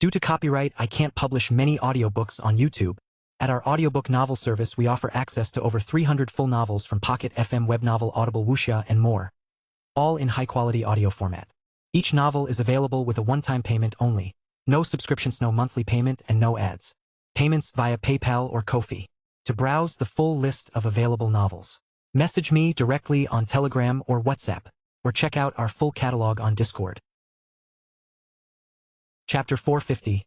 Due to copyright, I can't publish many audiobooks on YouTube. At our audiobook novel service, we offer access to over 300 full novels from Pocket FM, Webnovel, Audible, Wuxia, and more, all in high-quality audio format. Each novel is available with a one-time payment only. No subscriptions, no monthly payment, and no ads. Payments via PayPal or Ko-fi. To browse the full list of available novels, message me directly on Telegram or WhatsApp, or check out our full catalog on Discord. Chapter 450.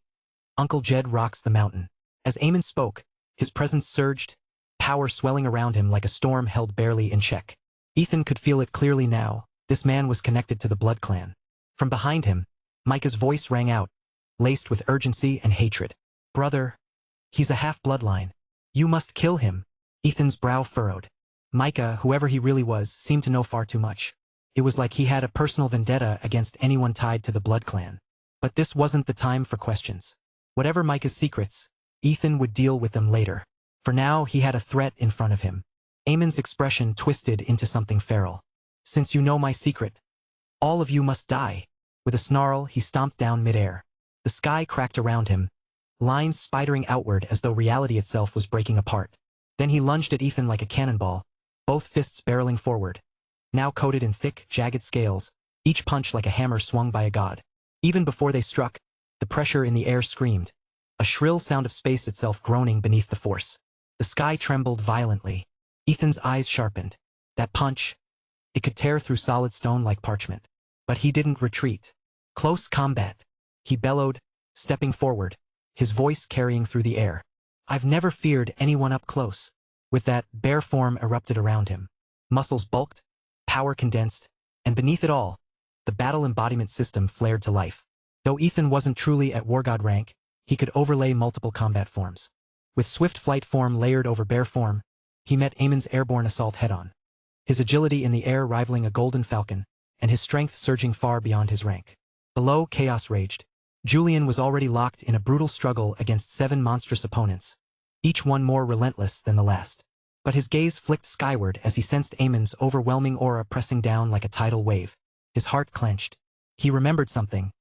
Uncle Jed Rocks the Mountain. As Eamon spoke, his presence surged, power swelling around him like a storm held barely in check. Ethan could feel it clearly now. This man was connected to the Blood clan. From behind him, Micah's voice rang out, laced with urgency and hatred. "Brother, he's a half-bloodline. You must kill him." Ethan's brow furrowed. Micah, whoever he really was, seemed to know far too much. It was like he had a personal vendetta against anyone tied to the Blood clan. But this wasn't the time for questions. Whatever Micah's secrets, Ethan would deal with them later. For now, he had a threat in front of him. Eamon's expression twisted into something feral. "Since you know my secret, all of you must die." With a snarl, he stomped down midair. The sky cracked around him, lines spidering outward as though reality itself was breaking apart. Then he lunged at Ethan like a cannonball, both fists barreling forward. Now coated in thick, jagged scales, each punch like a hammer swung by a god. Even before they struck, the pressure in the air screamed, a shrill sound of space itself groaning beneath the force. The sky trembled violently. Ethan's eyes sharpened. That punch, it could tear through solid stone like parchment. But he didn't retreat. "Close combat," he bellowed, stepping forward, his voice carrying through the air. "I've never feared anyone up close." With that, bare form erupted around him. Muscles bulked, power condensed, and beneath it all, the battle embodiment system flared to life. Though Ethan wasn't truly at war god rank, he could overlay multiple combat forms. With swift flight form layered over bare form, he met Eamon's airborne assault head-on. His agility in the air rivaling a golden falcon, and his strength surging far beyond his rank. Below, chaos raged. Julian was already locked in a brutal struggle against 7 monstrous opponents, each one more relentless than the last. But his gaze flicked skyward as he sensed Eamon's overwhelming aura pressing down like a tidal wave. His heart clenched. He remembered something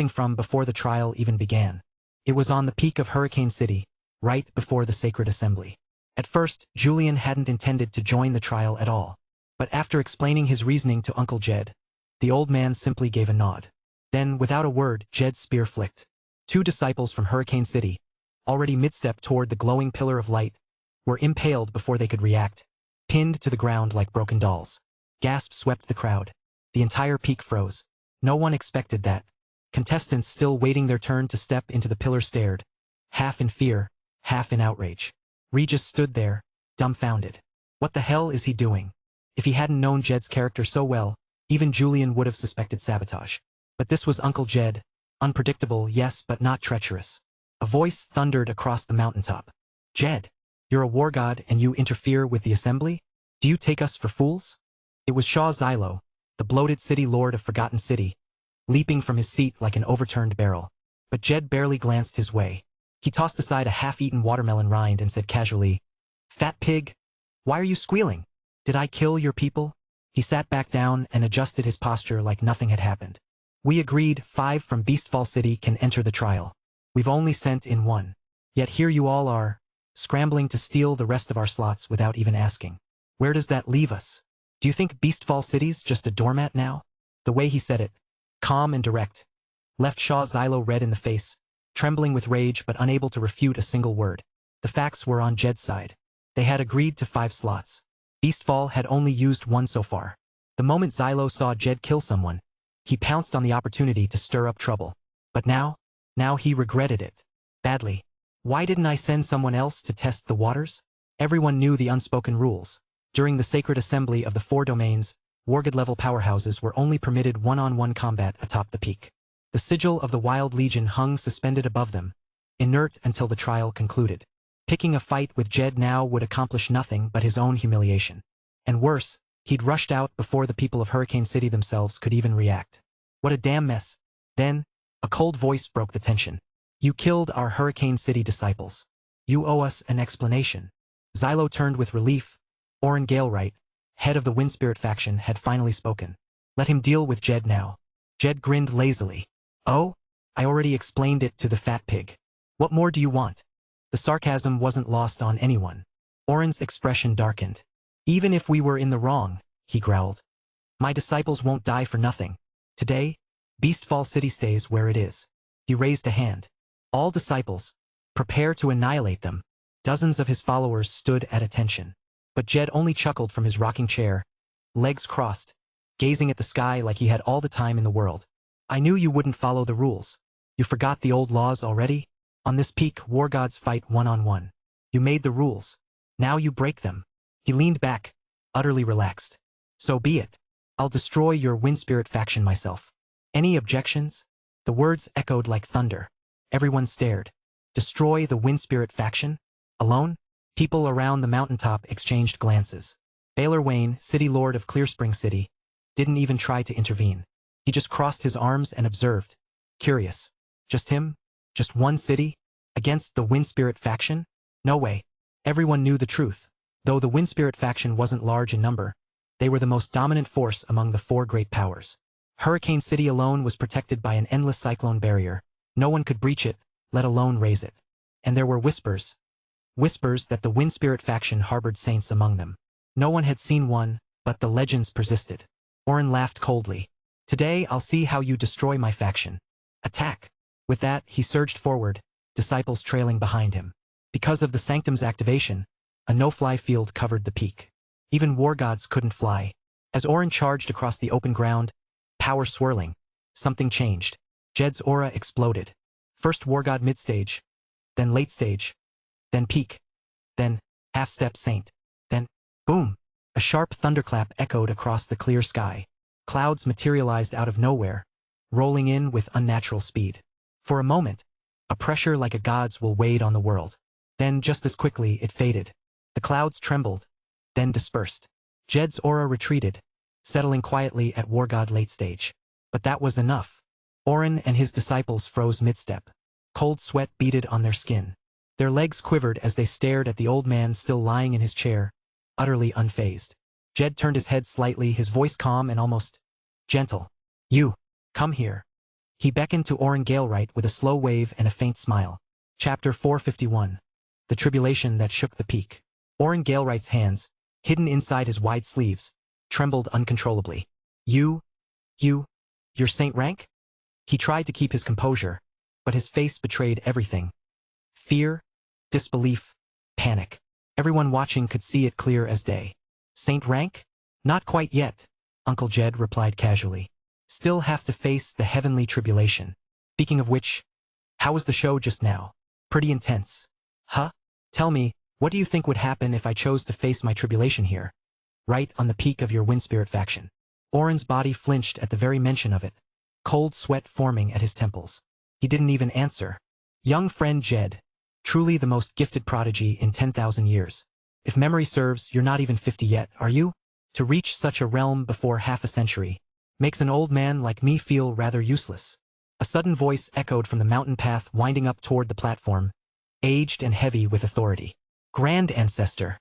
from before the trial even began. It was on the peak of Hurricane City, right before the sacred assembly. At first, Julian hadn't intended to join the trial at all. But after explaining his reasoning to Uncle Jed, the old man simply gave a nod. Then, without a word, Jed's spear flicked. 2 disciples from Hurricane City, already mid-step toward the glowing pillar of light, were impaled before they could react, pinned to the ground like broken dolls. Gasps swept the crowd. The entire peak froze. No one expected that. Contestants still waiting their turn to step into the pillar stared, half in fear, half in outrage. Regis stood there, dumbfounded. What the hell is he doing? If he hadn't known Jed's character so well, even Julian would have suspected sabotage. But this was Uncle Jed, unpredictable, yes, but not treacherous. A voice thundered across the mountaintop. "Jed, you're a war god and you interfere with the assembly? Do you take us for fools?" It was Shaw Xylo, the bloated city lord of Forgotten City, leaping from his seat like an overturned barrel. But Jed barely glanced his way. He tossed aside a half-eaten watermelon rind and said casually, "Fat pig, why are you squealing? Did I kill your people?" He sat back down and adjusted his posture like nothing had happened. "We agreed 5 from Beastfall City can enter the trial. We've only sent in 1. Yet here you all are, scrambling to steal the rest of our slots without even asking. Where does that leave us? Do you think Beastfall City's just a doormat now?" The way he said it, calm and direct, left Shaw Xylo red in the face, trembling with rage but unable to refute a single word. The facts were on Jed's side. They had agreed to 5 slots. Beastfall had only used 1 so far. The moment Xylo saw Jed kill someone, he pounced on the opportunity to stir up trouble. But now he regretted it. Badly. Why didn't I send someone else to test the waters? Everyone knew the unspoken rules. During the sacred assembly of the 4 domains, Wargod-level powerhouses were only permitted one-on-one combat atop the peak. The sigil of the Wild Legion hung suspended above them, inert until the trial concluded. Picking a fight with Jed now would accomplish nothing but his own humiliation. And worse, he'd rushed out before the people of Hurricane City themselves could even react. What a damn mess. Then, a cold voice broke the tension. "You killed our Hurricane City disciples. You owe us an explanation." Xylo turned with relief. Oren Galewright, head of the Windspirit faction, had finally spoken. Let him deal with Jed now. Jed grinned lazily. "Oh, I already explained it to the fat pig. What more do you want? The sarcasm wasn't lost on anyone. Oren's expression darkened. Even if we were in the wrong, he growled. My disciples won't die for nothing. Today, Beastfall City stays where it is. He raised a hand. All disciples, prepare to annihilate them. Dozens of his followers stood at attention. But Jed only chuckled from his rocking chair, legs crossed, gazing at the sky like he had all the time in the world. I knew you wouldn't follow the rules. You forgot the old laws already? On this peak, war gods fight one-on-one. You made the rules. Now you break them. He leaned back, utterly relaxed. So be it. I'll destroy your Windspirit faction myself. Any objections? The words echoed like thunder. Everyone stared. Destroy the Windspirit faction? Alone? People around the mountaintop exchanged glances. Baylor Wayne, city lord of Clearspring City, didn't even try to intervene. He just crossed his arms and observed. Curious. Just him? Just one city? Against the Windspirit faction? No way. Everyone knew the truth. Though the Windspirit faction wasn't large in number, they were the most dominant force among the four great powers. Hurricane City alone was protected by an endless cyclone barrier. No one could breach it, let alone raise it. And there were whispers. Whispers that the Windspirit faction harbored saints among them. No one had seen one, but the legends persisted. Oren laughed coldly. Today I'll see how you destroy my faction. Attack. With that, he surged forward, disciples trailing behind him. Because of the Sanctum's activation, a no-fly field covered the peak. Even war gods couldn't fly. As Oren charged across the open ground, power swirling, something changed. Jed's aura exploded. First war god mid-stage, then late stage, then peak, then half-step saint, then boom! A sharp thunderclap echoed across the clear sky. Clouds materialized out of nowhere, rolling in with unnatural speed. For a moment, a pressure like a god's will weighed on the world. Then just as quickly it faded. The clouds trembled, then dispersed. Jed's aura retreated, settling quietly at war god late stage. But that was enough. Oren and his disciples froze mid-step. Cold sweat beaded on their skin. Their legs quivered as they stared at the old man still lying in his chair, utterly unfazed. Jed turned his head slightly, his voice calm and almost gentle. You, come here. He beckoned to Oren Galewright with a slow wave and a faint smile. Chapter 451. The Tribulation That Shook the Peak. Oren Galewright's hands, hidden inside his wide sleeves, trembled uncontrollably. You're Saint Rank? He tried to keep his composure, but his face betrayed everything. Fear, disbelief, panic. Everyone watching could see it clear as day. Saint Rank? Not quite yet, Uncle Jed replied casually. Still have to face the heavenly tribulation. Speaking of which, how was the show just now? Pretty intense. Huh? Tell me, what do you think would happen if I chose to face my tribulation here? Right on the peak of your Windspirit faction. Oren's body flinched at the very mention of it, cold sweat forming at his temples. He didn't even answer. Young friend Jed, truly the most gifted prodigy in 10,000 years. If memory serves, you're not even 50 yet, are you? To reach such a realm before half a century makes an old man like me feel rather useless. A sudden voice echoed from the mountain path winding up toward the platform, aged and heavy with authority. Grand Ancestor.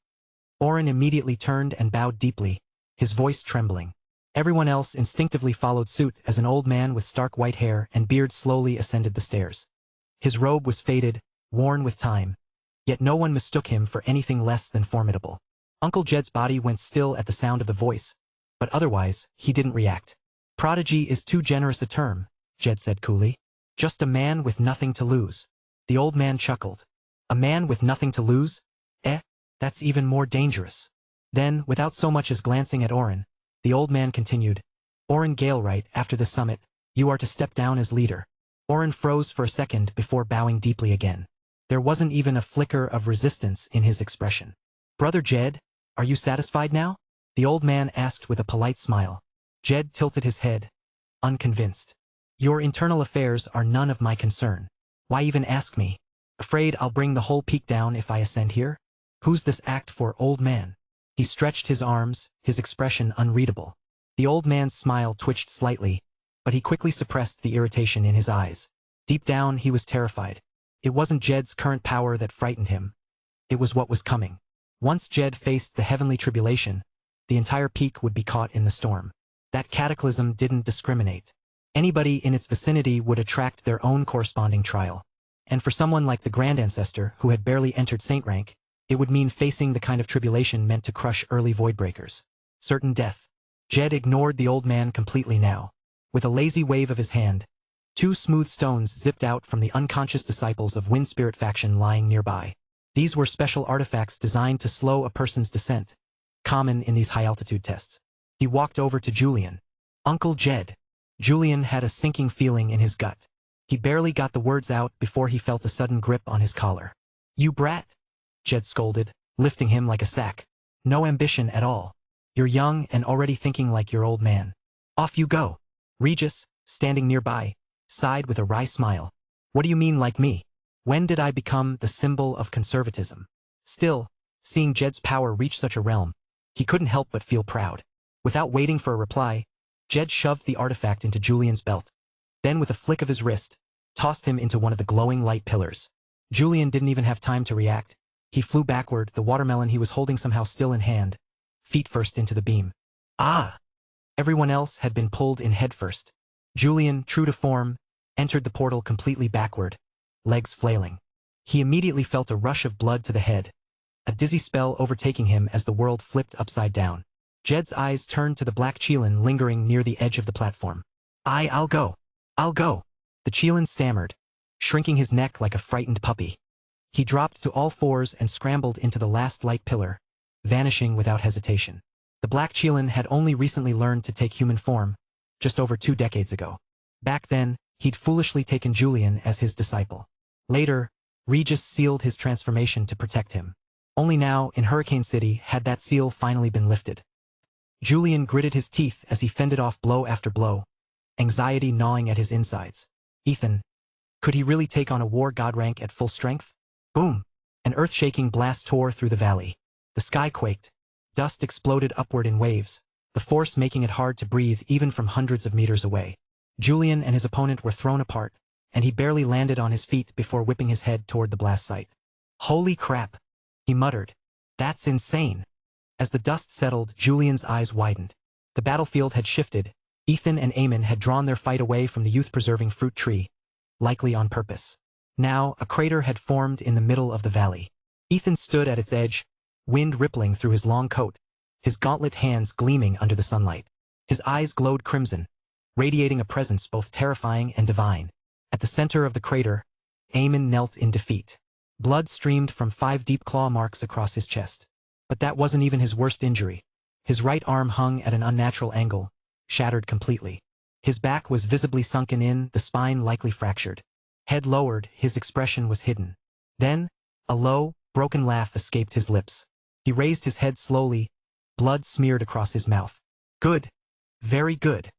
Oren immediately turned and bowed deeply, his voice trembling. Everyone else instinctively followed suit as an old man with stark white hair and beard slowly ascended the stairs. His robe was faded, worn with time, yet no one mistook him for anything less than formidable. Uncle Jed's body went still at the sound of the voice, but otherwise, he didn't react. Prodigy is too generous a term, Jed said coolly. Just a man with nothing to lose. The old man chuckled. A man with nothing to lose? That's even more dangerous. Then, without so much as glancing at Oren, the old man continued. Oren Galewright, after the summit, you are to step down as leader. Oren froze for a second before bowing deeply again. There wasn't even a flicker of resistance in his expression. Brother Jed, are you satisfied now? The old man asked with a polite smile. Jed tilted his head, unconvinced. Your internal affairs are none of my concern. Why even ask me? Afraid I'll bring the whole peak down if I ascend here? Who's this act for, old man? He stretched his arms, his expression unreadable. The old man's smile twitched slightly, but he quickly suppressed the irritation in his eyes. Deep down, he was terrified. It wasn't Jed's current power that frightened him. It was what was coming. Once Jed faced the heavenly tribulation, the entire peak would be caught in the storm. That cataclysm didn't discriminate. Anybody in its vicinity would attract their own corresponding trial. And for someone like the Grand Ancestor who had barely entered saint rank, it would mean facing the kind of tribulation meant to crush early voidbreakers. Certain death. Jed ignored the old man completely now. With a lazy wave of his hand, 2 smooth stones zipped out from the unconscious disciples of Wind Spirit faction lying nearby. These were special artifacts designed to slow a person's descent, common in these high-altitude tests. He walked over to Julian. "Uncle Jed." Julian had a sinking feeling in his gut. He barely got the words out before he felt a sudden grip on his collar. "You brat," Jed scolded, lifting him like a sack. "No ambition at all. You're young and already thinking like your old man. Off you go." Regis, standing nearby, sighed with a wry smile. "What do you mean like me? When did I become the symbol of conservatism?" Still, seeing Jed's power reach such a realm, he couldn't help but feel proud. Without waiting for a reply, Jed shoved the artifact into Julian's belt. Then with a flick of his wrist, tossed him into one of the glowing light pillars. Julian didn't even have time to react. He flew backward, the watermelon he was holding somehow still in hand, feet first into the beam. Ah! Everyone else had been pulled in headfirst. Julian, true to form, entered the portal completely backward, legs flailing. He immediately felt a rush of blood to the head, a dizzy spell overtaking him as the world flipped upside down. Jed's eyes turned to the black Chelan lingering near the edge of the platform. I'll go. I'll go." The Chelan stammered, shrinking his neck like a frightened puppy. He dropped to all fours and scrambled into the last light pillar, vanishing without hesitation. The black Chelan had only recently learned to take human form, just over 2 decades ago. Back then, he'd foolishly taken Julian as his disciple. Later, Regis sealed his transformation to protect him. Only now, in Hurricane City, had that seal finally been lifted. Julian gritted his teeth as he fended off blow after blow, anxiety gnawing at his insides. Ethan, could he really take on a war god rank at full strength? Boom! An earth-shaking blast tore through the valley. The sky quaked. Dust exploded upward in waves, the force making it hard to breathe even from hundreds of meters away. Julian and his opponent were thrown apart, and he barely landed on his feet before whipping his head toward the blast site. "Holy crap," he muttered. "That's insane." As the dust settled, Julian's eyes widened. The battlefield had shifted. Ethan and Eamon had drawn their fight away from the youth-preserving fruit tree, likely on purpose. Now, a crater had formed in the middle of the valley. Ethan stood at its edge, wind rippling through his long coat, his gauntlet hands gleaming under the sunlight. His eyes glowed crimson, radiating a presence both terrifying and divine. At the center of the crater, Eamon knelt in defeat. Blood streamed from 5 deep claw marks across his chest. But that wasn't even his worst injury. His right arm hung at an unnatural angle, shattered completely. His back was visibly sunken in, the spine likely fractured. Head lowered, his expression was hidden. Then, a low, broken laugh escaped his lips. He raised his head slowly, blood smeared across his mouth. "Good. Very good,"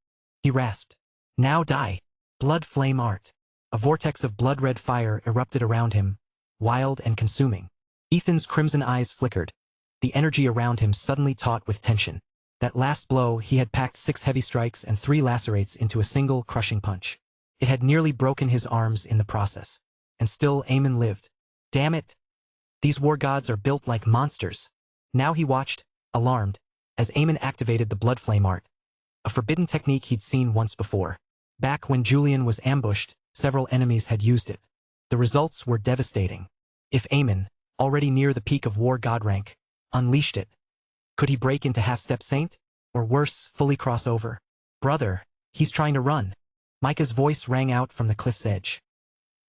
he rasped. "Now die. Blood flame art." A vortex of blood-red fire erupted around him, wild and consuming. Ethan's crimson eyes flickered, the energy around him suddenly taut with tension. That last blow, he had packed 6 heavy strikes and 3 lacerates into a single crushing punch. It had nearly broken his arms in the process. And still Eamon lived. Damn it! These war gods are built like monsters. Now he watched, alarmed, as Eamon activated the blood flame art, a forbidden technique he'd seen once before. Back when Julian was ambushed, several enemies had used it. The results were devastating. If Eamon, already near the peak of war god rank, unleashed it, could he break into half-step saint? Or worse, fully cross over? "Brother, he's trying to run." Micah's voice rang out from the cliff's edge.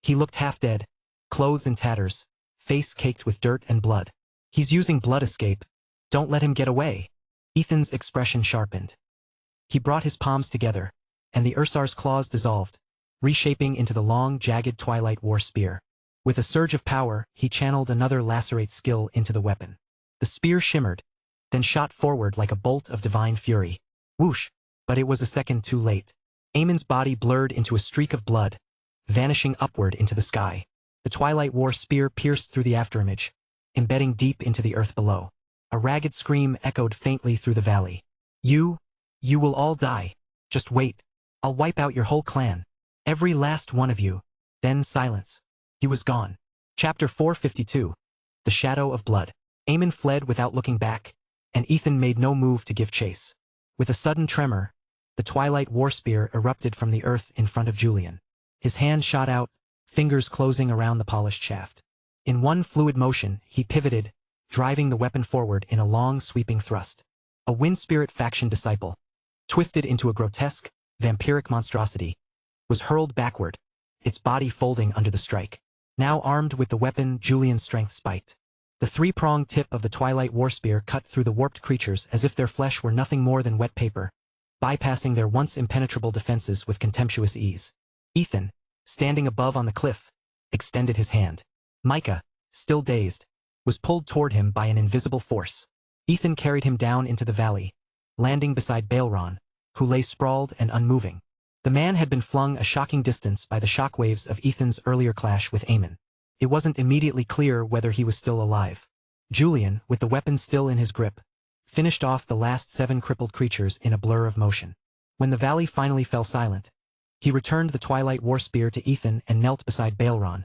He looked half-dead, clothes in tatters, face caked with dirt and blood. "He's using blood escape. Don't let him get away." Ethan's expression sharpened. He brought his palms together, and the Ursar's claws dissolved, reshaping into the long, jagged Twilight War spear. With a surge of power, he channeled another lacerate skill into the weapon. The spear shimmered, then shot forward like a bolt of divine fury. Whoosh! But it was a second too late. Eamon's body blurred into a streak of blood, vanishing upward into the sky. The Twilight War spear pierced through the afterimage, embedding deep into the earth below. A ragged scream echoed faintly through the valley. You will all die. Just wait. I'll wipe out your whole clan. Every last one of you." Then silence. He was gone. Chapter 452. The Shadow of Blood. Eamon fled without looking back, and Ethan made no move to give chase. With a sudden tremor, The Twilight War Spear erupted from the earth in front of Julian. His hand shot out, fingers closing around the polished shaft. In one fluid motion, he pivoted, driving the weapon forward in a long, sweeping thrust. A Wind Spirit faction disciple, twisted into a grotesque, vampiric monstrosity, was hurled backward, its body folding under the strike. Now armed with the weapon, Julian's strength spiked. The three-pronged tip of the Twilight War Spear cut through the warped creatures as if their flesh were nothing more than wet paper, bypassing their once impenetrable defenses with contemptuous ease. Ethan, standing above on the cliff, extended his hand. Micah, still dazed, was pulled toward him by an invisible force. Ethan carried him down into the valley, landing beside Baelron, who lay sprawled and unmoving. The man had been flung a shocking distance by the shockwaves of Ethan's earlier clash with Eamon. It wasn't immediately clear whether he was still alive. Julian, with the weapon still in his grip, finished off the last 7 crippled creatures in a blur of motion. When the valley finally fell silent, he returned the Twilight War Spear to Ethan and knelt beside Baelron,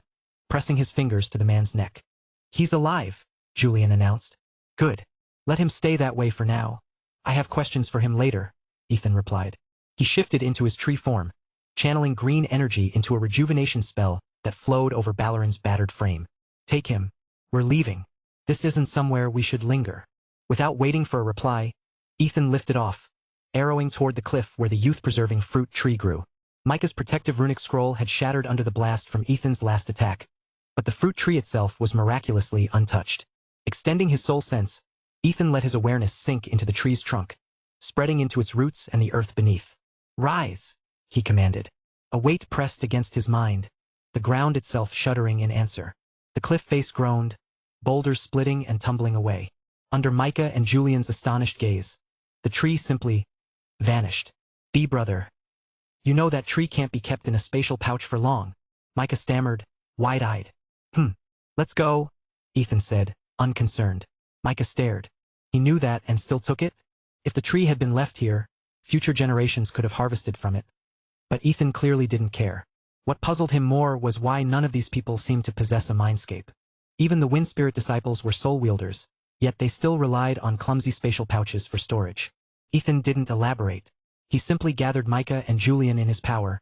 pressing his fingers to the man's neck. "He's alive," Julian announced. "Good. Let him stay that way for now. I have questions for him later," Ethan replied. He shifted into his tree form, channeling green energy into a rejuvenation spell that flowed over Balaran's battered frame. "Take him. We're leaving. This isn't somewhere we should linger." Without waiting for a reply, Ethan lifted off, arrowing toward the cliff where the youth-preserving fruit tree grew. Micah's protective runic scroll had shattered under the blast from Ethan's last attack, but the fruit tree itself was miraculously untouched. Extending his soul sense, Ethan let his awareness sink into the tree's trunk, spreading into its roots and the earth beneath. "Rise," he commanded. A weight pressed against his mind, the ground itself shuddering in answer. The cliff face groaned, boulders splitting and tumbling away. Under Micah and Julian's astonished gaze, the tree simply vanished. "B brother. You know that tree can't be kept in a spatial pouch for long," Micah stammered, wide-eyed. Let's go," Ethan said, unconcerned. Micah stared. He knew that and still took it? If the tree had been left here, future generations could have harvested from it. But Ethan clearly didn't care. What puzzled him more was why none of these people seemed to possess a mindscape. Even the Wind Spirit disciples were soul wielders, yet they still relied on clumsy spatial pouches for storage. Ethan didn't elaborate. He simply gathered Micah and Julian in his power,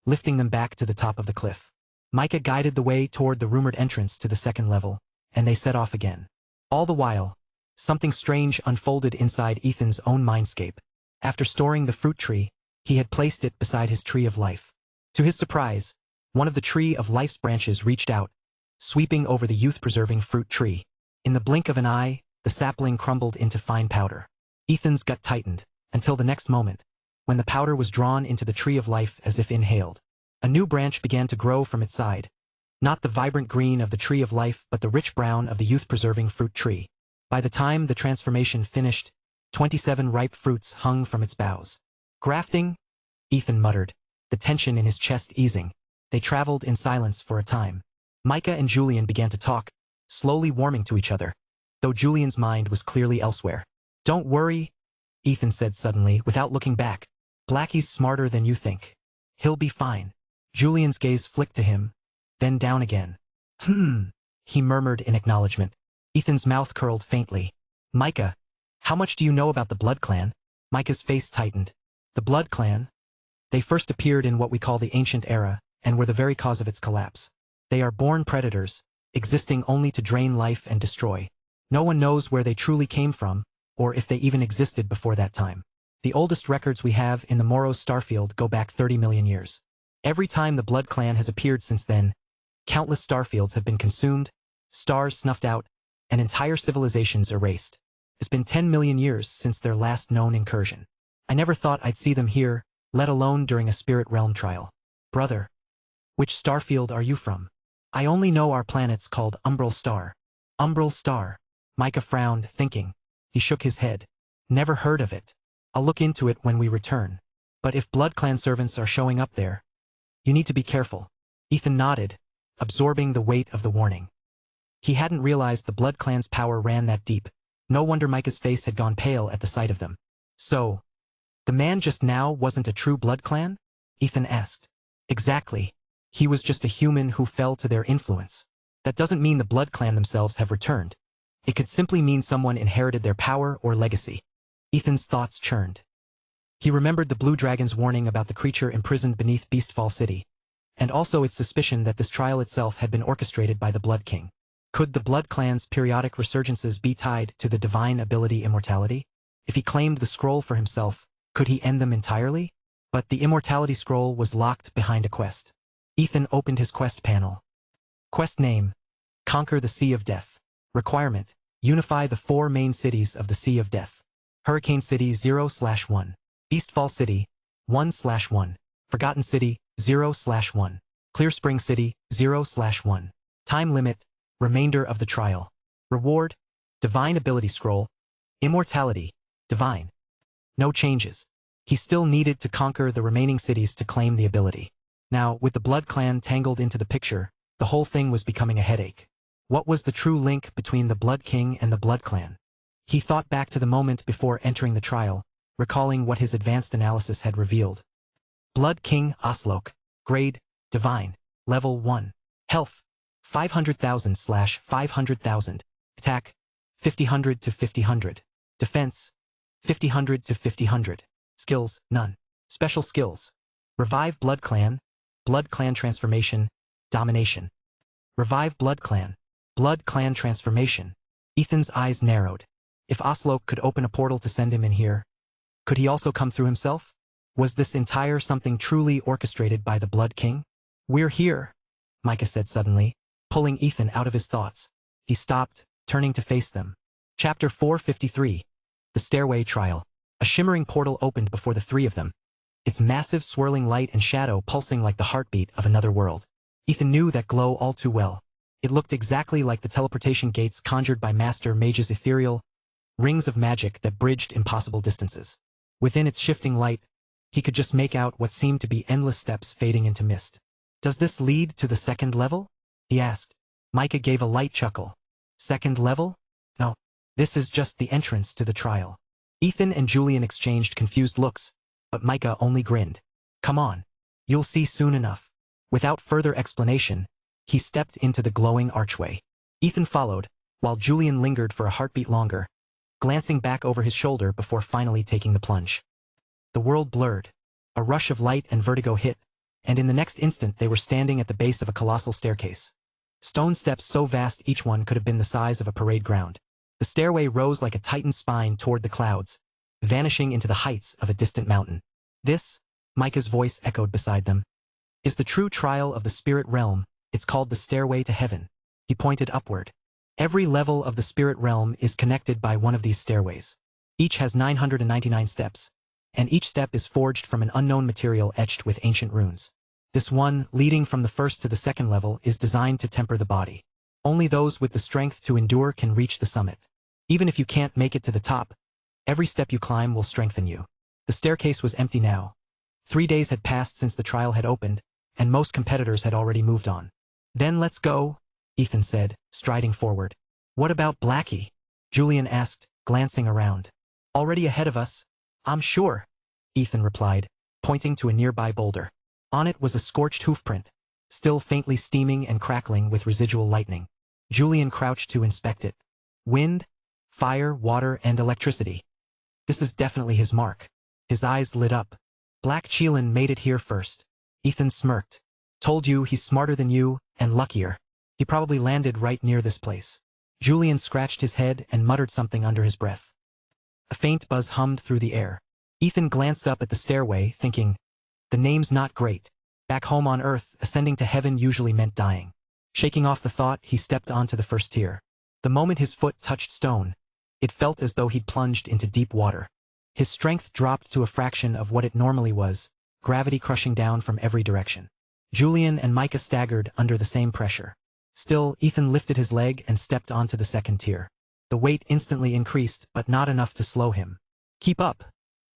lifting them back to the top of the cliff. Micah guided the way toward the rumored entrance to the second level, and they set off again. All the while, something strange unfolded inside Ethan's own mindscape. After storing the fruit tree, he had placed it beside his tree of life. To his surprise, one of the tree of life's branches reached out, sweeping over the youth-preserving fruit tree. In the blink of an eye, the sapling crumbled into fine powder. Ethan's gut tightened, until the next moment, when the powder was drawn into the tree of life as if inhaled. A new branch began to grow from its side. Not the vibrant green of the tree of life, but the rich brown of the youth-preserving fruit tree. By the time the transformation finished, 27 ripe fruits hung from its boughs. "Grafting?" Ethan muttered, the tension in his chest easing. They traveled in silence for a time. Micah and Julian began to talk, slowly warming to each other, though Julian's mind was clearly elsewhere. "Don't worry," Ethan said suddenly, without looking back. "Blackie's smarter than you think. He'll be fine." Julian's gaze flicked to him, then down again. He murmured in acknowledgement. Ethan's mouth curled faintly. "Micah, how much do you know about the Blood Clan?" Micah's face tightened. "The Blood Clan? They first appeared in what we call the Ancient Era, and were the very cause of its collapse. They are born predators, existing only to drain life and destroy. No one knows where they truly came from, or if they even existed before that time. The oldest records we have in the Moros starfield go back 30 million years. Every time the Blood Clan has appeared since then, countless starfields have been consumed, stars snuffed out, and entire civilizations erased. It's been 10 million years since their last known incursion. I never thought I'd see them here, let alone during a spirit realm trial. Brother, which starfield are you from? I only know our planet's called Umbral Star. Umbral Star. Micah frowned, thinking. He shook his head. Never heard of it. I'll look into it when we return. But if Blood Clan servants are showing up there, you need to be careful. Ethan nodded, absorbing the weight of the warning. He hadn't realized the Blood Clan's power ran that deep. No wonder Micah's face had gone pale at the sight of them. So, the man just now wasn't a true Blood Clan? Ethan asked. Exactly. He was just a human who fell to their influence. That doesn't mean the Blood Clan themselves have returned. It could simply mean someone inherited their power or legacy. Ethan's thoughts churned. He remembered the Blue Dragon's warning about the creature imprisoned beneath Beastfall City, and also its suspicion that this trial itself had been orchestrated by the Blood King. Could the Blood Clan's periodic resurgences be tied to the divine ability immortality? If he claimed the scroll for himself, could he end them entirely? But the immortality scroll was locked behind a quest. Ethan opened his quest panel. Quest name: Conquer the Sea of Death. Requirement: unify the 4 main cities of the Sea of Death. Hurricane City 0/1. Beastfall City 1/1. Forgotten City 0/1. Clear Spring City 0/1. Time limit: remainder of the trial. Reward: divine ability scroll. Immortality: divine. No changes. He still needed to conquer the remaining cities to claim the ability. Now, with the Blood Clan tangled into the picture, the whole thing was becoming a headache. What was the true link between the Blood King and the Blood Clan? He thought back to the moment before entering the trial, recalling what his advanced analysis had revealed. Blood King Oslok. Grade: Divine. Level 1. Health: 500,000/500,000. Attack: 5000 to 5000. Defense: 5000 to 5000. Skills: none. Special skills: Revive Blood Clan Transformation, Domination. Revive Blood Clan Transformation. Ethan's eyes narrowed. If Oslok could open a portal to send him in here, could he also come through himself? Was this entire something truly orchestrated by the Blood King? "We're here," Micah said suddenly, pulling Ethan out of his thoughts. He stopped, turning to face them. Chapter 453. The Stairway Trial. A shimmering portal opened before the 3 of them, its massive swirling light and shadow pulsing like the heartbeat of another world. Ethan knew that glow all too well. It looked exactly like the teleportation gates conjured by Master Mage's ethereal rings of magic that bridged impossible distances. Within its shifting light, he could just make out what seemed to be endless steps fading into mist. "Does this lead to the 2nd level?" he asked. Micah gave a light chuckle. "2nd level? No, this is just the entrance to the trial." Ethan and Julian exchanged confused looks, but Micah only grinned. "Come on. You'll see soon enough." Without further explanation, he stepped into the glowing archway. Ethan followed, while Julian lingered for a heartbeat longer, glancing back over his shoulder before finally taking the plunge. The world blurred. A rush of light and vertigo hit, and in the next instant they were standing at the base of a colossal staircase. Stone steps so vast each one could have been the size of a parade ground. The stairway rose like a titan's spine toward the clouds, vanishing into the heights of a distant mountain. "This," Micah's voice echoed beside them, "is the true trial of the spirit realm. It's called the Stairway to Heaven." He pointed upward. Every level of the spirit realm is connected by one of these stairways. Each has 999 steps, and each step is forged from an unknown material etched with ancient runes. This one, leading from the 1st to the 2nd level, is designed to temper the body. Only those with the strength to endure can reach the summit. Even if you can't make it to the top, every step you climb will strengthen you. The staircase was empty now. 3 days had passed since the trial had opened, and most competitors had already moved on. "Then let's go," Ethan said, striding forward. "What about Blackie?" Julian asked, glancing around. "Already ahead of us, I'm sure," Ethan replied, pointing to a nearby boulder. On it was a scorched hoofprint, still faintly steaming and crackling with residual lightning. Julian crouched to inspect it. Wind, fire, water, and electricity. This is definitely his mark. His eyes lit up. "Black Cheelin made it here first." Ethan smirked. "Told you he's smarter than you, and luckier. He probably landed right near this place." Julian scratched his head and muttered something under his breath. A faint buzz hummed through the air. Ethan glanced up at the stairway, thinking, the name's not great. Back home on Earth, ascending to heaven usually meant dying. Shaking off the thought, he stepped onto the first tier. The moment his foot touched stone, it felt as though he'd plunged into deep water. His strength dropped to a fraction of what it normally was, gravity crushing down from every direction. Julian and Micah staggered under the same pressure. Still, Ethan lifted his leg and stepped onto the 2nd tier. The weight instantly increased, but not enough to slow him. "Keep up,"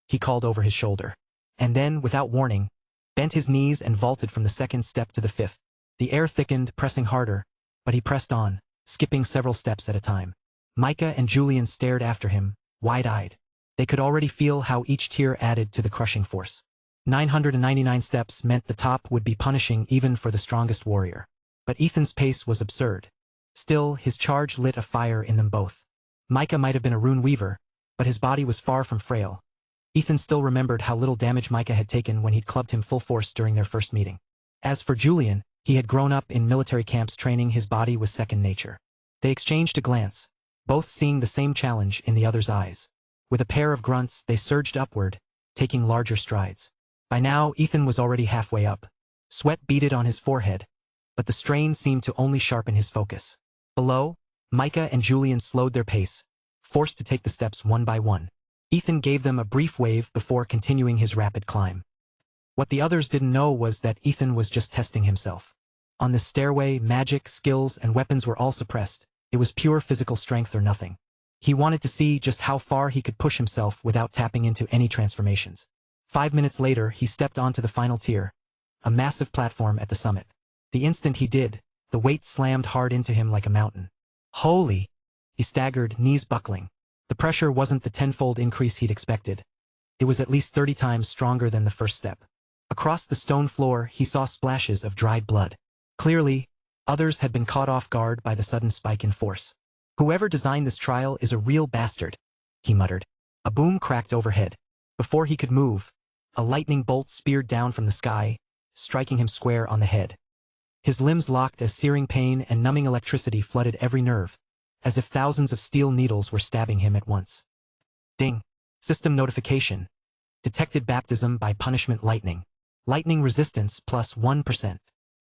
he called over his shoulder. And then, without warning, bent his knees and vaulted from the 2nd step to the 5th. The air thickened, pressing harder, but he pressed on, skipping several steps at a time. Micah and Julian stared after him, wide-eyed. They could already feel how each tier added to the crushing force. 999 steps meant the top would be punishing even for the strongest warrior. But Ethan's pace was absurd. Still, his charge lit a fire in them both. Micah might have been a rune weaver, but his body was far from frail. Ethan still remembered how little damage Micah had taken when he'd clubbed him full force during their first meeting. As for Julian, he had grown up in military camps training. His body was second nature. They exchanged a glance, both seeing the same challenge in the other's eyes. With a pair of grunts, they surged upward, taking larger strides. By now, Ethan was already halfway up. Sweat beaded on his forehead, but the strain seemed to only sharpen his focus. Below, Micah and Julian slowed their pace, forced to take the steps one by one. Ethan gave them a brief wave before continuing his rapid climb. What the others didn't know was that Ethan was just testing himself. On this stairway, magic, skills, and weapons were all suppressed. It was pure physical strength or nothing. He wanted to see just how far he could push himself without tapping into any transformations. 5 minutes later, he stepped onto the final tier, a massive platform at the summit. The instant he did, the weight slammed hard into him like a mountain. Holy! He staggered, knees buckling. The pressure wasn't the tenfold increase he'd expected. It was at least 30 times stronger than the first step. Across the stone floor, he saw splashes of dried blood. Clearly, others had been caught off guard by the sudden spike in force. Whoever designed this trial is a real bastard, he muttered. A boom cracked overhead. Before he could move, a lightning bolt speared down from the sky, striking him square on the head. His limbs locked as searing pain and numbing electricity flooded every nerve, as if thousands of steel needles were stabbing him at once. Ding! System notification. Detected baptism by punishment lightning. Lightning resistance plus 1%.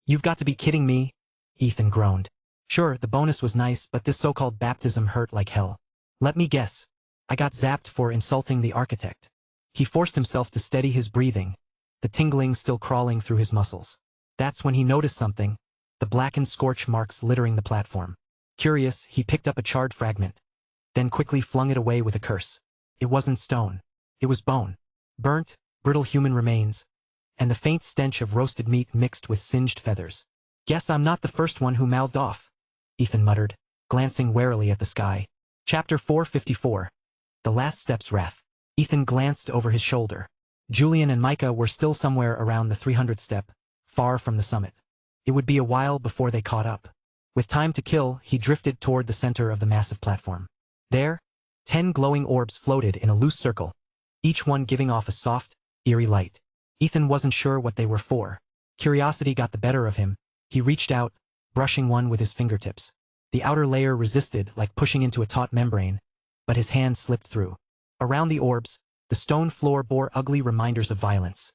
You've got to be kidding me, Ethan groaned. Sure, the bonus was nice, but this so-called baptism hurt like hell. Let me guess. I got zapped for insulting the architect. He forced himself to steady his breathing, the tingling still crawling through his muscles. That's when he noticed something, the blackened scorch marks littering the platform. Curious, he picked up a charred fragment, then quickly flung it away with a curse. It wasn't stone. It was bone. Burnt, brittle human remains, and the faint stench of roasted meat mixed with singed feathers. Guess I'm not the first one who mouthed off, Ethan muttered, glancing warily at the sky. Chapter 454. The Last Step's Wrath. Ethan glanced over his shoulder. Julian and Micah were still somewhere around the 300th step, far from the summit. It would be a while before they caught up. With time to kill, he drifted toward the center of the massive platform. There, 10 glowing orbs floated in a loose circle, each one giving off a soft, eerie light. Ethan wasn't sure what they were for. Curiosity got the better of him. He reached out, brushing one with his fingertips. The outer layer resisted, like pushing into a taut membrane, but his hand slipped through. Around the orbs, the stone floor bore ugly reminders of violence.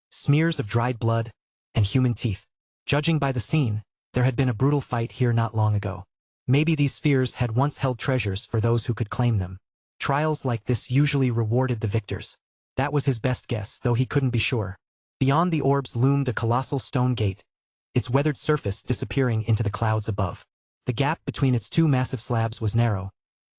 Smears of dried blood and human teeth. Judging by the scene, there had been a brutal fight here not long ago. Maybe these spheres had once held treasures for those who could claim them. Trials like this usually rewarded the victors. That was his best guess, though he couldn't be sure. Beyond the orbs loomed a colossal stone gate, its weathered surface disappearing into the clouds above. The gap between its two massive slabs was narrow,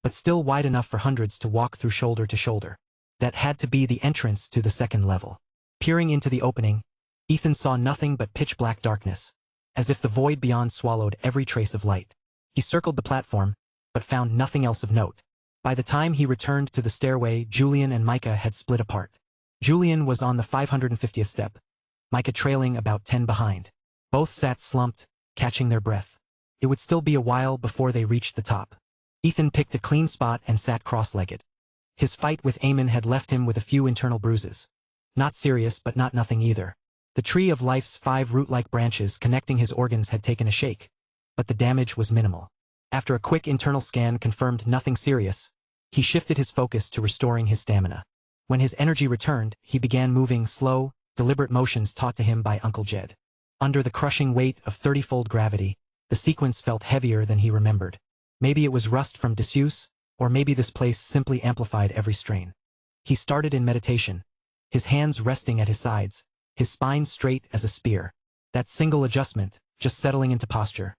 but still wide enough for hundreds to walk through shoulder to shoulder. That had to be the entrance to the second level. Peering into the opening, Ethan saw nothing but pitch-black darkness, as if the void beyond swallowed every trace of light. He circled the platform, but found nothing else of note. By the time he returned to the stairway, Julian and Micah had split apart. Julian was on the 550th step, Micah trailing about 10 behind. Both sat slumped, catching their breath. It would still be a while before they reached the top. Ethan picked a clean spot and sat cross-legged. His fight with Eamon had left him with a few internal bruises. Not serious, but not nothing either. The tree of life's 5 root-like branches connecting his organs had taken a shake, but the damage was minimal. After a quick internal scan confirmed nothing serious, he shifted his focus to restoring his stamina. When his energy returned, he began moving slow, deliberate motions taught to him by Uncle Jed. Under the crushing weight of 30-fold gravity, the sequence felt heavier than he remembered. Maybe it was rust from disuse, or maybe this place simply amplified every strain. He started in meditation, his hands resting at his sides, his spine straight as a spear. That single adjustment, just settling into posture,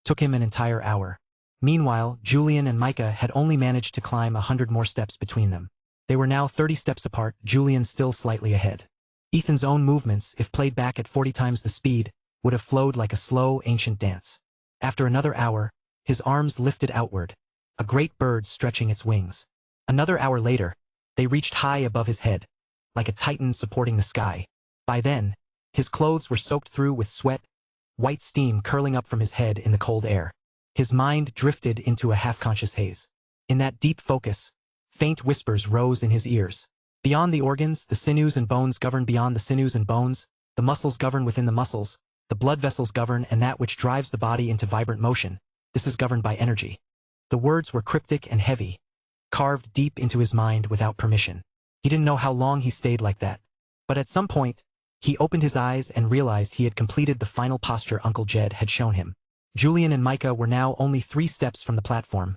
took him an entire hour. Meanwhile, Julian and Micah had only managed to climb 100 more steps between them. They were now 30 steps apart, Julian still slightly ahead. Ethan's own movements, if played back at 40 times the speed, would have flowed like a slow, ancient dance. After another hour, his arms lifted outward, a great bird stretching its wings. Another hour later, they reached high above his head, like a titan supporting the sky. By then, his clothes were soaked through with sweat, white steam curling up from his head in the cold air. His mind drifted into a half-conscious haze. In that deep focus, faint whispers rose in his ears. Beyond the organs, the sinews and bones govern beyond the sinews and bones, the muscles govern within the muscles, the blood vessels govern and that which drives the body into vibrant motion, this is governed by energy. The words were cryptic and heavy, carved deep into his mind without permission. He didn't know how long he stayed like that. But at some point, he opened his eyes and realized he had completed the final posture Uncle Jed had shown him. Julian and Micah were now only 3 steps from the platform,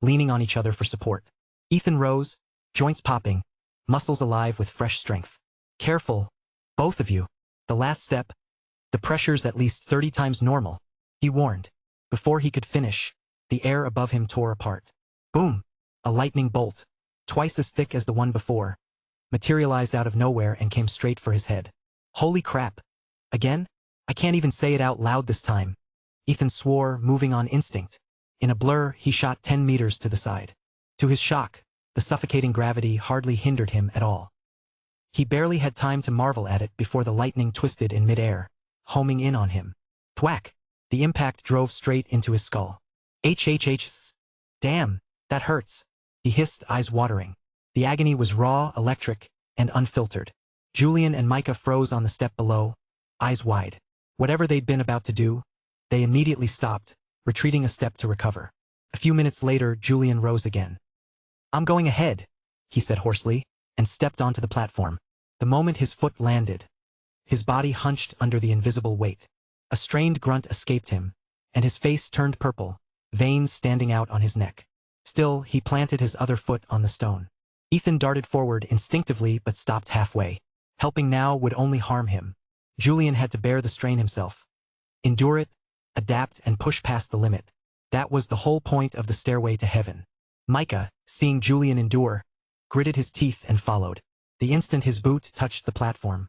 leaning on each other for support. Ethan rose, joints popping, muscles alive with fresh strength. Careful, both of you. The last step. The pressure's at least 30 times normal, he warned. Before he could finish, the air above him tore apart. Boom! A lightning bolt, twice as thick as the one before, materialized out of nowhere and came straight for his head. Holy crap! Again? I can't even say it out loud this time. Ethan swore, moving on instinct. In a blur, he shot 10 meters to the side. To his shock, the suffocating gravity hardly hindered him at all. He barely had time to marvel at it before the lightning twisted in midair, homing in on him. Thwack! The impact drove straight into his skull. HHH! Damn, that hurts, he hissed, eyes watering. The agony was raw, electric, and unfiltered. Julian and Micah froze on the step below, eyes wide. Whatever they'd been about to do, they immediately stopped, retreating a step to recover. A few minutes later, Julian rose again. I'm going ahead, he said hoarsely, and stepped onto the platform. The moment his foot landed, his body hunched under the invisible weight. A strained grunt escaped him, and his face turned purple, veins standing out on his neck. Still, he planted his other foot on the stone. Ethan darted forward instinctively but stopped halfway. Helping now would only harm him. Julian had to bear the strain himself. Endure it, adapt and push past the limit. That was the whole point of the stairway to heaven. Micah, seeing Julian endure, gritted his teeth and followed. The instant his boot touched the platform,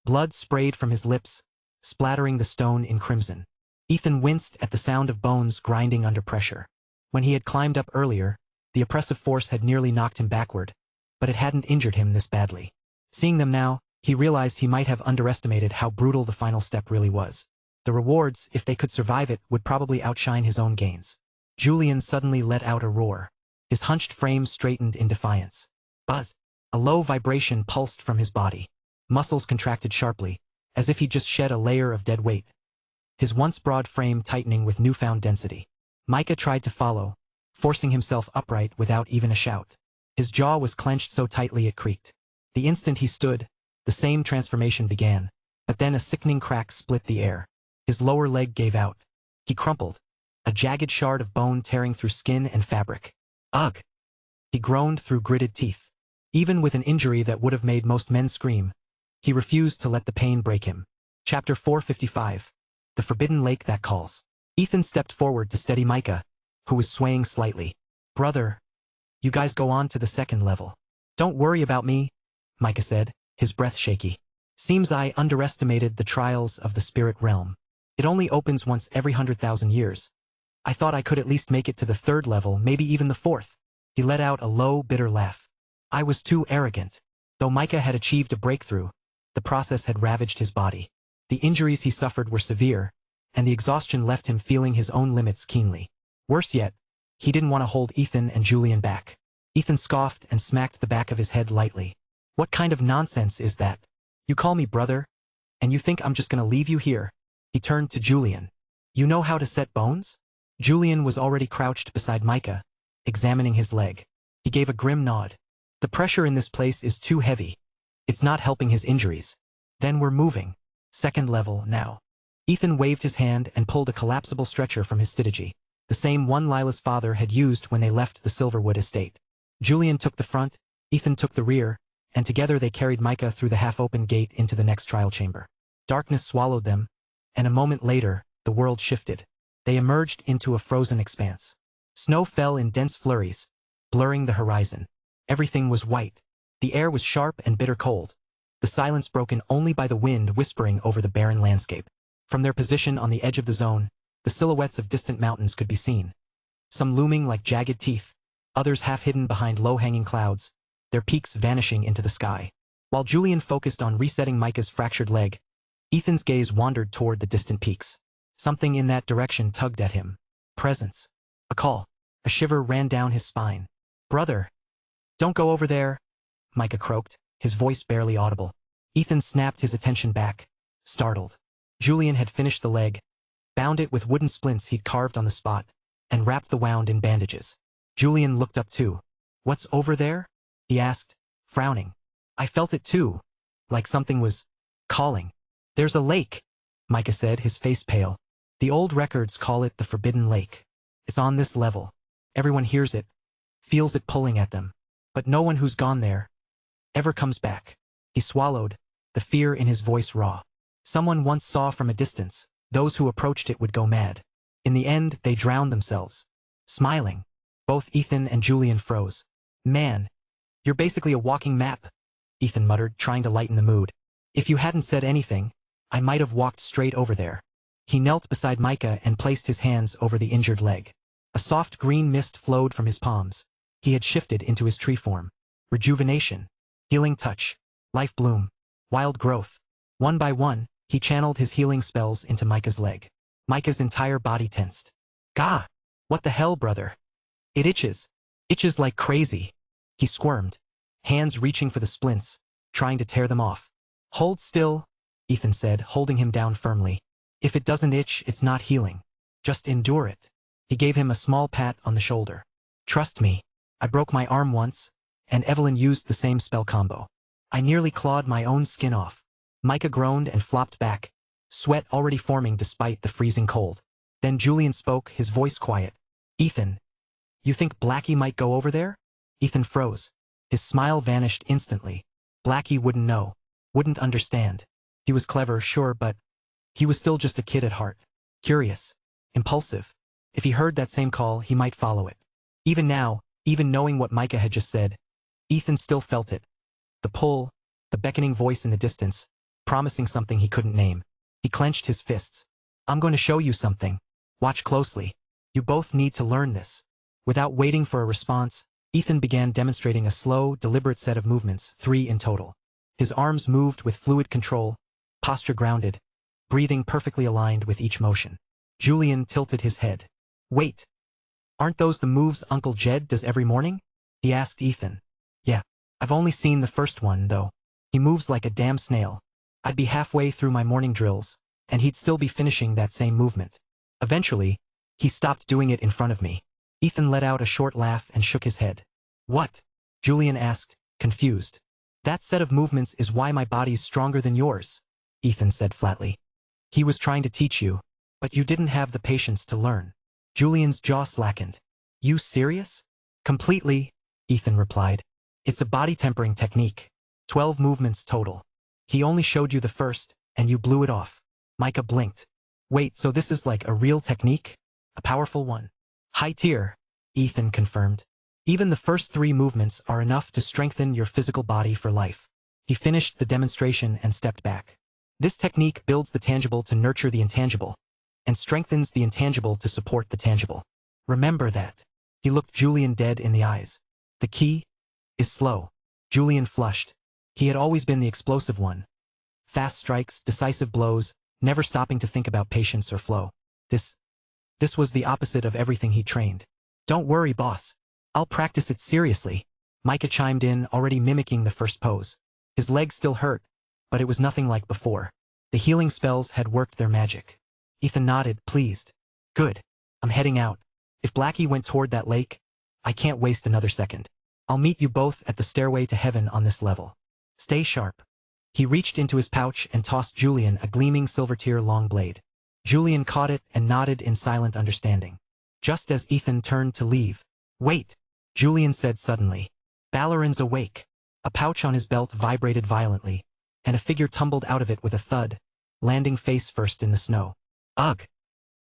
blood sprayed from his lips, splattering the stone in crimson. Ethan winced at the sound of bones grinding under pressure. When he had climbed up earlier, the oppressive force had nearly knocked him backward, but it hadn't injured him this badly. Seeing them now, he realized he might have underestimated how brutal the final step really was. The rewards, if they could survive it, would probably outshine his own gains. Julian suddenly let out a roar. His hunched frame straightened in defiance. Buzz! A low vibration pulsed from his body. Muscles contracted sharply, as if he'd just shed a layer of dead weight. His once broad frame tightening with newfound density. Micah tried to follow, forcing himself upright without even a shout. His jaw was clenched so tightly it creaked. The instant he stood, the same transformation began, but then a sickening crack split the air. His lower leg gave out. He crumpled, a jagged shard of bone tearing through skin and fabric. Ugh! He groaned through gritted teeth. Even with an injury that would have made most men scream, he refused to let the pain break him. Chapter 455. The Forbidden Lake That Calls. Ethan stepped forward to steady Micah, who was swaying slightly. Brother, you guys go on to the second level. Don't worry about me, Micah said, his breath shaky. Seems I underestimated the trials of the spirit realm. It only opens once every 100,000 years. I thought I could at least make it to the 3rd level, maybe even the 4th. He let out a low, bitter laugh. I was too arrogant. Though Micah had achieved a breakthrough, the process had ravaged his body. The injuries he suffered were severe, and the exhaustion left him feeling his own limits keenly. Worse yet, he didn't want to hold Ethan and Julian back. Ethan scoffed and smacked the back of his head lightly. What kind of nonsense is that? You call me brother, and you think I'm just gonna leave you here? He turned to Julian. You know how to set bones? Julian was already crouched beside Micah, examining his leg. He gave a grim nod. The pressure in this place is too heavy. It's not helping his injuries. Then we're moving. 2nd level now. Ethan waved his hand and pulled a collapsible stretcher from his stidgy, the same one Lila's father had used when they left the Silverwood estate. Julian took the front, Ethan took the rear, and together they carried Micah through the half-open gate into the next trial chamber. Darkness swallowed them, and a moment later, the world shifted. They emerged into a frozen expanse. Snow fell in dense flurries, blurring the horizon. Everything was white. The air was sharp and bitter cold, the silence broken only by the wind whispering over the barren landscape. From their position on the edge of the zone, the silhouettes of distant mountains could be seen. Some looming like jagged teeth, others half hidden behind low-hanging clouds, their peaks vanishing into the sky. While Julian focused on resetting Micah's fractured leg, Ethan's gaze wandered toward the distant peaks. Something in that direction tugged at him. Presence. A call. A shiver ran down his spine. Brother! Don't go over there! Micah croaked, his voice barely audible. Ethan snapped his attention back, startled. Julian had finished the leg, bound it with wooden splints he'd carved on the spot, and wrapped the wound in bandages. Julian looked up too. "What's over there?" he asked, frowning. "I felt it too, like something was calling." "There's a lake," Micah said, his face pale. "The old records call it the Forbidden Lake. It's on this level. Everyone hears it, feels it pulling at them. But no one who's gone there ever comes back." He swallowed, the fear in his voice raw. Someone once saw from a distance, those who approached it would go mad. In the end, they drowned themselves. Smiling. Both Ethan and Julian froze. "Man, you're basically a walking map," Ethan muttered, trying to lighten the mood. "If you hadn't said anything, I might have walked straight over there." He knelt beside Micah and placed his hands over the injured leg. A soft green mist flowed from his palms. He had shifted into his tree form. Rejuvenation. Healing touch. Life bloom. Wild growth. One by one, he channeled his healing spells into Micah's leg. Micah's entire body tensed. "Gah! What the hell, brother? It itches. Itches like crazy." He squirmed, hands reaching for the splints, trying to tear them off. "Hold still," Ethan said, holding him down firmly. "If it doesn't itch, it's not healing. Just endure it." He gave him a small pat on the shoulder. "Trust me. I broke my arm once, and Evelyn used the same spell combo. I nearly clawed my own skin off." Micah groaned and flopped back, sweat already forming despite the freezing cold. Then Julian spoke, his voice quiet. "Ethan, you think Blackie might go over there?" Ethan froze. His smile vanished instantly. Blackie wouldn't know, wouldn't understand. He was clever, sure, but he was still just a kid at heart. Curious. Impulsive. If he heard that same call, he might follow it. Even now, even knowing what Micah had just said, Ethan still felt it. The pull, the beckoning voice in the distance, promising something he couldn't name. He clenched his fists. "I'm going to show you something. Watch closely. You both need to learn this." Without waiting for a response, Ethan began demonstrating a slow, deliberate set of movements, 3 in total. His arms moved with fluid control, posture grounded, breathing perfectly aligned with each motion. Julian tilted his head. "Wait. Aren't those the moves Uncle Jed does every morning?" he asked Ethan. "Yeah. I've only seen the first one, though. He moves like a damn snail. I'd be halfway through my morning drills, and he'd still be finishing that same movement. Eventually, he stopped doing it in front of me." Ethan let out a short laugh and shook his head. "What?" Julian asked, confused. "That set of movements is why my body's stronger than yours," Ethan said flatly. "He was trying to teach you, but you didn't have the patience to learn." Julian's jaw slackened. "You serious?" "Completely," Ethan replied. "It's a body tempering technique. 12 movements total. He only showed you the first, and you blew it off." Micah blinked. "Wait, so this is like a real technique? A powerful one?" "High tier," Ethan confirmed. "Even the first 3 movements are enough to strengthen your physical body for life." He finished the demonstration and stepped back. "This technique builds the tangible to nurture the intangible, and strengthens the intangible to support the tangible. Remember that." He looked Julian dead in the eyes. "The key is slow." Julian flushed. He had always been the explosive one. Fast strikes, decisive blows, never stopping to think about patience or flow. This was the opposite of everything he trained. "Don't worry, boss. I'll practice it seriously." Micah chimed in, already mimicking the first pose. His legs still hurt, but it was nothing like before. The healing spells had worked their magic. Ethan nodded, pleased. "Good. I'm heading out. If Blackie went toward that lake, I can't waste another second. I'll meet you both at the stairway to heaven on this level. Stay sharp." He reached into his pouch and tossed Julian a gleaming silver-tier long blade. Julian caught it and nodded in silent understanding. Just as Ethan turned to leave, "Wait," Julian said suddenly. "Balloran's awake." A pouch on his belt vibrated violently, and a figure tumbled out of it with a thud, landing face first in the snow. "Ugh!"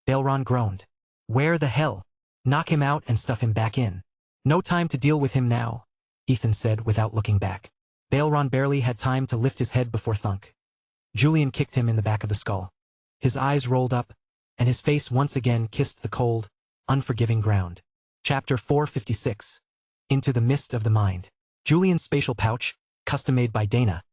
Balron groaned. "Where the hell? Knock him out and stuff him back in." "No time to deal with him now," Ethan said without looking back. Balron barely had time to lift his head before thunk. Julian kicked him in the back of the skull. His eyes rolled up, and his face once again kissed the cold, unforgiving ground. Chapter 456. Into the Mist of the Mind. Julian's spatial pouch, custom-made by Dana,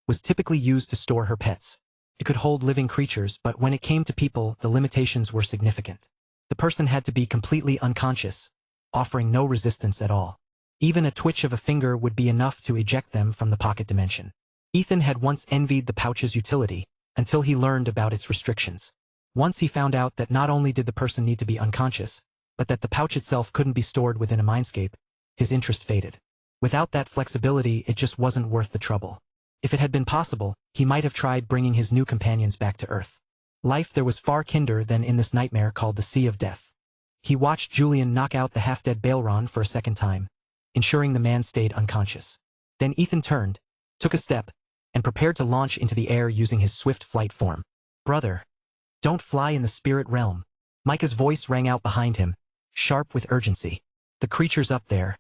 was typically used to store her pets. It could hold living creatures, but when it came to people, the limitations were significant. The person had to be completely unconscious, offering no resistance at all. Even a twitch of a finger would be enough to eject them from the pocket dimension. Ethan had once envied the pouch's utility, until he learned about its restrictions. Once he found out that not only did the person need to be unconscious, but that the pouch itself couldn't be stored within a mindscape, his interest faded. Without that flexibility, it just wasn't worth the trouble. If it had been possible, he might have tried bringing his new companions back to Earth. Life there was far kinder than in this nightmare called the Sea of Death. He watched Julian knock out the half-dead Bailron for a second time, ensuring the man stayed unconscious. Then Ethan turned, took a step, and prepared to launch into the air using his swift flight form. "Brother, don't fly in the spirit realm." Micah's voice rang out behind him, sharp with urgency. "The creatures up there.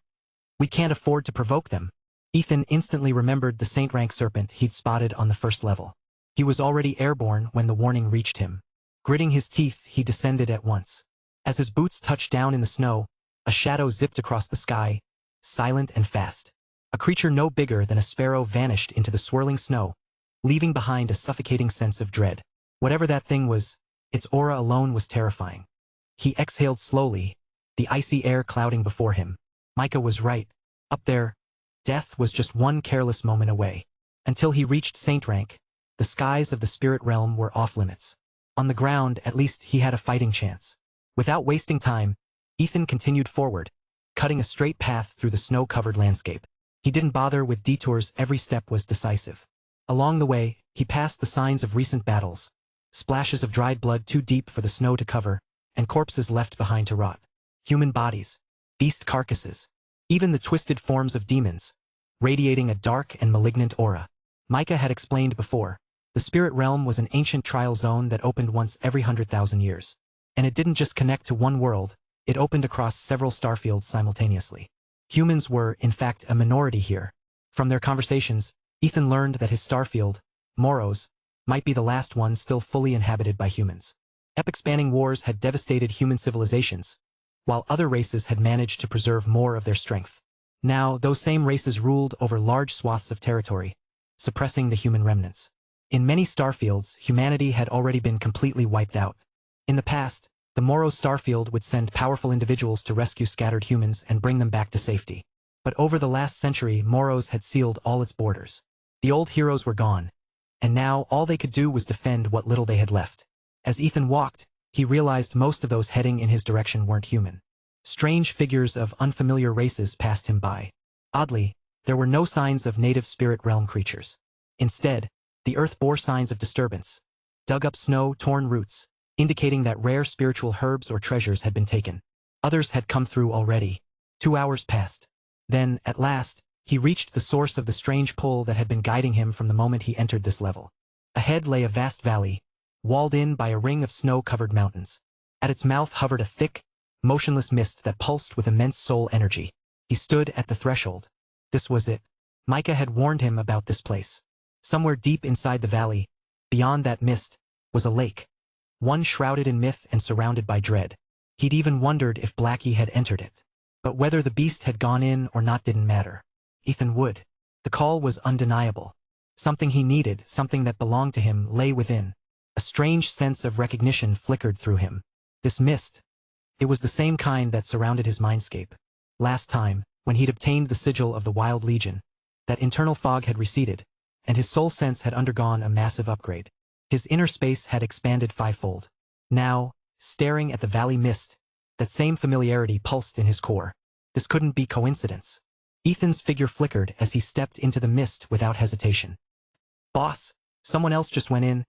We can't afford to provoke them." Ethan instantly remembered the Saint Rank serpent he'd spotted on the first level. He was already airborne when the warning reached him. Gritting his teeth, he descended at once. As his boots touched down in the snow, a shadow zipped across the sky, silent and fast. A creature no bigger than a sparrow vanished into the swirling snow, leaving behind a suffocating sense of dread. Whatever that thing was, its aura alone was terrifying. He exhaled slowly, the icy air clouding before him. Micah was right. Up there, death was just one careless moment away. Until he reached Saint Rank, the skies of the spirit realm were off limits. On the ground, at least he had a fighting chance. Without wasting time, Ethan continued forward, cutting a straight path through the snow-covered landscape. He didn't bother with detours, every step was decisive. Along the way, he passed the signs of recent battles, splashes of dried blood too deep for the snow to cover, and corpses left behind to rot. Human bodies, beast carcasses, even the twisted forms of demons, radiating a dark and malignant aura. Micah had explained before, the spirit realm was an ancient trial zone that opened once every 100,000 years. And it didn't just connect to one world, it opened across several starfields simultaneously. Humans were, in fact, a minority here. From their conversations, Ethan learned that his starfield, Moros, might be the last one still fully inhabited by humans. Epic-spanning wars had devastated human civilizations, while other races had managed to preserve more of their strength. Now, those same races ruled over large swaths of territory, suppressing the human remnants. In many starfields, humanity had already been completely wiped out. In the past, the Moros starfield would send powerful individuals to rescue scattered humans and bring them back to safety. But over the last century, Moros had sealed all its borders. The old heroes were gone, and now all they could do was defend what little they had left. As Ethan walked, he realized most of those heading in his direction weren't human. Strange figures of unfamiliar races passed him by. Oddly, there were no signs of native spirit realm creatures. Instead, the earth bore signs of disturbance. Dug-up snow, torn roots, indicating that rare spiritual herbs or treasures had been taken. Others had come through already. 2 hours passed. Then, at last, he reached the source of the strange pull that had been guiding him from the moment he entered this level. Ahead lay a vast valley, walled in by a ring of snow-covered mountains. At its mouth hovered a thick, motionless mist that pulsed with immense soul energy. He stood at the threshold. This was it. Micah had warned him about this place. Somewhere deep inside the valley, beyond that mist, was a lake. One shrouded in myth and surrounded by dread. He'd even wondered if Blackie had entered it. But whether the beast had gone in or not didn't matter. Ethan would. The call was undeniable. Something he needed, something that belonged to him, lay within. A strange sense of recognition flickered through him. This mist. It was the same kind that surrounded his mindscape. Last time, when he'd obtained the sigil of the Wild Legion, that internal fog had receded, and his soul sense had undergone a massive upgrade. His inner space had expanded fivefold. Now, staring at the valley mist, that same familiarity pulsed in his core. This couldn't be coincidence. Ethan's figure flickered as he stepped into the mist without hesitation. "Boss, someone else just went in,"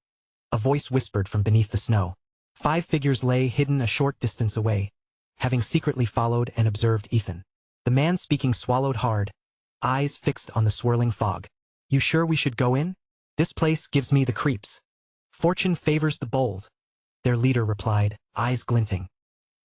a voice whispered from beneath the snow. 5 figures lay hidden a short distance away, having secretly followed and observed Ethan. The man speaking swallowed hard, eyes fixed on the swirling fog. "You sure we should go in? This place gives me the creeps." "Fortune favors the bold," their leader replied, eyes glinting.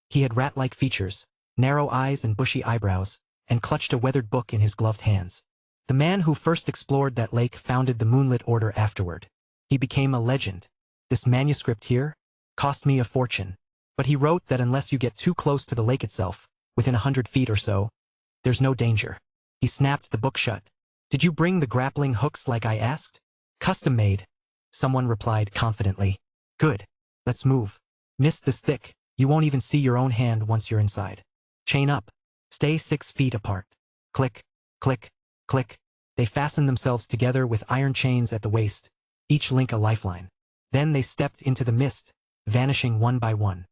He had rat-like features, narrow eyes and bushy eyebrows, and clutched a weathered book in his gloved hands. The man who first explored that lake founded the Moonlit Order afterward. He became a legend. This manuscript here cost me a fortune. But he wrote that unless you get too close to the lake itself, within 100 feet or so, there's no danger. He snapped the book shut. "Did you bring the grappling hooks like I asked?" "Custom made," someone replied confidently. "Good. Let's move. Mist this thick, you won't even see your own hand once you're inside. Chain up. Stay 6 feet apart." Click, click, click. They fastened themselves together with iron chains at the waist, each link a lifeline. Then they stepped into the mist, vanishing one by one.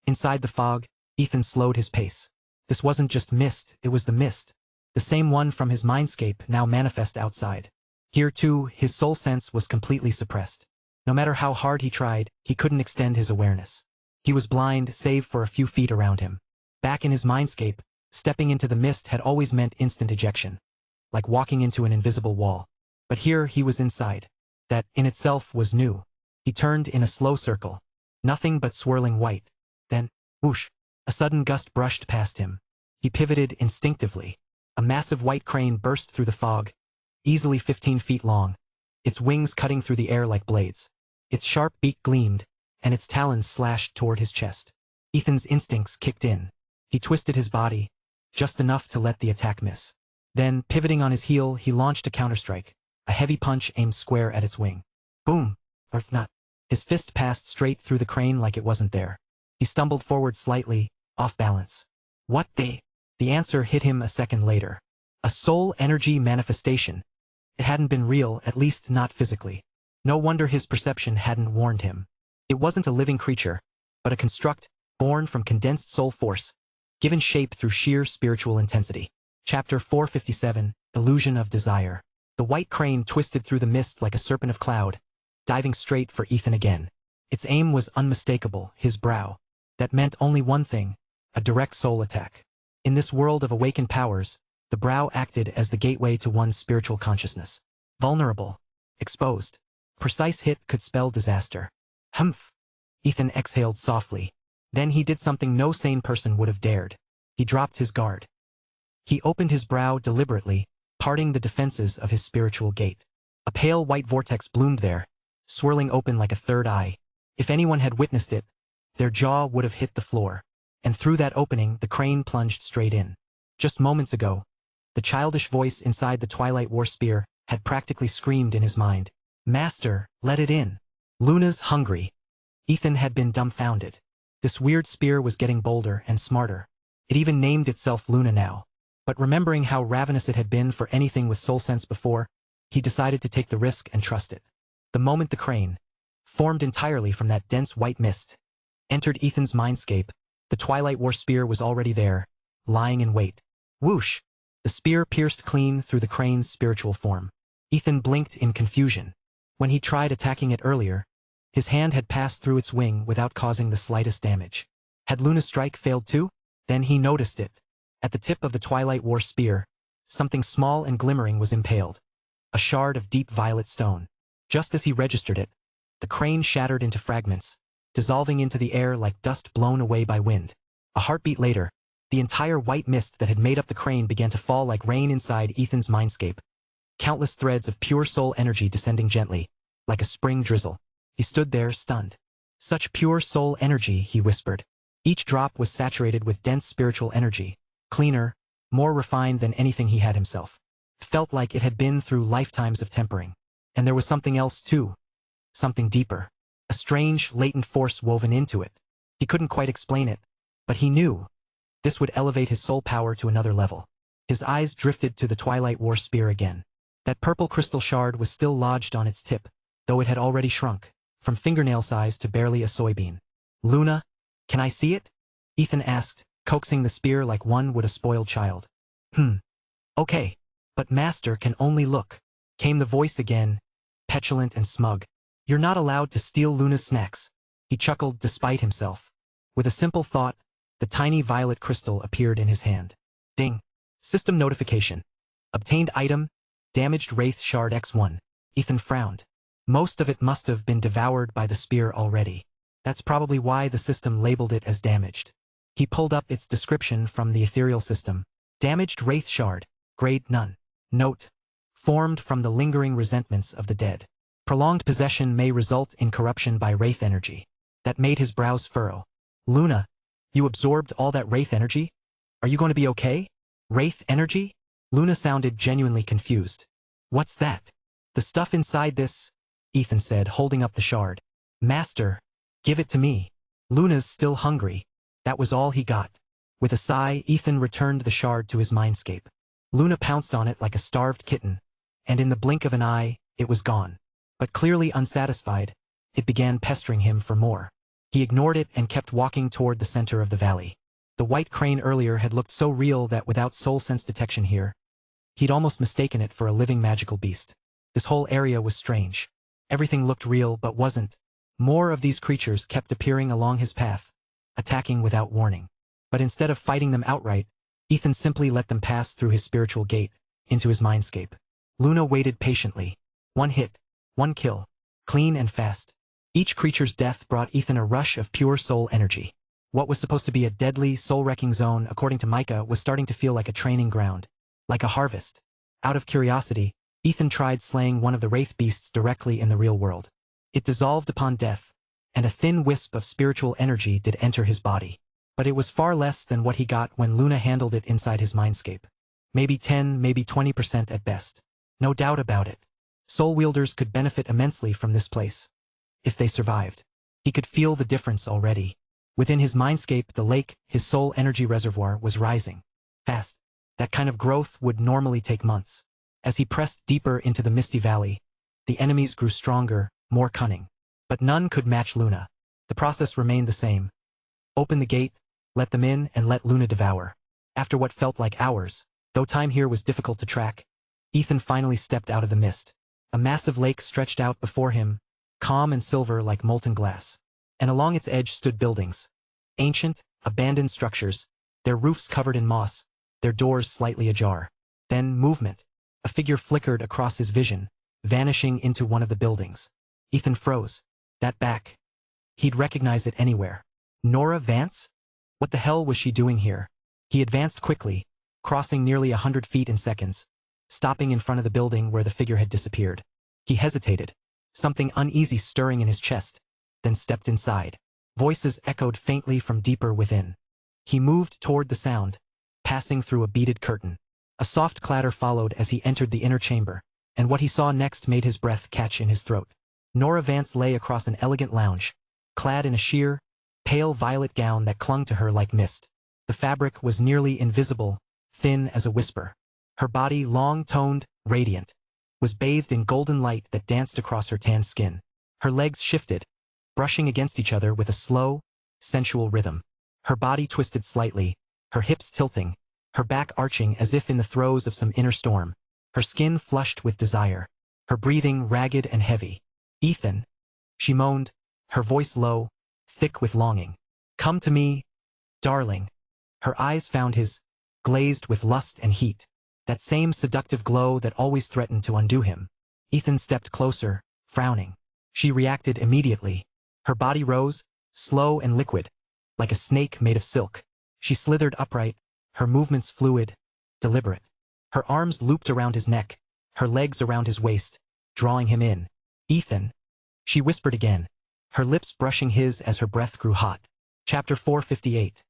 Inside the fog, Ethan slowed his pace. This wasn't just mist, it was the mist. The same one from his mindscape now manifest outside. Here too, his soul sense was completely suppressed. No matter how hard he tried, he couldn't extend his awareness. He was blind, save for a few feet around him. Back in his mindscape, stepping into the mist had always meant instant ejection, like walking into an invisible wall. But here he was inside. That, in itself, was new. He turned in a slow circle. Nothing but swirling white. Then, whoosh, a sudden gust brushed past him. He pivoted instinctively. A massive white crane burst through the fog, easily 15 feet long, its wings cutting through the air like blades. Its sharp beak gleamed, and its talons slashed toward his chest. Ethan's instincts kicked in. He twisted his body, just enough to let the attack miss. Then, pivoting on his heel, he launched a counterstrike, a heavy punch aimed square at its wing. Boom! Earth nut. His fist passed straight through the crane like it wasn't there. He stumbled forward slightly, off balance. What the? The answer hit him a second later. A soul energy manifestation. It hadn't been real, at least not physically. No wonder his perception hadn't warned him. It wasn't a living creature, but a construct, born from condensed soul force, given shape through sheer spiritual intensity. Chapter 457, Illusion of Desire. The white crane twisted through the mist like a serpent of cloud, diving straight for Ethan again. Its aim was unmistakable, his brow. That meant only one thing, a direct soul attack. In this world of awakened powers, the brow acted as the gateway to one's spiritual consciousness. Vulnerable. Exposed. Precise hit could spell disaster. Humph. Ethan exhaled softly. Then he did something no sane person would have dared. He dropped his guard. He opened his brow deliberately, parting the defenses of his spiritual gate. A pale white vortex bloomed there, swirling open like a third eye. If anyone had witnessed it, their jaw would have hit the floor. And through that opening, the crane plunged straight in. Just moments ago, the childish voice inside the Twilight War spear had practically screamed in his mind. Master, let it in. Luna's hungry. Ethan had been dumbfounded. This weird spear was getting bolder and smarter. It even named itself Luna now. But remembering how ravenous it had been for anything with soul sense before, he decided to take the risk and trust it. The moment the crane, formed entirely from that dense white mist, entered Ethan's mindscape, the Twilight War spear was already there, lying in wait. Whoosh! The spear pierced clean through the crane's spiritual form. Ethan blinked in confusion. When he tried attacking it earlier, his hand had passed through its wing without causing the slightest damage. Had Luna's strike failed too? Then he noticed it. At the tip of the Twilight War spear, something small and glimmering was impaled. A shard of deep violet stone. Just as he registered it, the crane shattered into fragments, dissolving into the air like dust blown away by wind. A heartbeat later, the entire white mist that had made up the crane began to fall like rain inside Ethan's mindscape. Countless threads of pure soul energy descending gently, like a spring drizzle. He stood there, stunned. Such pure soul energy, he whispered. Each drop was saturated with dense spiritual energy, cleaner, more refined than anything he had himself. It felt like it had been through lifetimes of tempering. And there was something else too. Something deeper. A strange, latent force woven into it. He couldn't quite explain it, but he knew this would elevate his soul power to another level. His eyes drifted to the Twilight War spear again. That purple crystal shard was still lodged on its tip, though it had already shrunk, from fingernail size to barely a soybean. Luna, can I see it? Ethan asked, coaxing the spear like one would a spoiled child. Okay, but Master can only look. Came the voice again, petulant and smug. You're not allowed to steal Luna's snacks. He chuckled despite himself. With a simple thought, the tiny violet crystal appeared in his hand. Ding. System notification. Obtained item, damaged Wraith Shard X1. Ethan frowned. Most of it must have been devoured by the spear already. That's probably why the system labeled it as damaged. He pulled up its description from the ethereal system. Damaged Wraith Shard. Grade none. Note. Formed from the lingering resentments of the dead. Prolonged possession may result in corruption by Wraith energy. That made his brows furrow. Luna, you absorbed all that Wraith energy? Are you going to be okay? Wraith energy? Luna sounded genuinely confused. What's that? The stuff inside this, Ethan said, holding up the shard. Master, give it to me. Luna's still hungry. That was all he got. With a sigh, Ethan returned the shard to his mindscape. Luna pounced on it like a starved kitten, and in the blink of an eye, it was gone. But clearly unsatisfied, it began pestering him for more. He ignored it and kept walking toward the center of the valley. The white crane earlier had looked so real that without soul sense detection here, he'd almost mistaken it for a living magical beast. This whole area was strange. Everything looked real but wasn't. More of these creatures kept appearing along his path, attacking without warning. But instead of fighting them outright, Ethan simply let them pass through his spiritual gate, into his mindscape. Luna waited patiently. One hit, one kill, clean and fast. Each creature's death brought Ethan a rush of pure soul energy. What was supposed to be a deadly, soul-wrecking zone, according to Micah, was starting to feel like a training ground, like a harvest. Out of curiosity, Ethan tried slaying one of the wraith beasts directly in the real world. It dissolved upon death, and a thin wisp of spiritual energy did enter his body. But it was far less than what he got when Luna handled it inside his mindscape. Maybe 10, maybe 20% at best. No doubt about it. Soul wielders could benefit immensely from this place. If they survived. He could feel the difference already. Within his mindscape, the lake, his soul energy reservoir, was rising. Fast. That kind of growth would normally take months. As he pressed deeper into the misty valley, the enemies grew stronger, more cunning. But none could match Luna. The process remained the same. Open the gate, let them in, and let Luna devour. After what felt like hours, though time here was difficult to track, Ethan finally stepped out of the mist. A massive lake stretched out before him, calm and silver like molten glass. And along its edge stood buildings. Ancient, abandoned structures, their roofs covered in moss, their doors slightly ajar. Then movement. A figure flickered across his vision, vanishing into one of the buildings. Ethan froze. That back. He'd recognize it anywhere. Nora Vance? What the hell was she doing here? He advanced quickly, crossing nearly 100 feet in seconds, stopping in front of the building where the figure had disappeared. He hesitated, something uneasy stirring in his chest, then stepped inside. Voices echoed faintly from deeper within. He moved toward the sound, passing through a beaded curtain. A soft clatter followed as he entered the inner chamber, and what he saw next made his breath catch in his throat. Nora Vance lay across an elegant lounge, clad in a sheer, pale violet gown that clung to her like mist. The fabric was nearly invisible, thin as a whisper. Her body, long-toned, radiant, was bathed in golden light that danced across her tan skin. Her legs shifted, brushing against each other with a slow, sensual rhythm. Her body twisted slightly, her hips tilting, her back arching as if in the throes of some inner storm. Her skin flushed with desire, her breathing ragged and heavy. "Ethan," she moaned, her voice low, thick with longing. "Come to me, darling." Her eyes found his, glazed with lust and heat, that same seductive glow that always threatened to undo him. Ethan stepped closer, frowning. She reacted immediately. Her body rose, slow and liquid, like a snake made of silk. She slithered upright, her movements fluid, deliberate. Her arms looped around his neck, her legs around his waist, drawing him in. "Ethan," she whispered again, her lips brushing his as her breath grew hot. Chapter 458.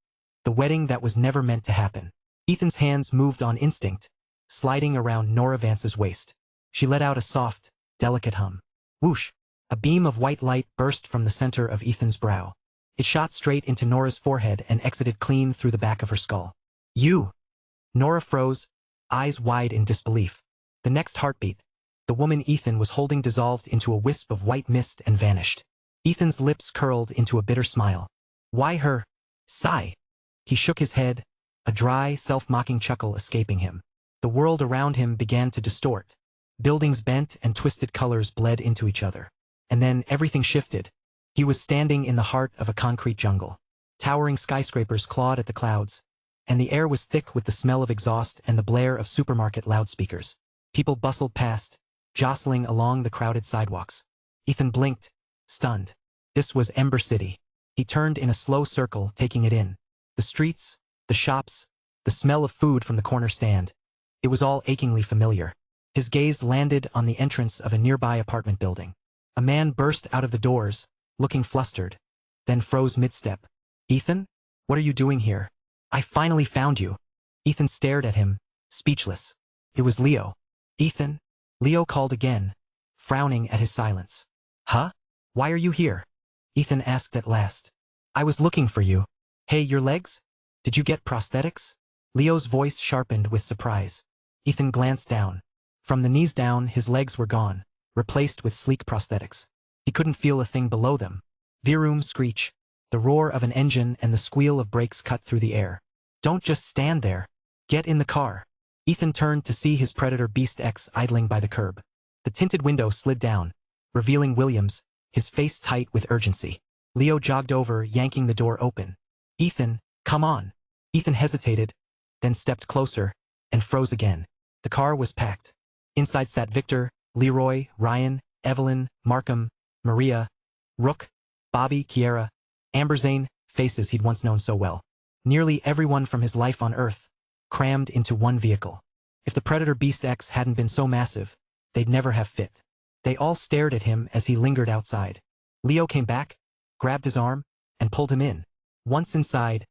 The wedding that was never meant to happen. Ethan's hands moved on instinct, sliding around Nora Vance's waist. She let out a soft, delicate hum. Whoosh! A beam of white light burst from the center of Ethan's brow. It shot straight into Nora's forehead and exited clean through the back of her skull. "You!" Nora froze, eyes wide in disbelief. The next heartbeat, the woman Ethan was holding dissolved into a wisp of white mist and vanished. Ethan's lips curled into a bitter smile. "Why her? Sigh." He shook his head, a dry, self-mocking chuckle escaping him. The world around him began to distort. Buildings bent and twisted colors bled into each other. And then everything shifted. He was standing in the heart of a concrete jungle. Towering skyscrapers clawed at the clouds, and the air was thick with the smell of exhaust and the blare of supermarket loudspeakers. People bustled past, jostling along the crowded sidewalks. Ethan blinked, stunned. This was Ember City. He turned in a slow circle, taking it in. The streets, the shops, the smell of food from the corner stand. It was all achingly familiar. His gaze landed on the entrance of a nearby apartment building. A man burst out of the doors, looking flustered, then froze mid-step. "Ethan? What are you doing here? I finally found you." Ethan stared at him, speechless. It was Leo. "Ethan?" Leo called again, frowning at his silence. "Huh? Why are you here?" Ethan asked at last. "I was looking for you." "Hey, your legs? Did you get prosthetics?" Leo's voice sharpened with surprise. Ethan glanced down. From the knees down, his legs were gone, replaced with sleek prosthetics. He couldn't feel a thing below them. Vroom screech. The roar of an engine and the squeal of brakes cut through the air. Don't just stand there. Get in the car. Ethan turned to see his Predator Beast X idling by the curb. The tinted window slid down, revealing Williams, his face tight with urgency. Leo jogged over, yanking the door open. Ethan, come on. Ethan hesitated, then stepped closer, and froze again. The car was packed. Inside sat Victor, Leroy, Ryan, Evelyn, Markham, Maria, Rook, Bobby, Kiera, Amberzane, faces he'd once known so well. Nearly everyone from his life on Earth, crammed into one vehicle. If the Predator Beast X hadn't been so massive, they'd never have fit. They all stared at him as he lingered outside. Leo came back, grabbed his arm, and pulled him in. Once inside,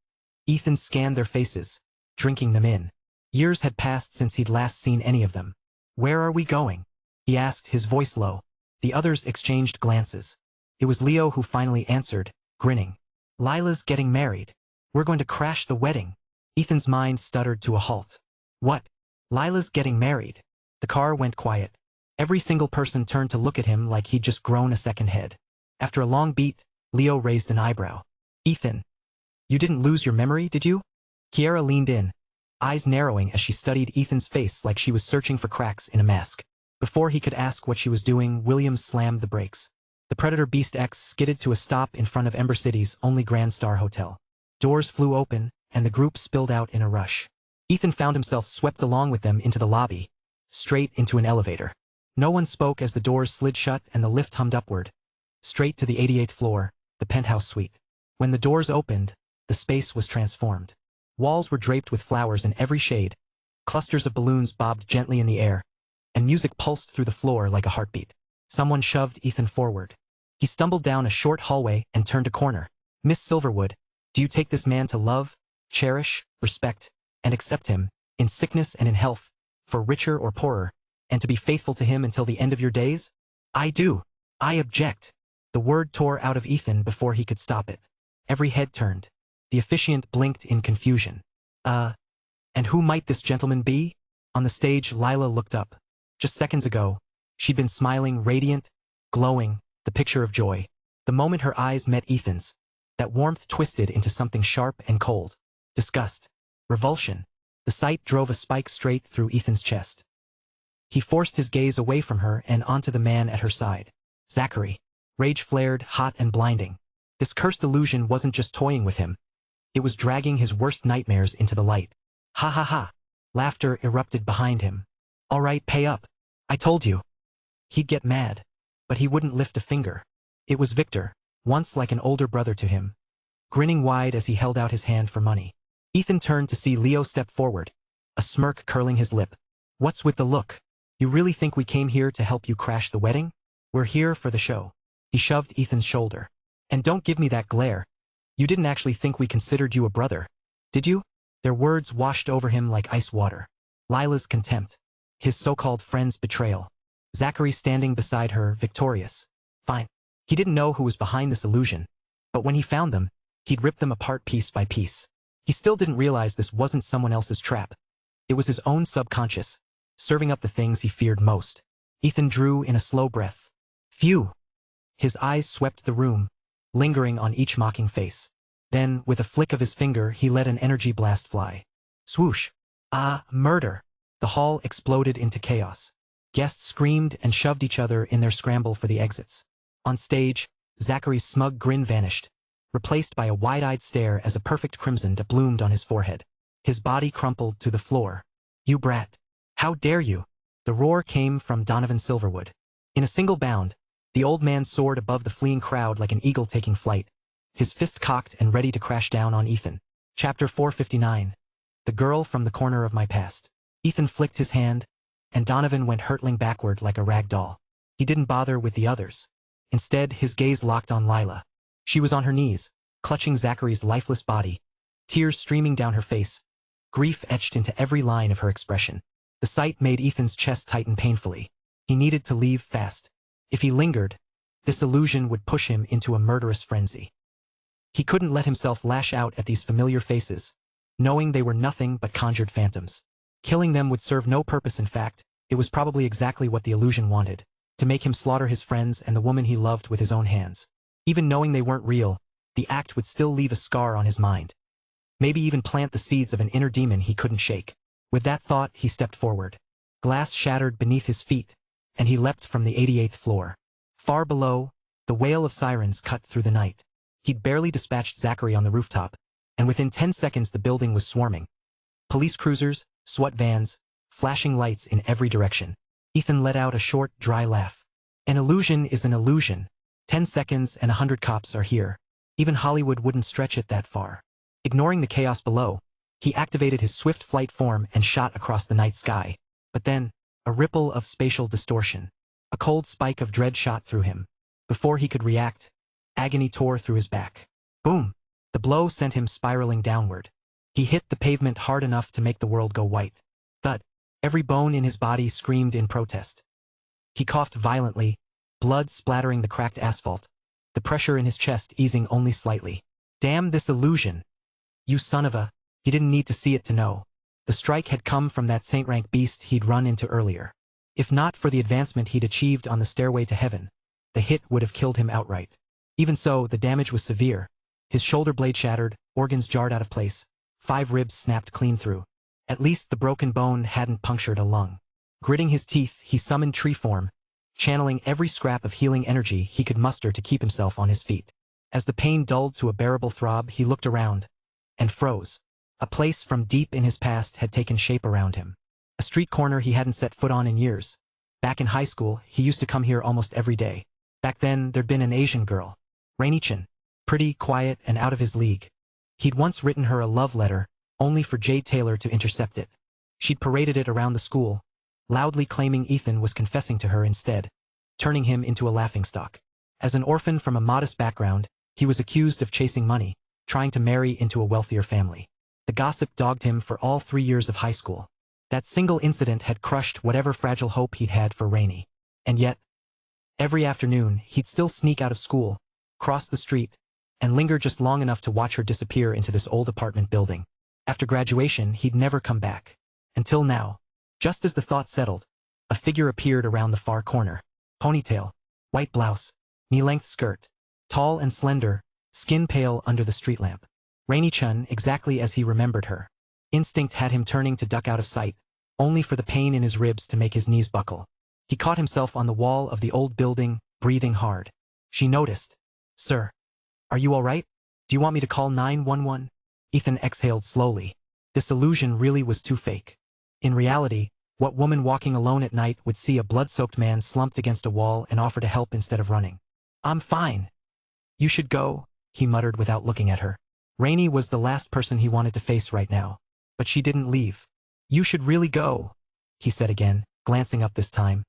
Ethan scanned their faces, drinking them in. Years had passed since he'd last seen any of them. Where are we going? He asked, his voice low. The others exchanged glances. It was Leo who finally answered, grinning. Lila's getting married. We're going to crash the wedding. Ethan's mind stuttered to a halt. What? Lila's getting married. The car went quiet. Every single person turned to look at him like he'd just grown a second head. After a long beat, Leo raised an eyebrow. Ethan, you didn't lose your memory, did you? Kiera leaned in, eyes narrowing as she studied Ethan's face like she was searching for cracks in a mask. Before he could ask what she was doing, Williams slammed the brakes. The Predator Beast X skidded to a stop in front of Ember City's only Grand Star hotel. Doors flew open, and the group spilled out in a rush. Ethan found himself swept along with them into the lobby, straight into an elevator. No one spoke as the doors slid shut and the lift hummed upward, straight to the 88th floor, the penthouse suite. When the doors opened, the space was transformed. Walls were draped with flowers in every shade, clusters of balloons bobbed gently in the air, and music pulsed through the floor like a heartbeat. Someone shoved Ethan forward. He stumbled down a short hallway and turned a corner. Miss Silverwood, do you take this man to love, cherish, respect, and accept him, in sickness and in health, for richer or poorer, and to be faithful to him until the end of your days? I do. I object. The word tore out of Ethan before he could stop it. Every head turned. The officiant blinked in confusion. And who might this gentleman be? On the stage, Lila looked up. Just seconds ago, she'd been smiling, radiant, glowing, the picture of joy. The moment her eyes met Ethan's, that warmth twisted into something sharp and cold. Disgust. Revulsion. The sight drove a spike straight through Ethan's chest. He forced his gaze away from her and onto the man at her side. Zachary. Rage flared, hot and blinding. This cursed illusion wasn't just toying with him. It was dragging his worst nightmares into the light. Ha ha ha. Laughter erupted behind him. All right, pay up. I told you. He'd get mad, but he wouldn't lift a finger. It was Victor, once like an older brother to him, grinning wide as he held out his hand for money. Ethan turned to see Leo step forward, a smirk curling his lip. What's with the look? You really think we came here to help you crash the wedding? We're here for the show. He shoved Ethan's shoulder. And don't give me that glare. You didn't actually think we considered you a brother, did you? Their words washed over him like ice water. Lila's contempt. His so-called friend's betrayal. Zachary standing beside her, victorious. Fine. He didn't know who was behind this illusion, but when he found them, he'd rip them apart piece by piece. He still didn't realize this wasn't someone else's trap. It was his own subconscious, serving up the things he feared most. Ethan drew in a slow breath. Phew. His eyes swept the room, lingering on each mocking face. Then, with a flick of his finger, he let an energy blast fly. Swoosh. Ah, murder. The hall exploded into chaos. Guests screamed and shoved each other in their scramble for the exits. On stage, Zachary's smug grin vanished, replaced by a wide-eyed stare as a perfect crimson bloomed on his forehead. His body crumpled to the floor. You brat. How dare you? The roar came from Donovan Silverwood. In a single bound, the old man soared above the fleeing crowd like an eagle taking flight, his fist cocked and ready to crash down on Ethan. Chapter 459. The girl from the corner of my past. Ethan flicked his hand, and Donovan went hurtling backward like a rag doll. He didn't bother with the others. Instead, his gaze locked on Lila. She was on her knees, clutching Zachary's lifeless body, tears streaming down her face, grief etched into every line of her expression. The sight made Ethan's chest tighten painfully. He needed to leave fast. If he lingered, this illusion would push him into a murderous frenzy. He couldn't let himself lash out at these familiar faces, knowing they were nothing but conjured phantoms. Killing them would serve no purpose. In fact, it was probably exactly what the illusion wanted, to make him slaughter his friends and the woman he loved with his own hands. Even knowing they weren't real, the act would still leave a scar on his mind. Maybe even plant the seeds of an inner demon he couldn't shake. With that thought, he stepped forward. Glass shattered beneath his feet, and he leapt from the 88th floor. Far below, the wail of sirens cut through the night. He'd barely dispatched Zachary on the rooftop, and within 10 seconds the building was swarming. Police cruisers, SWAT vans, flashing lights in every direction. Ethan let out a short, dry laugh. An illusion is an illusion. 10 seconds and 100 cops are here. Even Hollywood wouldn't stretch it that far. Ignoring the chaos below, he activated his swift flight form and shot across the night sky. But then, a ripple of spatial distortion. A cold spike of dread shot through him. Before he could react, agony tore through his back. Boom! The blow sent him spiraling downward. He hit the pavement hard enough to make the world go white. Thud! Every bone in his body screamed in protest. He coughed violently, blood splattering the cracked asphalt, the pressure in his chest easing only slightly. Damn this illusion! You son of a... He didn't need to see it to know. The strike had come from that saint-rank beast he'd run into earlier. If not for the advancement he'd achieved on the stairway to heaven, the hit would have killed him outright. Even so, the damage was severe. His shoulder blade shattered, organs jarred out of place, 5 ribs snapped clean through. At least the broken bone hadn't punctured a lung. Gritting his teeth, he summoned tree form, channeling every scrap of healing energy he could muster to keep himself on his feet. As the pain dulled to a bearable throb, he looked around and froze. A place from deep in his past had taken shape around him. A street corner he hadn't set foot on in years. Back in high school, he used to come here almost every day. Back then, there'd been an Asian girl, Rainy-chan, pretty, quiet, and out of his league. He'd once written her a love letter, only for Jade Taylor to intercept it. She'd paraded it around the school, loudly claiming Ethan was confessing to her instead, turning him into a laughingstock. As an orphan from a modest background, he was accused of chasing money, trying to marry into a wealthier family. The gossip dogged him for all 3 years of high school. That single incident had crushed whatever fragile hope he'd had for Rainy. And yet, every afternoon, he'd still sneak out of school, cross the street, and linger just long enough to watch her disappear into this old apartment building. After graduation, he'd never come back. Until now. Just as the thought settled, a figure appeared around the far corner. Ponytail, white blouse, knee-length skirt, tall and slender, skin pale under the street lamp. Rainy-chan, exactly as he remembered her. Instinct had him turning to duck out of sight, only for the pain in his ribs to make his knees buckle. He caught himself on the wall of the old building, breathing hard. She noticed. "Sir, are you all right? Do you want me to call 911? Ethan exhaled slowly. This illusion really was too fake. In reality, what woman walking alone at night would see a blood-soaked man slumped against a wall and offer to help instead of running? "I'm fine." "You should go," he muttered without looking at her. Rainy was the last person he wanted to face right now. But she didn't leave. "You should really go," he said again, glancing up this time,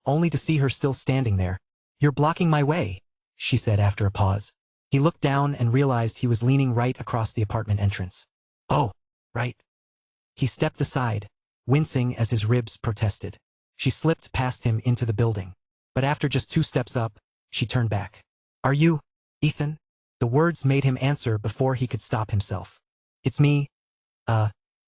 only to see her still standing there. "You're blocking my way," she said after a pause. He looked down and realized he was leaning right across the apartment entrance. "Oh, right." He stepped aside, wincing as his ribs protested. She slipped past him into the building. But after just 2 steps up, she turned back. "Are you, Ethan?" The words made him answer before he could stop himself. "It's me.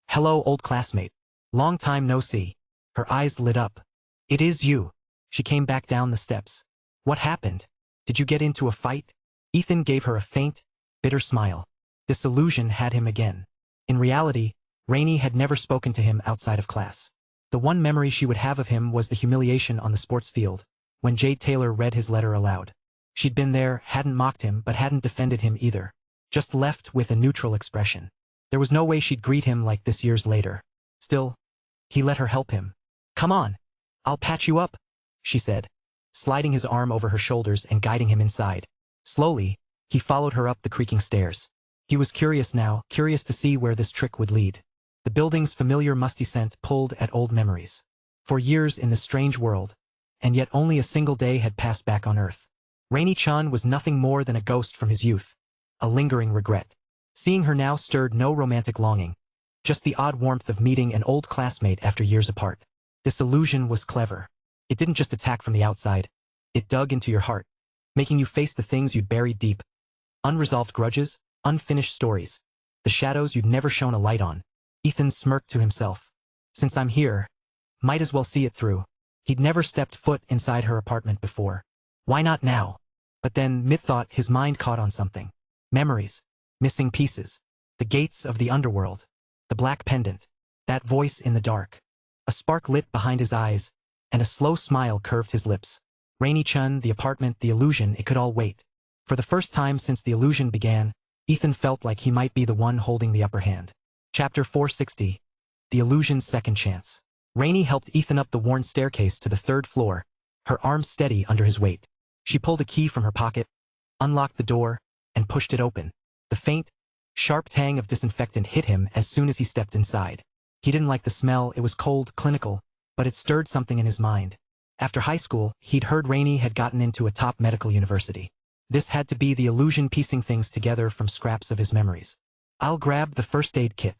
Hello, old classmate. Long time no see." Her eyes lit up. "It is you." She came back down the steps. "What happened? Did you get into a fight?" Ethan gave her a faint, bitter smile. This illusion had him again. In reality, Rainy had never spoken to him outside of class. The one memory she would have of him was the humiliation on the sports field, when Jade Taylor read his letter aloud. She'd been there, hadn't mocked him, but hadn't defended him either. Just left with a neutral expression. There was no way she'd greet him like this years later. Still, he let her help him. "Come on. I'll patch you up," she said, sliding his arm over her shoulders and guiding him inside. Slowly, he followed her up the creaking stairs. He was curious now, curious to see where this trick would lead. The building's familiar musty scent pulled at old memories. For years in this strange world, and yet only a single day had passed back on Earth. Rainy-chan was nothing more than a ghost from his youth, a lingering regret. Seeing her now stirred no romantic longing, just the odd warmth of meeting an old classmate after years apart. This illusion was clever. It didn't just attack from the outside. It dug into your heart, making you face the things you'd buried deep. Unresolved grudges, unfinished stories, the shadows you'd never shown a light on. Ethan smirked to himself. Since I'm here, might as well see it through. He'd never stepped foot inside her apartment before. Why not now? But then, mid-thought, his mind caught on something. Memories. Missing pieces. The gates of the underworld. The black pendant. That voice in the dark. A spark lit behind his eyes, and a slow smile curved his lips. Rainy-chun, the apartment, the illusion, it could all wait. For the first time since the illusion began, Ethan felt like he might be the one holding the upper hand. Chapter 460. The Illusion's Second Chance. Rainy helped Ethan up the worn staircase to the third floor, her arms steady under his weight. She pulled a key from her pocket, unlocked the door, and pushed it open. The faint, sharp tang of disinfectant hit him as soon as he stepped inside. He didn't like the smell, it was cold, clinical, but it stirred something in his mind. After high school, he'd heard Rainy had gotten into a top medical university. This had to be the illusion piecing things together from scraps of his memories. I'll grab the first aid kit.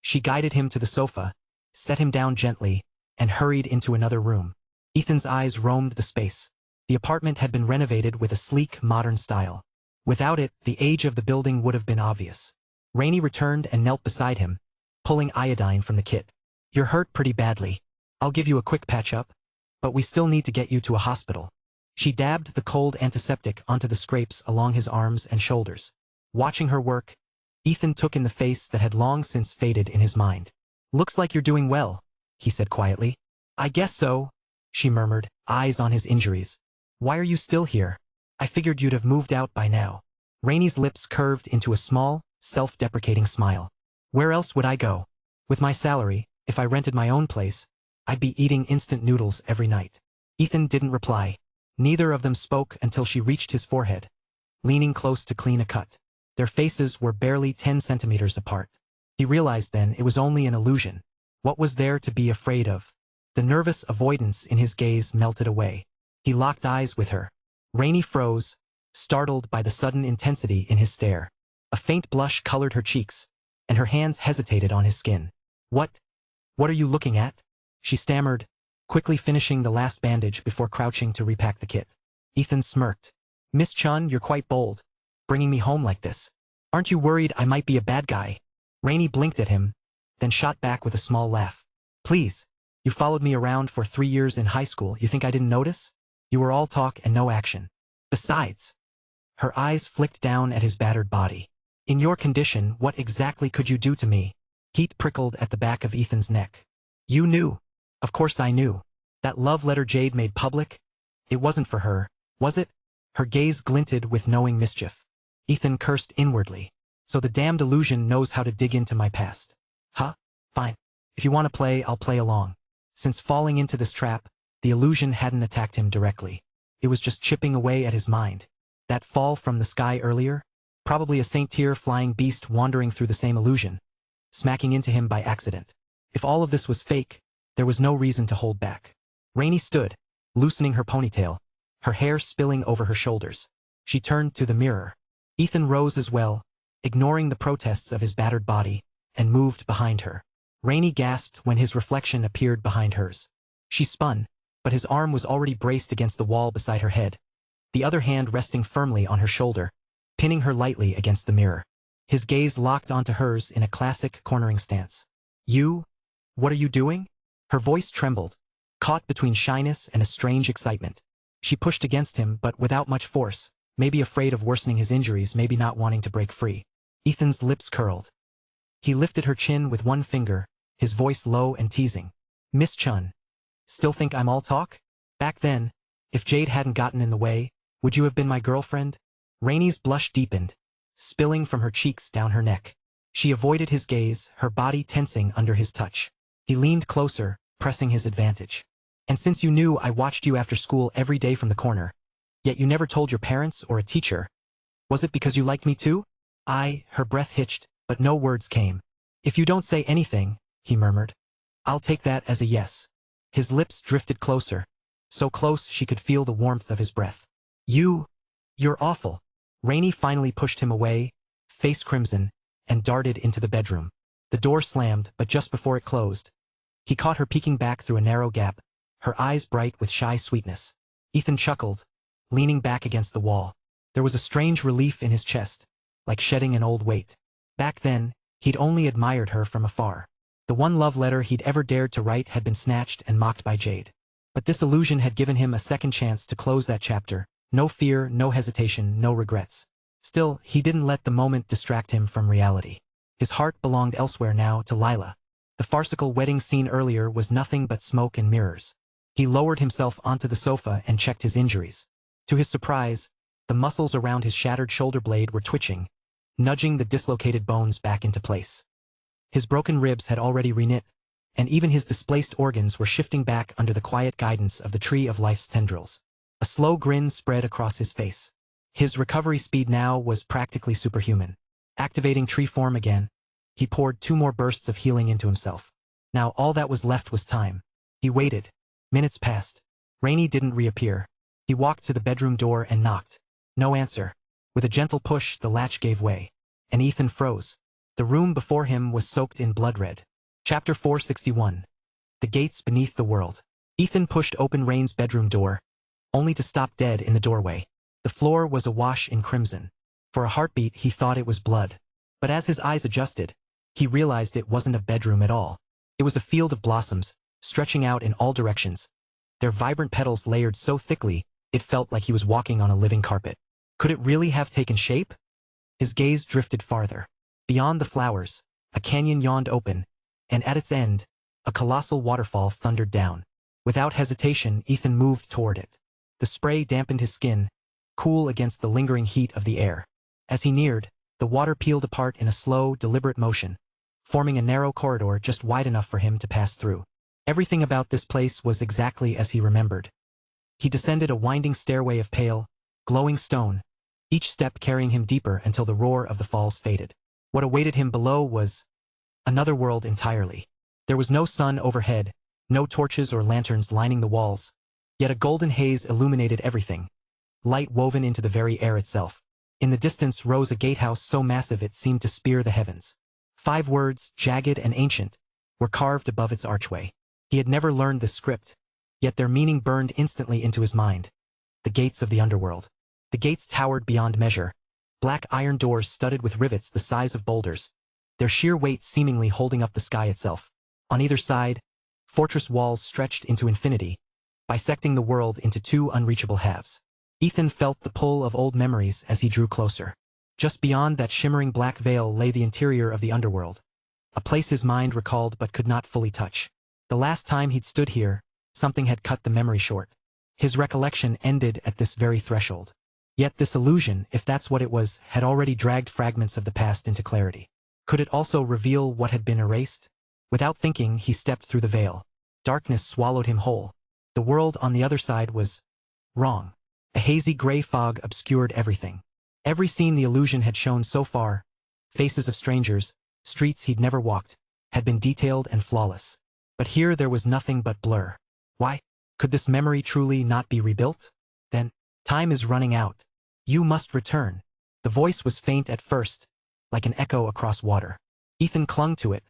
She guided him to the sofa, set him down gently, and hurried into another room. Ethan's eyes roamed the space. The apartment had been renovated with a sleek, modern style. Without it, the age of the building would have been obvious. Rainy returned and knelt beside him, pulling iodine from the kit. You're hurt pretty badly. I'll give you a quick patch-up, but we still need to get you to a hospital. She dabbed the cold antiseptic onto the scrapes along his arms and shoulders. Watching her work, Ethan took in the face that had long since faded in his mind. Looks like you're doing well, he said quietly. I guess so, she murmured, eyes on his injuries. Why are you still here? I figured you'd have moved out by now. Rainy's lips curved into a small, self-deprecating smile. Where else would I go? With my salary, if I rented my own place, I'd be eating instant noodles every night. Ethan didn't reply. Neither of them spoke until she reached his forehead, leaning close to clean a cut. Their faces were barely 10 centimeters apart. He realized then it was only an illusion. What was there to be afraid of? The nervous avoidance in his gaze melted away. He locked eyes with her. Rainy froze, startled by the sudden intensity in his stare. A faint blush colored her cheeks, and her hands hesitated on his skin. What are you looking at? She stammered, quickly finishing the last bandage before crouching to repack the kit. Ethan smirked. Miss Chun, you're quite bold, bringing me home like this. Aren't you worried I might be a bad guy? Rainy blinked at him, then shot back with a small laugh. Please, you followed me around for 3 years in high school. You think I didn't notice? You were all talk and no action. Besides, her eyes flicked down at his battered body. In your condition, what exactly could you do to me? Heat prickled at the back of Ethan's neck. You knew. Of course I knew. That love letter Jade made public? It wasn't for her, was it? Her gaze glinted with knowing mischief. Ethan cursed inwardly. So the damned illusion knows how to dig into my past. Huh? Fine. If you want to play, I'll play along. Since falling into this trap, the illusion hadn't attacked him directly. It was just chipping away at his mind. That fall from the sky earlier? Probably a Saint-Tier flying beast wandering through the same illusion, smacking into him by accident. If all of this was fake, there was no reason to hold back. Rainy stood, loosening her ponytail, her hair spilling over her shoulders. She turned to the mirror. Ethan rose as well, ignoring the protests of his battered body, and moved behind her. Rainy gasped when his reflection appeared behind hers. She spun, but his arm was already braced against the wall beside her head, the other hand resting firmly on her shoulder, pinning her lightly against the mirror. His gaze locked onto hers in a classic cornering stance. What are you doing? Her voice trembled, caught between shyness and a strange excitement. She pushed against him, but without much force, maybe afraid of worsening his injuries, maybe not wanting to break free. Ethan's lips curled. He lifted her chin with one finger, his voice low and teasing. Miss Chun, still think I'm all talk? Back then, if Jade hadn't gotten in the way, would you have been my girlfriend? Rainy's blush deepened, spilling from her cheeks down her neck. She avoided his gaze, her body tensing under his touch. He leaned closer, pressing his advantage. And since you knew I watched you after school every day from the corner, yet you never told your parents or a teacher, was it because you liked me too? Her breath hitched, but no words came. If you don't say anything, he murmured, I'll take that as a yes. His lips drifted closer, so close she could feel the warmth of his breath. You're awful. Rainy finally pushed him away, face crimson, and darted into the bedroom. The door slammed, but just before it closed, he caught her peeking back through a narrow gap, her eyes bright with shy sweetness. Ethan chuckled, leaning back against the wall. There was a strange relief in his chest, like shedding an old weight. Back then, he'd only admired her from afar. The one love letter he'd ever dared to write had been snatched and mocked by Jade. But this illusion had given him a second chance to close that chapter. No fear, no hesitation, no regrets. Still, he didn't let the moment distract him from reality. His heart belonged elsewhere now, to Lila. The farcical wedding scene earlier was nothing but smoke and mirrors. He lowered himself onto the sofa and checked his injuries. To his surprise, the muscles around his shattered shoulder blade were twitching, nudging the dislocated bones back into place. His broken ribs had already reknit, and even his displaced organs were shifting back under the quiet guidance of the tree of life's tendrils. A slow grin spread across his face. His recovery speed now was practically superhuman. Activating tree form again, he poured 2 more bursts of healing into himself. Now all that was left was time. He waited. Minutes passed. Rainey didn't reappear. He walked to the bedroom door and knocked. No answer. With a gentle push, the latch gave way, and Ethan froze. The room before him was soaked in blood red. Chapter 461. The Gates Beneath the World. Ethan pushed open Rain's bedroom door, only to stop dead in the doorway. The floor was awash in crimson. For a heartbeat, he thought it was blood. But as his eyes adjusted, he realized it wasn't a bedroom at all. It was a field of blossoms, stretching out in all directions. Their vibrant petals layered so thickly, it felt like he was walking on a living carpet. Could it really have taken shape? His gaze drifted farther. Beyond the flowers, a canyon yawned open, and at its end, a colossal waterfall thundered down. Without hesitation, Ethan moved toward it. The spray dampened his skin, cool against the lingering heat of the air. As he neared, the water peeled apart in a slow, deliberate motion, forming a narrow corridor just wide enough for him to pass through. Everything about this place was exactly as he remembered. He descended a winding stairway of pale, glowing stone, each step carrying him deeper until the roar of the falls faded. What awaited him below was another world entirely. There was no sun overhead, no torches or lanterns lining the walls, yet a golden haze illuminated everything, light woven into the very air itself. In the distance rose a gatehouse so massive it seemed to spear the heavens. 5 words, jagged and ancient, were carved above its archway. He had never learned the script, yet their meaning burned instantly into his mind. The gates of the underworld. The gates towered beyond measure, black iron doors studded with rivets the size of boulders, their sheer weight seemingly holding up the sky itself. On either side, fortress walls stretched into infinity, bisecting the world into 2 unreachable halves. Ethan felt the pull of old memories as he drew closer. Just beyond that shimmering black veil lay the interior of the underworld, a place his mind recalled but could not fully touch. The last time he'd stood here, something had cut the memory short. His recollection ended at this very threshold. Yet this illusion, if that's what it was, had already dragged fragments of the past into clarity. Could it also reveal what had been erased? Without thinking, he stepped through the veil. Darkness swallowed him whole. The world on the other side was wrong. A hazy gray fog obscured everything. Every scene the illusion had shown so far, faces of strangers, streets he'd never walked, had been detailed and flawless. But here there was nothing but blur. Why? Could this memory truly not be rebuilt? Then, time is running out. You must return. The voice was faint at first, like an echo across water. Ethan clung to it,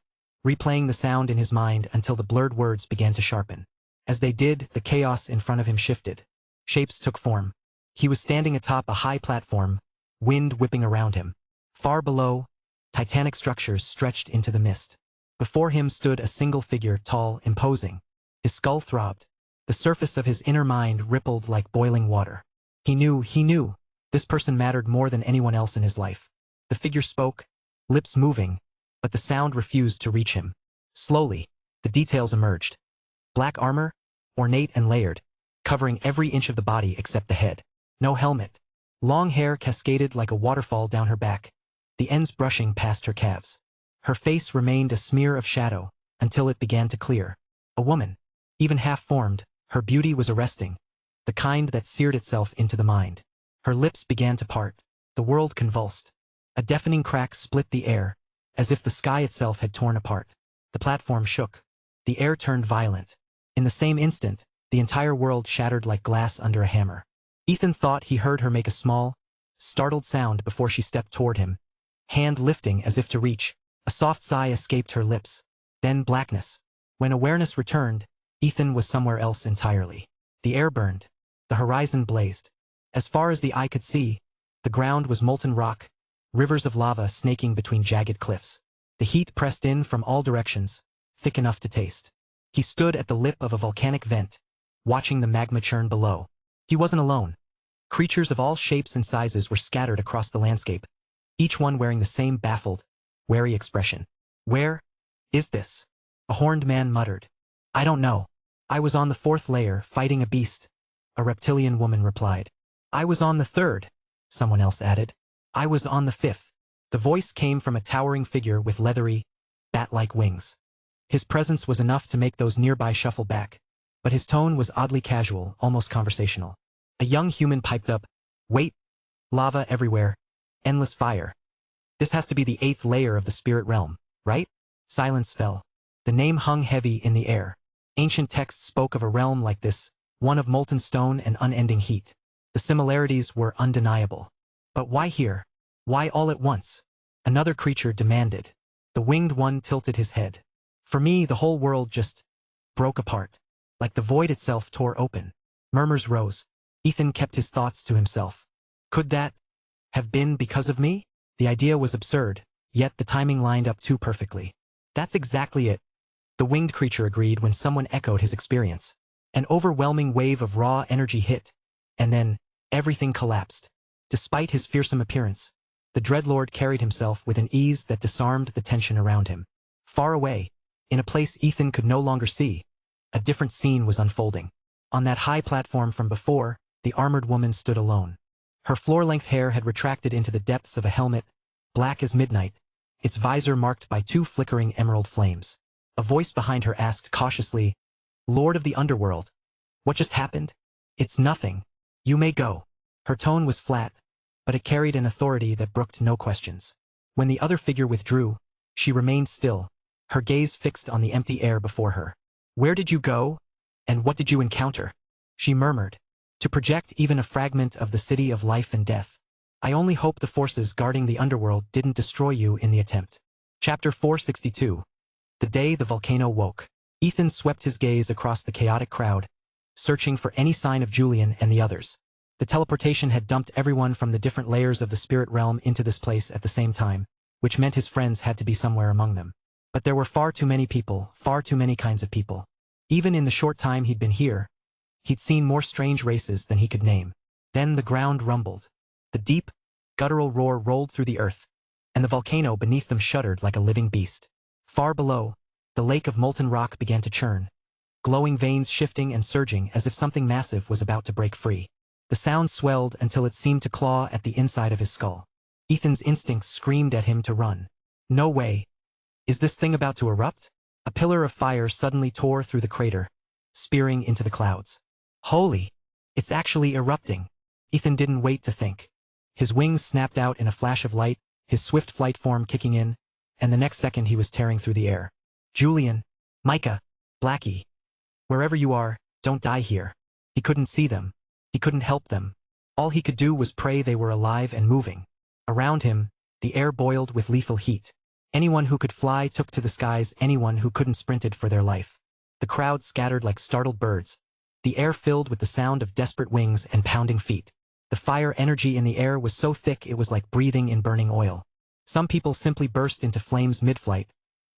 replaying the sound in his mind until the blurred words began to sharpen. As they did, the chaos in front of him shifted. Shapes took form. He was standing atop a high platform, wind whipping around him. Far below, titanic structures stretched into the mist. Before him stood a single figure, tall, imposing. His skull throbbed. The surface of his inner mind rippled like boiling water. He knew. This person mattered more than anyone else in his life. The figure spoke, lips moving, but the sound refused to reach him. Slowly, the details emerged. Black armor, ornate and layered, covering every inch of the body except the head. No helmet. Long hair cascaded like a waterfall down her back, the ends brushing past her calves. Her face remained a smear of shadow, until it began to clear. A woman. Even half-formed, her beauty was arresting, the kind that seared itself into the mind. Her lips began to part. The world convulsed. A deafening crack split the air, as if the sky itself had torn apart. The platform shook. The air turned violent. In the same instant, the entire world shattered like glass under a hammer. Ethan thought he heard her make a small, startled sound before she stepped toward him, hand lifting as if to reach. A soft sigh escaped her lips. Then blackness. When awareness returned, Ethan was somewhere else entirely. The air burned. The horizon blazed. As far as the eye could see, the ground was molten rock, rivers of lava snaking between jagged cliffs. The heat pressed in from all directions, thick enough to taste. He stood at the lip of a volcanic vent, watching the magma churn below. He wasn't alone. Creatures of all shapes and sizes were scattered across the landscape, each one wearing the same baffled, wary expression. "Where is this?" a horned man muttered. "I don't know. I was on the 4th layer, fighting a beast," a reptilian woman replied. "I was on the 3rd, someone else added. "I was on the 5th. The voice came from a towering figure with leathery, bat-like wings. His presence was enough to make those nearby shuffle back, but his tone was oddly casual, almost conversational. A young human piped up, "Wait, lava everywhere, endless fire. This has to be the 8th layer of the spirit realm, right?" Silence fell. The name hung heavy in the air. Ancient texts spoke of a realm like this, one of molten stone and unending heat. The similarities were undeniable. But why here? Why all at once? Another creature demanded. The winged one tilted his head. "For me, the whole world just broke apart. Like the void itself tore open." Murmurs rose. Ethan kept his thoughts to himself. Could that have been because of me? The idea was absurd, yet the timing lined up too perfectly. "That's exactly it," the winged creature agreed when someone echoed his experience. An overwhelming wave of raw energy hit, and then everything collapsed. Despite his fearsome appearance, the Dreadlord carried himself with an ease that disarmed the tension around him. Far away, in a place Ethan could no longer see, a different scene was unfolding. On that high platform from before, the armored woman stood alone. Her floor-length hair had retracted into the depths of a helmet, black as midnight, its visor marked by 2 flickering emerald flames. A voice behind her asked cautiously, "Lord of the Underworld, what just happened?" "It's nothing. You may go." Her tone was flat, but it carried an authority that brooked no questions. When the other figure withdrew, she remained still, her gaze fixed on the empty air before her. "Where did you go? And what did you encounter?" She murmured. "To project even a fragment of the city of life and death. I only hope the forces guarding the underworld didn't destroy you in the attempt." Chapter 462. The day the volcano woke. Ethan swept his gaze across the chaotic crowd, searching for any sign of Julian and the others. The teleportation had dumped everyone from the different layers of the spirit realm into this place at the same time, which meant his friends had to be somewhere among them. But there were far too many people, far too many kinds of people. Even in the short time he'd been here, he'd seen more strange races than he could name. Then the ground rumbled. The deep, guttural roar rolled through the earth, and the volcano beneath them shuddered like a living beast. Far below, the lake of molten rock began to churn, glowing veins shifting and surging as if something massive was about to break free. The sound swelled until it seemed to claw at the inside of his skull. Ethan's instincts screamed at him to run. No way. Is this thing about to erupt? A pillar of fire suddenly tore through the crater, spearing into the clouds. Holy! It's actually erupting. Ethan didn't wait to think. His wings snapped out in a flash of light, his swift flight form kicking in, and the next second he was tearing through the air. "Julian, Micah, Blackie, wherever you are, don't die here." He couldn't see them. He couldn't help them. All he could do was pray they were alive and moving. Around him, the air boiled with lethal heat. Anyone who could fly took to the skies, anyone who couldn't sprinted for their life. The crowd scattered like startled birds, the air filled with the sound of desperate wings and pounding feet. The fire energy in the air was so thick it was like breathing in burning oil. Some people simply burst into flames mid-flight,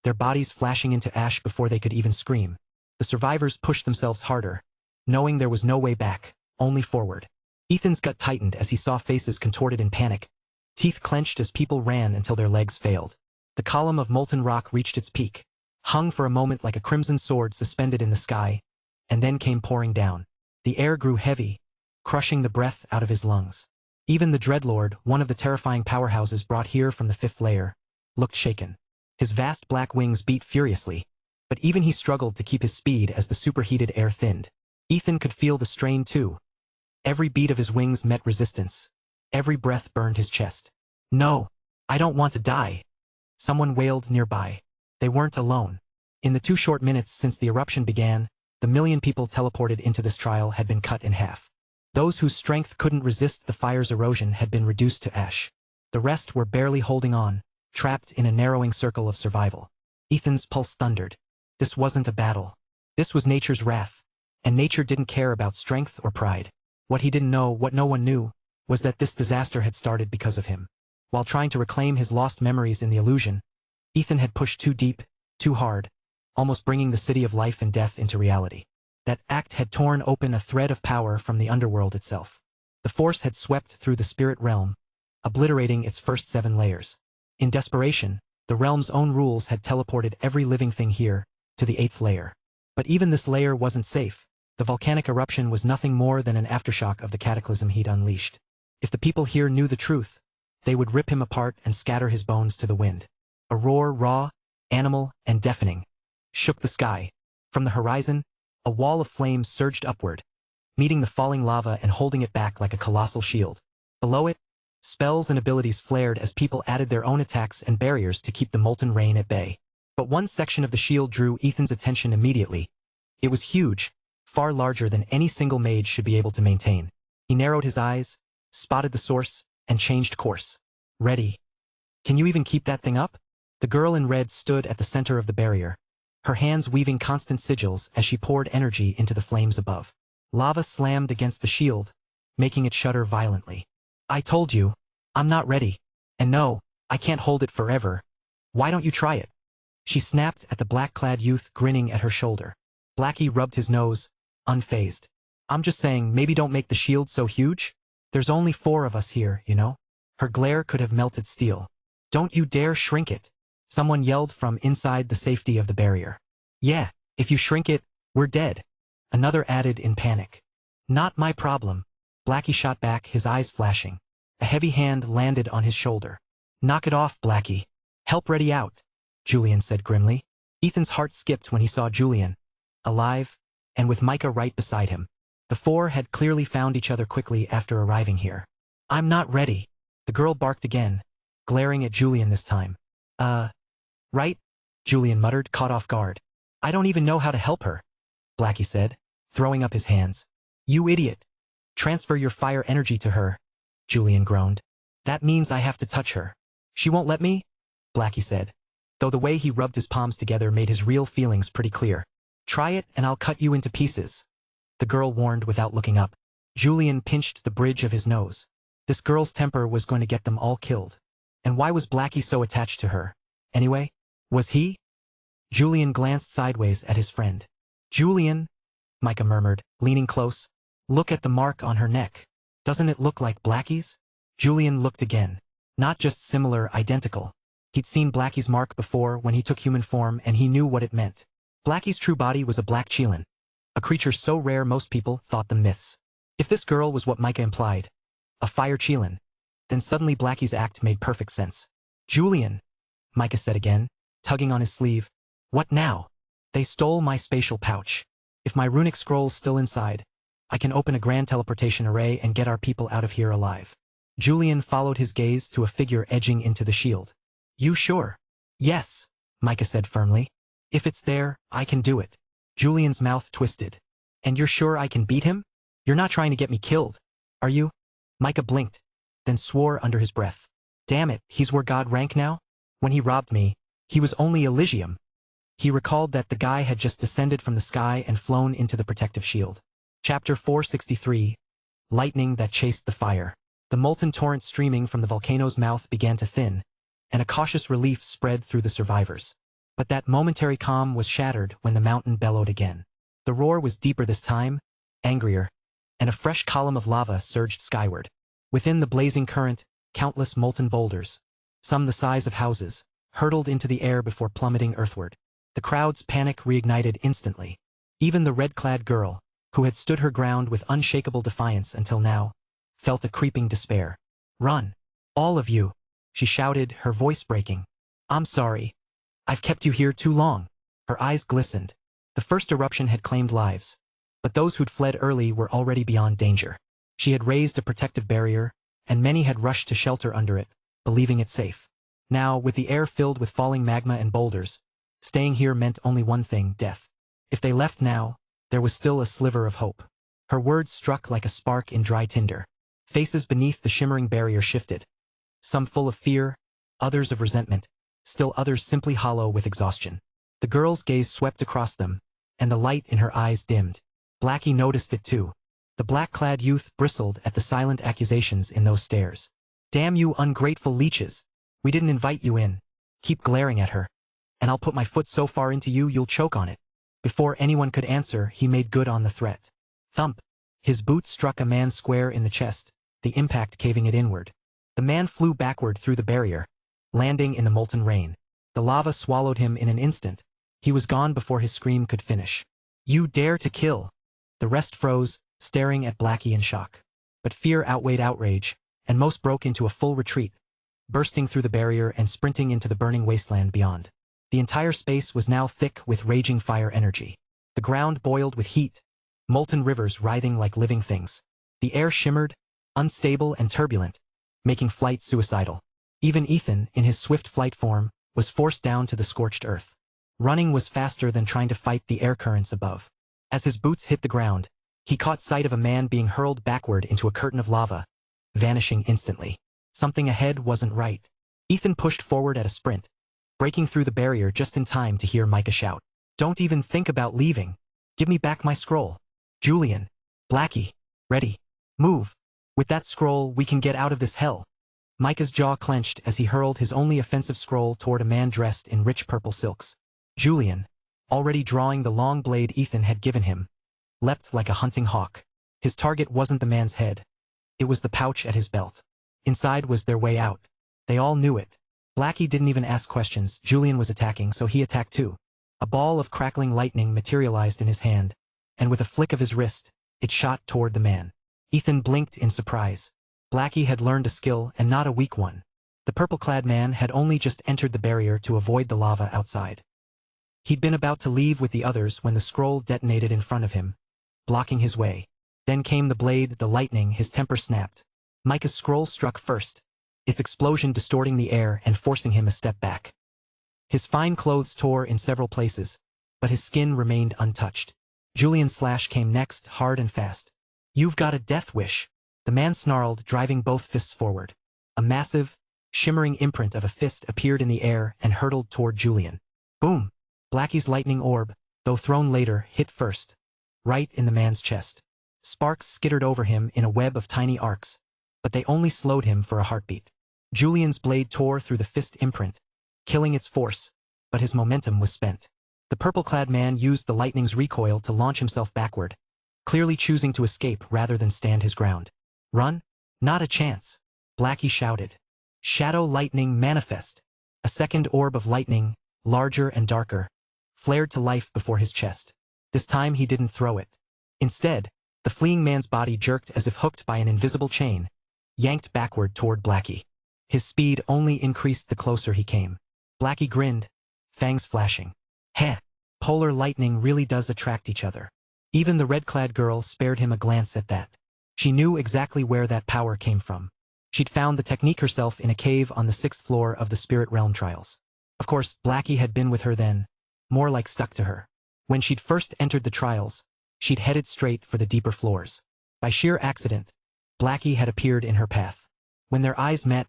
their bodies flashing into ash before they could even scream. The survivors pushed themselves harder, knowing there was no way back, only forward. Ethan's gut tightened as he saw faces contorted in panic, teeth clenched as people ran until their legs failed. The column of molten rock reached its peak, hung for a moment like a crimson sword suspended in the sky, and then came pouring down. The air grew heavy, crushing the breath out of his lungs. Even the Dreadlord, one of the terrifying powerhouses brought here from the 5th layer, looked shaken. His vast black wings beat furiously, but even he struggled to keep his speed as the superheated air thinned. Ethan could feel the strain too. Every beat of his wings met resistance. Every breath burned his chest. "No, I don't want to die," someone wailed nearby. They weren't alone. In the 2 short minutes since the eruption began, the 1,000,000 people teleported into this trial had been cut in half. Those whose strength couldn't resist the fire's erosion had been reduced to ash. The rest were barely holding on, trapped in a narrowing circle of survival. Ethan's pulse thundered. This wasn't a battle. This was nature's wrath, and nature didn't care about strength or pride. What he didn't know, what no one knew, was that this disaster had started because of him. While trying to reclaim his lost memories in the illusion, Ethan had pushed too deep, too hard, almost bringing the city of life and death into reality. That act had torn open a thread of power from the underworld itself. The force had swept through the spirit realm, obliterating its first 7 layers. In desperation, the realm's own rules had teleported every living thing here, to the 8th layer. But even this layer wasn't safe. The volcanic eruption was nothing more than an aftershock of the cataclysm he'd unleashed. If the people here knew the truth, they would rip him apart and scatter his bones to the wind. A roar, raw, animal, and deafening, shook the sky. From the horizon, a wall of flames surged upward, meeting the falling lava and holding it back like a colossal shield. Below it, spells and abilities flared as people added their own attacks and barriers to keep the molten rain at bay. But one section of the shield drew Ethan's attention immediately. It was huge, far larger than any single mage should be able to maintain. He narrowed his eyes, spotted the source, and changed course. Ready. Can you even keep that thing up? The girl in red stood at the center of the barrier, her hands weaving constant sigils as she poured energy into the flames above. Lava slammed against the shield, making it shudder violently. I told you, I'm not ready. And no, I can't hold it forever. Why don't you try it? She snapped at the black-clad youth grinning at her shoulder. Blackie rubbed his nose, unfazed. I'm just saying, maybe don't make the shield so huge. There's only 4 of us here, you know? Her glare could have melted steel. Don't you dare shrink it. Someone yelled from inside the safety of the barrier. Yeah, if you shrink it, we're dead. Another added in panic. Not my problem. Blackie shot back, his eyes flashing. A heavy hand landed on his shoulder. Knock it off, Blackie. Help ready out, Julian said grimly. Ethan's heart skipped when he saw Julian, alive, and with Micah right beside him. The 4 had clearly found each other quickly after arriving here. I'm not ready. The girl barked again, glaring at Julian this time. Right? Julian muttered, caught off guard. I don't even know how to help her, Blackie said, throwing up his hands. You idiot. Transfer your fire energy to her, Julian groaned. That means I have to touch her. She won't let me? Blackie said, though the way he rubbed his palms together made his real feelings pretty clear. Try it and I'll cut you into pieces, the girl warned without looking up. Julian pinched the bridge of his nose. This girl's temper was going to get them all killed. And why was Blackie so attached to her? Anyway, was he? Julian glanced sideways at his friend. Julian, Micah murmured, leaning close. Look at the mark on her neck. Doesn't it look like Blackie's? Julian looked again. Not just similar, identical. He'd seen Blackie's mark before when he took human form and he knew what it meant. Blackie's true body was a black chelan, a creature so rare most people thought them myths. If this girl was what Micah implied, a fire chelan, then suddenly Blackie's act made perfect sense. Julian, Micah said again, tugging on his sleeve. What now? They stole my spatial pouch. If my runic scroll's still inside, I can open a grand teleportation array and get our people out of here alive. Julian followed his gaze to a figure edging into the shield. You sure? Yes, Micah said firmly. If it's there, I can do it. Julian's mouth twisted. And you're sure I can beat him? You're not trying to get me killed, are you? Micah blinked, then swore under his breath. Damn it, he's where God rank now? When he robbed me, he was only Elysium. He recalled that the guy had just descended from the sky and flown into the protective shield. Chapter 463, Lightning that Chased the Fire. The molten torrent streaming from the volcano's mouth began to thin, and a cautious relief spread through the survivors. But that momentary calm was shattered when the mountain bellowed again. The roar was deeper this time, angrier, and a fresh column of lava surged skyward. Within the blazing current, countless molten boulders, some the size of houses, hurtled into the air before plummeting earthward. The crowd's panic reignited instantly. Even the red-clad girl, who had stood her ground with unshakable defiance until now, felt a creeping despair. Run! All of you! She shouted, her voice breaking. I'm sorry. I've kept you here too long. Her eyes glistened. The first eruption had claimed lives, but those who'd fled early were already beyond danger. She had raised a protective barrier, and many had rushed to shelter under it, believing it safe. Now, with the air filled with falling magma and boulders, staying here meant only one thing, death. If they left now, there was still a sliver of hope. Her words struck like a spark in dry tinder. Faces beneath the shimmering barrier shifted. Some full of fear, others of resentment, still others simply hollow with exhaustion. The girl's gaze swept across them, and the light in her eyes dimmed. Blackie noticed it too. The black-clad youth bristled at the silent accusations in those stares. Damn you ungrateful leeches! We didn't invite you in. Keep glaring at her. and I'll put my foot so far into you you'll choke on it. Before anyone could answer, he made good on the threat. Thump! His boot struck a man square in the chest, the impact caving it inward. The man flew backward through the barrier, landing in the molten rain. The lava swallowed him in an instant. He was gone before his scream could finish. You dare to kill! The rest froze, staring at Blackie in shock. But fear outweighed outrage, and most broke into a full retreat, bursting through the barrier and sprinting into the burning wasteland beyond. The entire space was now thick with raging fire energy. The ground boiled with heat, molten rivers writhing like living things. The air shimmered, unstable and turbulent, making flight suicidal. Even Ethan, in his swift flight form, was forced down to the scorched earth. Running was faster than trying to fight the air currents above. As his boots hit the ground, he caught sight of a man being hurled backward into a curtain of lava, vanishing instantly. Something ahead wasn't right. Ethan pushed forward at a sprint, breaking through the barrier just in time to hear Micah shout, "Don't even think about leaving. Give me back my scroll. Julian, Blackie, ready. Move. With that scroll, we can get out of this hell." Micah's jaw clenched as he hurled his only offensive scroll toward a man dressed in rich purple silks. Julian, already drawing the long blade Ethan had given him, leapt like a hunting hawk. His target wasn't the man's head. It was the pouch at his belt. Inside was their way out. They all knew it. Blackie didn't even ask questions. Julian was attacking, so he attacked too. A ball of crackling lightning materialized in his hand, and with a flick of his wrist, it shot toward the man. Ethan blinked in surprise. Blackie had learned a skill, and not a weak one. The purple-clad man had only just entered the barrier to avoid the lava outside. He'd been about to leave with the others when the scroll detonated in front of him, blocking his way. Then came the blade, the lightning, his temper snapped. Micah's scroll struck first, its explosion distorting the air and forcing him a step back. His fine clothes tore in several places, but his skin remained untouched. Julian's slash came next, hard and fast. "You've got a death wish," the man snarled, driving both fists forward. A massive, shimmering imprint of a fist appeared in the air and hurtled toward Julian. Boom! Blackie's lightning orb, though thrown later, hit first, right in the man's chest. Sparks skittered over him in a web of tiny arcs, but they only slowed him for a heartbeat. Julian's blade tore through the fist imprint, killing its force, but his momentum was spent. The purple-clad man used the lightning's recoil to launch himself backward, clearly choosing to escape rather than stand his ground. "Run? Not a chance," Blackie shouted. Shadow lightning manifest. A second orb of lightning, larger and darker, flared to life before his chest. This time he didn't throw it. Instead, the fleeing man's body jerked as if hooked by an invisible chain, yanked backward toward Blackie. His speed only increased the closer he came. Blackie grinned, fangs flashing. Heh, polar lightning really does attract each other. Even the red-clad girl spared him a glance at that. She knew exactly where that power came from. She'd found the technique herself in a cave on the 6th floor of the Spirit Realm trials. Of course, Blackie had been with her then, more like stuck to her. When she'd first entered the trials, she'd headed straight for the deeper floors. By sheer accident, Blackie had appeared in her path. When their eyes met,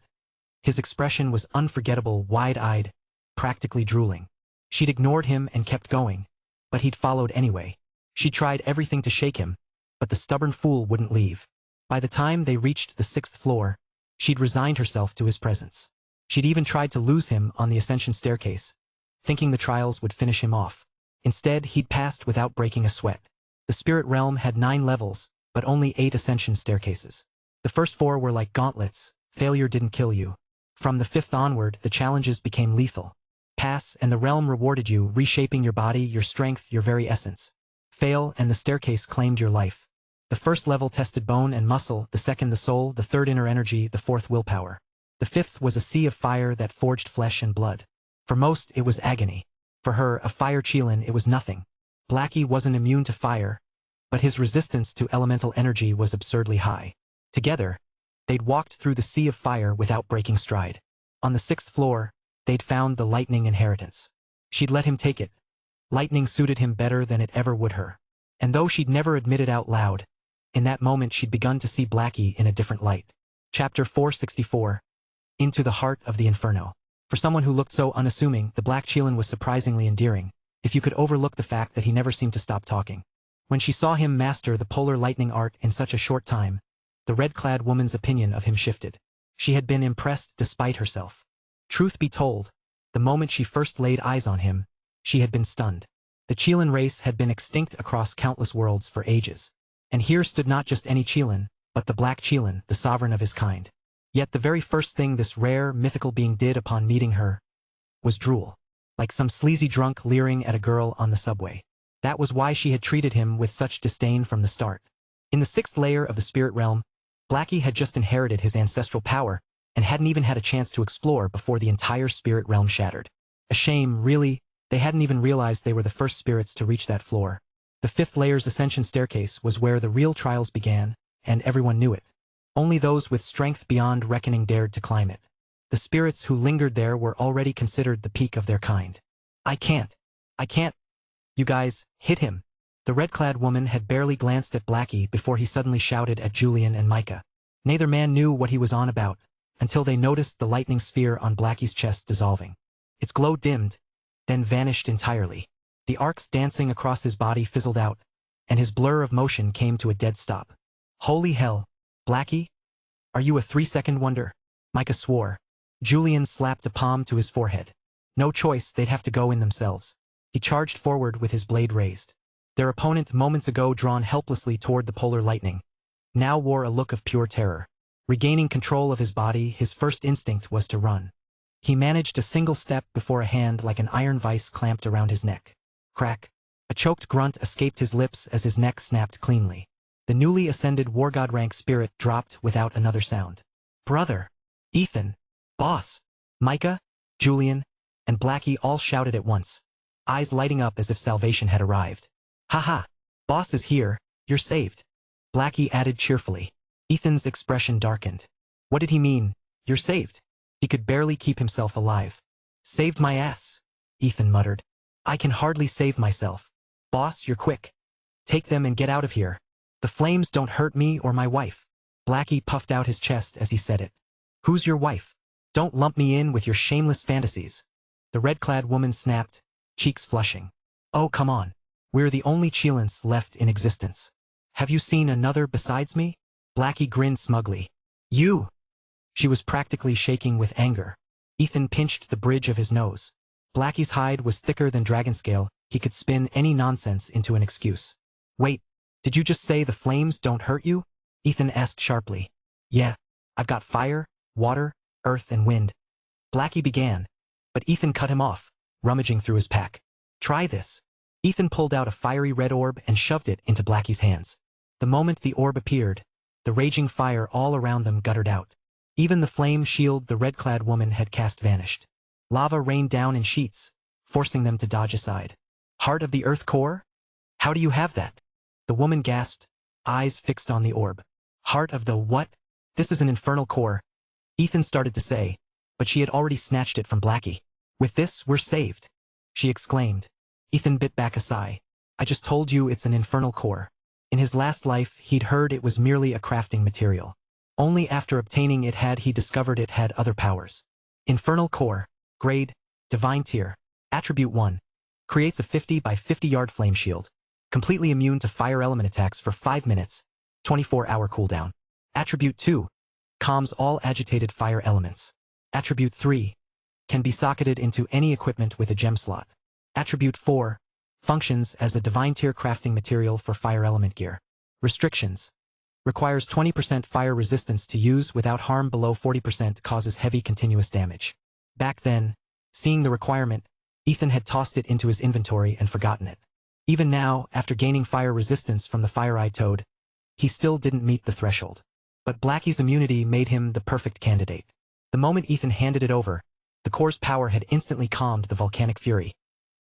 his expression was unforgettable, wide-eyed, practically drooling. She'd ignored him and kept going, but he'd followed anyway. She tried everything to shake him, but the stubborn fool wouldn't leave. By the time they reached the 6th floor, she'd resigned herself to his presence. She'd even tried to lose him on the ascension staircase, thinking the trials would finish him off. Instead, he'd passed without breaking a sweat. The Spirit Realm had 9 levels, but only 8 ascension staircases. The first 4 were like gauntlets. Failure didn't kill you. From the 5th onward, the challenges became lethal. Pass, and the realm rewarded you, reshaping your body, your strength, your very essence. Fail, and the staircase claimed your life. The first level tested bone and muscle, the second the soul, the third inner energy, the fourth willpower. The 5th was a sea of fire that forged flesh and blood. For most, it was agony. For her, a fire Chelan, it was nothing. Blackie wasn't immune to fire, but his resistance to elemental energy was absurdly high. Together, they'd walked through the sea of fire without breaking stride. On the 6th floor, they'd found the lightning inheritance. She'd let him take it. Lightning suited him better than it ever would her. And though she'd never admit it out loud, in that moment she'd begun to see Blackie in a different light. Chapter 464. Into the Heart of the Inferno. For someone who looked so unassuming, the Black Chelan was surprisingly endearing, if you could overlook the fact that he never seemed to stop talking. When she saw him master the polar lightning art in such a short time, the red-clad woman's opinion of him shifted. She had been impressed despite herself. Truth be told, The moment she first laid eyes on him, she had been stunned. The Chelan race had been extinct across countless worlds for ages. And here stood not just any Chelan, but the Black Chelan, the sovereign of his kind. Yet the very first thing this rare, mythical being did upon meeting her was drool. Like some sleazy drunk leering at a girl on the subway. That was why she had treated him with such disdain from the start. In the 6th layer of the spirit realm, Blackie had just inherited his ancestral power and hadn't even had a chance to explore before the entire spirit realm shattered. A shame, really, they hadn't even realized they were the first spirits to reach that floor. The 5th layer's ascension staircase was where the real trials began, and everyone knew it. Only those with strength beyond reckoning dared to climb it. The spirits who lingered there were already considered the peak of their kind. I can't. You guys, hit him. The red-clad woman had barely glanced at Blackie before he suddenly shouted at Julian and Micah. Neither man knew what he was on about, until they noticed the lightning sphere on Blackie's chest dissolving. Its glow dimmed, then vanished entirely. The arcs dancing across his body fizzled out, and his blur of motion came to a dead stop. Holy hell, Blackie? Are you a 3-second wonder? Micah swore. Julian slapped a palm to his forehead. No choice, they'd have to go in themselves. He charged forward with his blade raised. Their opponent, moments ago drawn helplessly toward the polar lightning, now wore a look of pure terror. Regaining control of his body, his first instinct was to run. He managed a single step before a hand like an iron vice clamped around his neck. Crack. A choked grunt escaped his lips as his neck snapped cleanly. The newly ascended war god rank spirit dropped without another sound. Brother! Ethan! Boss! Micah, Julian, and Blackie all shouted at once, eyes lighting up as if salvation had arrived. Haha! Boss is here, you're saved. Blackie added cheerfully. Ethan's expression darkened. What did he mean, you're saved? He could barely keep himself alive. Saved my ass, Ethan muttered. I can hardly save myself. Boss, you're quick. Take them and get out of here. The flames don't hurt me or my wife. Blackie puffed out his chest as he said it. Who's your wife? Don't lump me in with your shameless fantasies. The red-clad woman snapped, cheeks flushing. Oh, come on. We're the only Chelans left in existence. Have you seen another besides me? Blackie grinned smugly. You! She was practically shaking with anger. Ethan pinched the bridge of his nose. Blackie's hide was thicker than dragonscale, he could spin any nonsense into an excuse. Wait, did you just say the flames don't hurt you? Ethan asked sharply. Yeah, I've got fire, water, earth and wind. Blackie began, but Ethan cut him off, rummaging through his pack. Try this. Ethan pulled out a fiery red orb and shoved it into Blackie's hands. The moment the orb appeared, the raging fire all around them guttered out. Even the flame shield the red-clad woman had cast vanished. Lava rained down in sheets, forcing them to dodge aside. Heart of the earth core? How do you have that? The woman gasped, eyes fixed on the orb. Heart of the what? This is an infernal core. Ethan started to say, but she had already snatched it from Blackie. With this, we're saved, she exclaimed. Ethan bit back a sigh. I just told you it's an infernal core. In his last life, he'd heard it was merely a crafting material. Only after obtaining it had he discovered it had other powers. Infernal core, grade, divine tier, attribute 1. Creates a 50 by 50 yard flame shield. Completely immune to fire element attacks for 5 minutes, 24-hour cooldown. Attribute 2. Calms all agitated fire elements. Attribute 3. Can be socketed into any equipment with a gem slot. Attribute 4. Functions as a divine tier crafting material for fire element gear. Restrictions. Requires 20% fire resistance to use without harm. Below 40% causes heavy continuous damage. Back then, seeing the requirement, Ethan had tossed it into his inventory and forgotten it. Even now, after gaining fire resistance from the Fire-Eye Toad, he still didn't meet the threshold. But Blackie's immunity made him the perfect candidate. The moment Ethan handed it over, the core's power had instantly calmed the volcanic fury.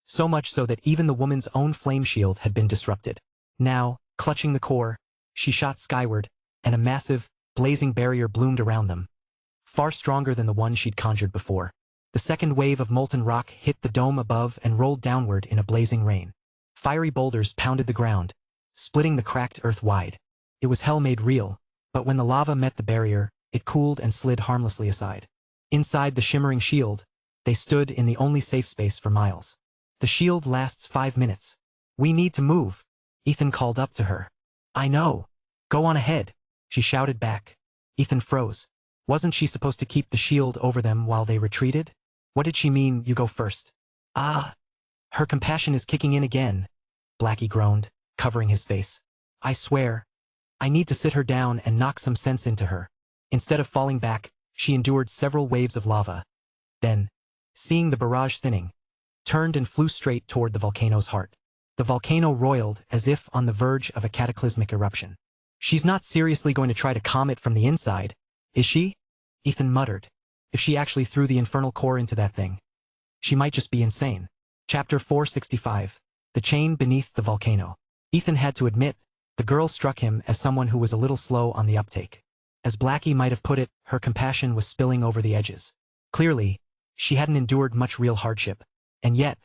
So much so that even the woman's own flame shield had been disrupted. Now, clutching the core, she shot skyward, and a massive, blazing barrier bloomed around them. Far stronger than the one she'd conjured before. The second wave of molten rock hit the dome above and rolled downward in a blazing rain. Fiery boulders pounded the ground, splitting the cracked earth wide. It was hell made real, but when the lava met the barrier, it cooled and slid harmlessly aside. Inside the shimmering shield, they stood in the only safe space for miles. The shield lasts 5 minutes. We need to move, Ethan called up to her. I know. Go on ahead, she shouted back. Ethan froze. Wasn't she supposed to keep the shield over them while they retreated? What did she mean, you go first? Ah, her compassion is kicking in again, Blackie groaned, covering his face. I swear, I need to sit her down and knock some sense into her. Instead of falling back, she endured several waves of lava. Then, seeing the barrage thinning, turned and flew straight toward the volcano's heart. The volcano roiled as if on the verge of a cataclysmic eruption. She's not seriously going to try to calm it from the inside, is she? Ethan muttered. If she actually threw the infernal core into that thing, she might just be insane. Chapter 465. The Chain Beneath the Volcano. Ethan had to admit, the girl struck him as someone who was a little slow on the uptake. As Blackie might have put it, her compassion was spilling over the edges. Clearly, she hadn't endured much real hardship. And yet,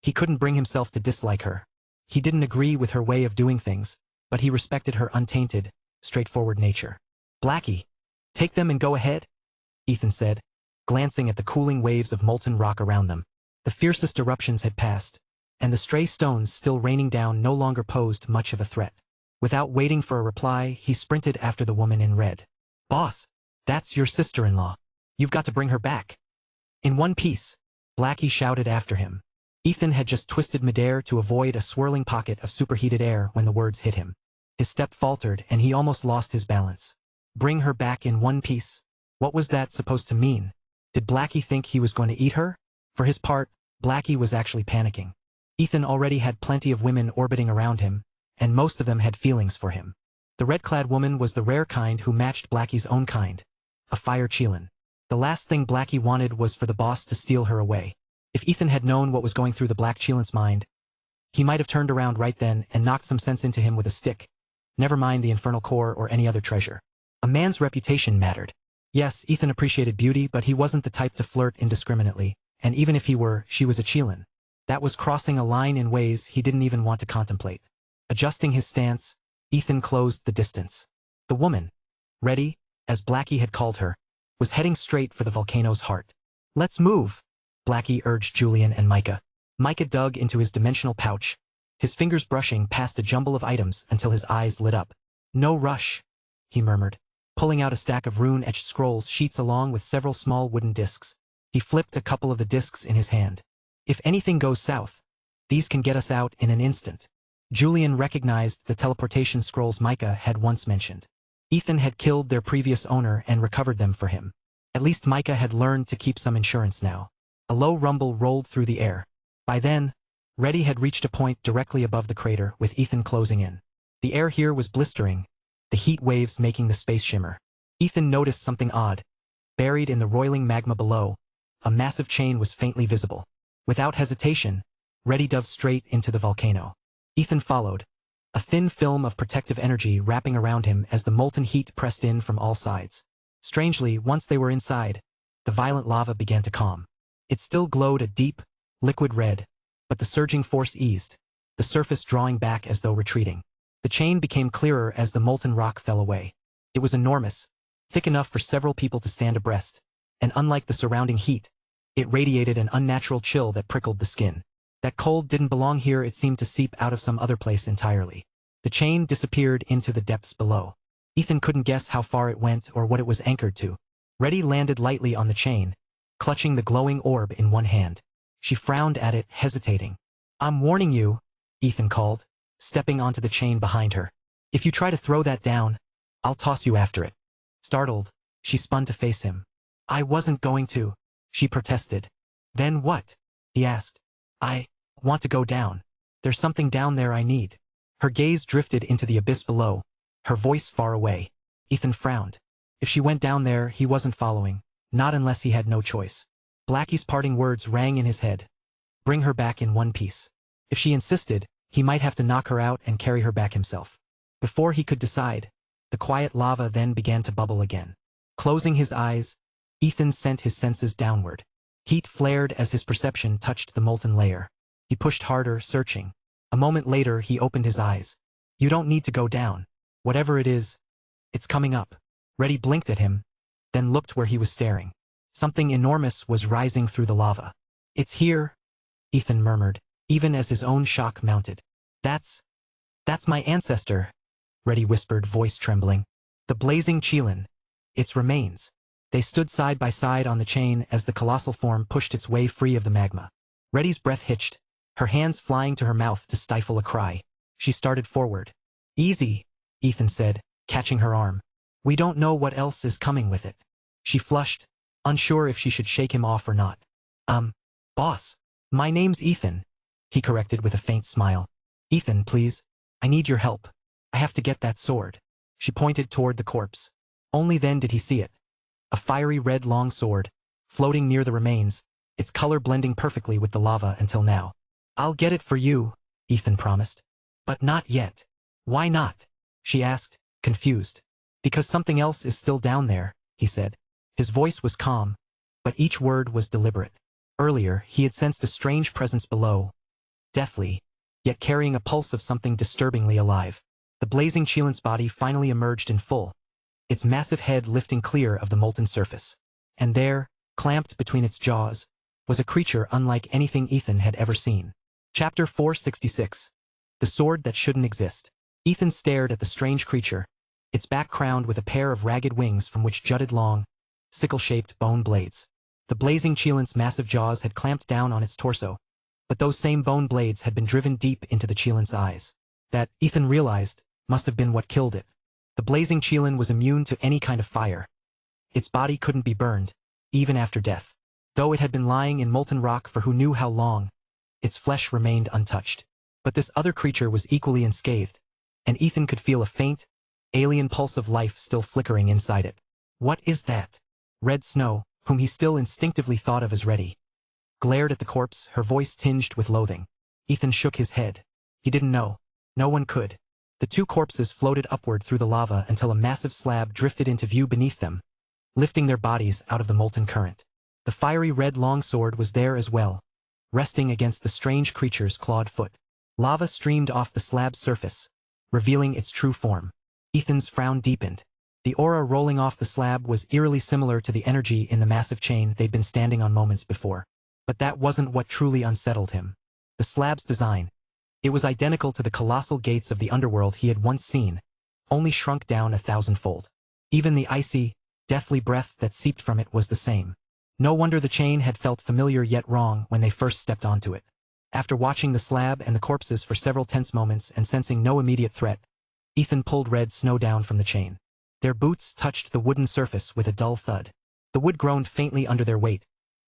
he couldn't bring himself to dislike her. He didn't agree with her way of doing things, but he respected her untainted, straightforward nature. Blackie, take them and go ahead, Ethan said, glancing at the cooling waves of molten rock around them. The fiercest eruptions had passed, and the stray stones still raining down no longer posed much of a threat. Without waiting for a reply, he sprinted after the woman in red. Boss, that's your sister-in-law. You've got to bring her back. In one piece, Blackie shouted after him. Ethan had just twisted midair to avoid a swirling pocket of superheated air when the words hit him. His step faltered and he almost lost his balance. Bring her back in one piece? What was that supposed to mean? Did Blackie think he was going to eat her? For his part, Blackie was actually panicking. Ethan already had plenty of women orbiting around him, and most of them had feelings for him. The red-clad woman was the rare kind who matched Blackie's own kind, a fire Chelan. The last thing Blackie wanted was for the boss to steal her away. If Ethan had known what was going through the Black Chelan's mind, he might have turned around right then and knocked some sense into him with a stick. Never mind the infernal core or any other treasure. A man's reputation mattered. Yes, Ethan appreciated beauty, but he wasn't the type to flirt indiscriminately, and even if he were, she was a Chelan. That was crossing a line in ways he didn't even want to contemplate. Adjusting his stance, Ethan closed the distance. The woman, Reddy, as Blackie had called her, was heading straight for the volcano's heart. Let's move, Blackie urged Julian and Micah. Micah dug into his dimensional pouch, his fingers brushing past a jumble of items until his eyes lit up. No rush, he murmured, pulling out a stack of rune-etched scrolls sheets along with several small wooden discs. He flipped a couple of the discs in his hand. If anything goes south, these can get us out in an instant. Julian recognized the teleportation scrolls Micah had once mentioned. Ethan had killed their previous owner and recovered them for him. At least Micah had learned to keep some insurance now. A low rumble rolled through the air. By then, Reddy had reached a point directly above the crater with Ethan closing in. The air here was blistering, the heat waves making the space shimmer. Ethan noticed something odd. Buried in the roiling magma below, a massive chain was faintly visible. Without hesitation, Reddy dove straight into the volcano. Ethan followed, a thin film of protective energy wrapping around him as the molten heat pressed in from all sides. Strangely, once they were inside, the violent lava began to calm. It still glowed a deep, liquid red, but the surging force eased, the surface drawing back as though retreating. The chain became clearer as the molten rock fell away. It was enormous, thick enough for several people to stand abreast, and unlike the surrounding heat, it radiated an unnatural chill that prickled the skin. That cold didn't belong here, it seemed to seep out of some other place entirely. The chain disappeared into the depths below. Ethan couldn't guess how far it went or what it was anchored to. Reddy landed lightly on the chain, clutching the glowing orb in one hand. She frowned at it, hesitating. I'm warning you, Ethan called, stepping onto the chain behind her. If you try to throw that down, I'll toss you after it. Startled, she spun to face him. I wasn't going to, she protested. Then what? He asked. I want to go down. There's something down there I need. Her gaze drifted into the abyss below, her voice far away. Ethan frowned. If she went down there, he wasn't following, not unless he had no choice. Blackie's parting words rang in his head. Bring her back in one piece. If she insisted, he might have to knock her out and carry her back himself. Before he could decide, the quiet lava then began to bubble again. Closing his eyes, Ethan sent his senses downward. Heat flared as his perception touched the molten layer. He pushed harder, searching. A moment later, he opened his eyes. You don't need to go down. Whatever it is, it's coming up. Reddy blinked at him, then looked where he was staring. Something enormous was rising through the lava. It's here, Ethan murmured, even as his own shock mounted. That's my ancestor, Reddy whispered, voice trembling. The blazing Chelan. Its remains. They stood side by side on the chain as the colossal form pushed its way free of the magma. Reddy's breath hitched, her hands flying to her mouth to stifle a cry. She started forward. "Easy," Ethan said, catching her arm. "We don't know what else is coming with it." She flushed, unsure if she should shake him off or not. Boss. My name's Ethan," he corrected with a faint smile. "Ethan, please. I need your help. I have to get that sword." She pointed toward the corpse. Only then did he see it. A fiery red long sword, floating near the remains, its color blending perfectly with the lava until now. "I'll get it for you," Ethan promised. "But not yet." "Why not?" she asked, confused. "Because something else is still down there," he said. His voice was calm, but each word was deliberate. Earlier, he had sensed a strange presence below, deathly, yet carrying a pulse of something disturbingly alive. The blazing Cheelan's body finally emerged in full, its massive head lifting clear of the molten surface. And there, clamped between its jaws, was a creature unlike anything Ethan had ever seen. Chapter 466. The Sword That Shouldn't Exist. Ethan stared at the strange creature, its back crowned with a pair of ragged wings from which jutted long, sickle-shaped bone blades. The blazing Cheelan's massive jaws had clamped down on its torso, but those same bone blades had been driven deep into the Cheelan's eyes. That, Ethan realized, must have been what killed it. The blazing Cheelan was immune to any kind of fire. Its body couldn't be burned, even after death. Though it had been lying in molten rock for who knew how long, its flesh remained untouched. But this other creature was equally unscathed, and Ethan could feel a faint, alien pulse of life still flickering inside it. "What is that?" Red Snow, whom he still instinctively thought of as Reddy, glared at the corpse, her voice tinged with loathing. Ethan shook his head. He didn't know. No one could. The two corpses floated upward through the lava until a massive slab drifted into view beneath them, lifting their bodies out of the molten current. The fiery red longsword was there as well, resting against the strange creature's clawed foot. Lava streamed off the slab's surface, revealing its true form. Ethan's frown deepened. The aura rolling off the slab was eerily similar to the energy in the massive chain they'd been standing on moments before. But that wasn't what truly unsettled him. The slab's design. It was identical to the colossal gates of the underworld he had once seen, only shrunk down 1,000-fold. Even the icy, deathly breath that seeped from it was the same. No wonder the chain had felt familiar yet wrong when they first stepped onto it. After watching the slab and the corpses for several tense moments and sensing no immediate threat, Ethan pulled Red Snow down from the chain. Their boots touched the wooden surface with a dull thud. The wood groaned faintly under their weight,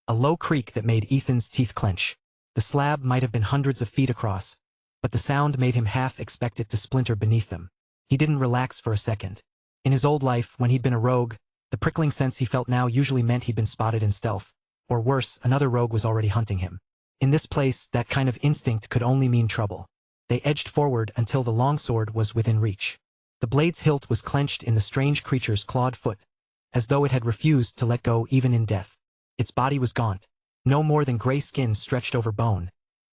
a low creak that made Ethan's teeth clench. The slab might have been hundreds of feet across, but the sound made him half expect it to splinter beneath them. He didn't relax for a second. In his old life, when he'd been a rogue, the prickling sense he felt now usually meant he'd been spotted in stealth, or worse, another rogue was already hunting him. In this place, that kind of instinct could only mean trouble. They edged forward until the longsword was within reach. The blade's hilt was clenched in the strange creature's clawed foot, as though it had refused to let go even in death. Its body was gaunt, no more than gray skin stretched over bone,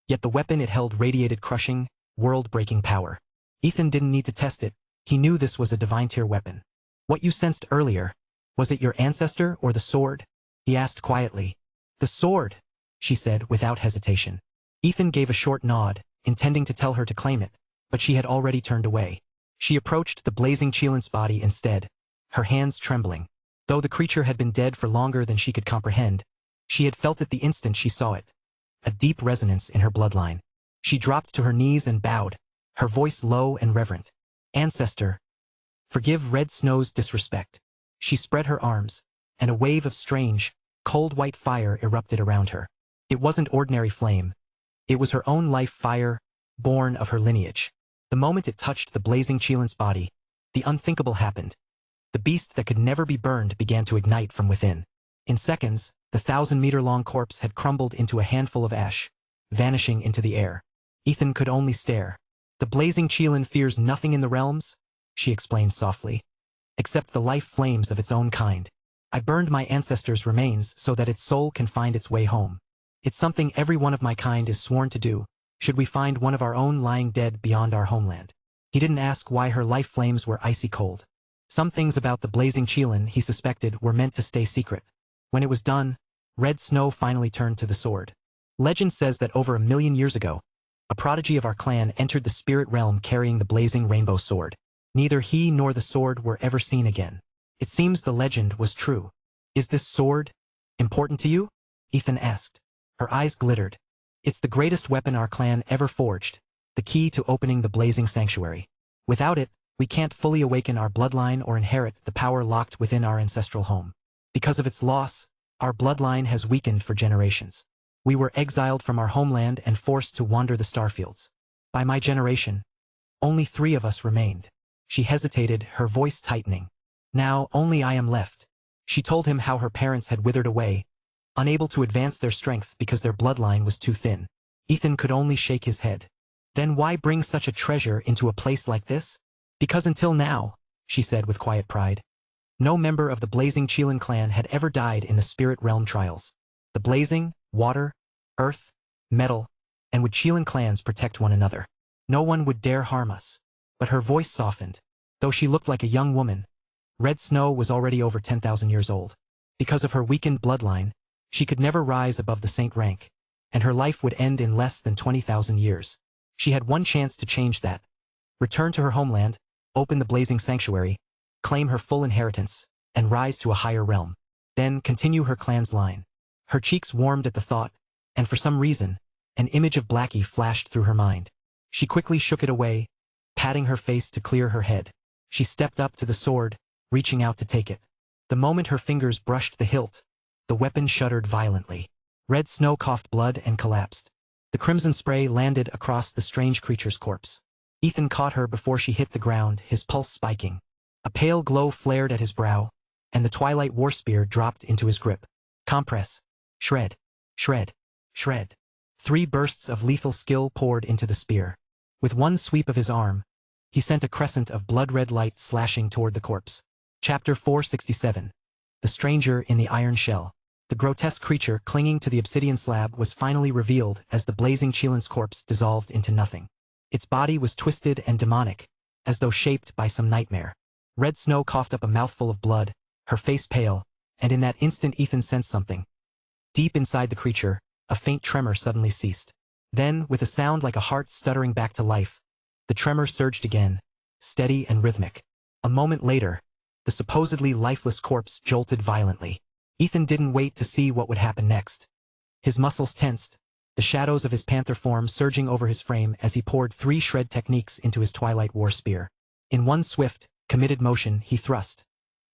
yet the weapon it held radiated crushing, world-breaking power. Ethan didn't need to test it. He knew this was a divine-tier weapon. "What you sensed earlier, was it your ancestor or the sword?" he asked quietly. "The sword," she said without hesitation. Ethan gave a short nod, intending to tell her to claim it, but she had already turned away. She approached the blazing Cheelan's body instead, her hands trembling. Though the creature had been dead for longer than she could comprehend, she had felt it the instant she saw it. A deep resonance in her bloodline. She dropped to her knees and bowed, her voice low and reverent. "Ancestor, forgive Red Snow's disrespect." She spread her arms, and a wave of strange, cold white fire erupted around her. It wasn't ordinary flame. It was her own life fire, born of her lineage. The moment it touched the blazing Cheelan's body, the unthinkable happened. The beast that could never be burned began to ignite from within. In seconds, the 1,000-meter-long corpse had crumbled into a handful of ash, vanishing into the air. Ethan could only stare. "The blazing Cheelan fears nothing in the realms," she explained softly, "except the life flames of its own kind. I burned my ancestors' remains so that its soul can find its way home. It's something every one of my kind is sworn to do, should we find one of our own lying dead beyond our homeland." He didn't ask why her life flames were icy cold. Some things about the blazing Cheelan, he suspected, were meant to stay secret. When it was done, Red Snow finally turned to the sword. "Legend says that over 1,000,000 years ago, a prodigy of our clan entered the spirit realm carrying the blazing rainbow sword. Neither he nor the sword were ever seen again. It seems the legend was true." Is this sword important to you? Ethan asked. Her eyes glittered. It's the greatest weapon our clan ever forged, the key to opening the blazing sanctuary. Without it, we can't fully awaken our bloodline or inherit the power locked within our ancestral home. Because of its loss, our bloodline has weakened for generations. We were exiled from our homeland and forced to wander the starfields. By my generation, only 3 of us remained. She hesitated, her voice tightening. Now, only I am left. She told him how her parents had withered away, unable to advance their strength because their bloodline was too thin. Ethan could only shake his head. Then why bring such a treasure into a place like this? Because until now, she said with quiet pride, no member of the Blazing Chelan clan had ever died in the spirit realm trials. The Blazing, water, earth, metal, and would Chelan clans protect one another. No one would dare harm us. But her voice softened. Though she looked like a young woman, Red Snow was already over 10,000 years old. Because of her weakened bloodline, she could never rise above the saint rank, and her life would end in less than 20,000 years. She had one chance to change that. Return to her homeland, open the blazing sanctuary, claim her full inheritance, and rise to a higher realm. Then continue her clan's line. Her cheeks warmed at the thought, and for some reason, an image of Blackie flashed through her mind. She quickly shook it away, patting her face to clear her head. She stepped up to the sword, reaching out to take it. The moment her fingers brushed the hilt, the weapon shuddered violently. Red Snow coughed blood and collapsed. The crimson spray landed across the strange creature's corpse. Ethan caught her before she hit the ground, his pulse spiking. A pale glow flared at his brow, and the twilight war spear dropped into his grip. Compress. Shred. Shred. Shred. 3 bursts of lethal skill poured into the spear. With one sweep of his arm, he sent a crescent of blood-red light slashing toward the corpse. Chapter 467. The Stranger in the Iron Shell. The grotesque creature clinging to the obsidian slab was finally revealed as the blazing Chelan's corpse dissolved into nothing. Its body was twisted and demonic, as though shaped by some nightmare. Red Snow coughed up a mouthful of blood, her face pale, and in that instant Ethan sensed something. Deep inside the creature, a faint tremor suddenly ceased. Then, with a sound like a heart stuttering back to life, the tremor surged again, steady and rhythmic. A moment later, the supposedly lifeless corpse jolted violently. Ethan didn't wait to see what would happen next. His muscles tensed, the shadows of his panther form surging over his frame as he poured 3 shred techniques into his twilight war spear. In one swift, committed motion, he thrust,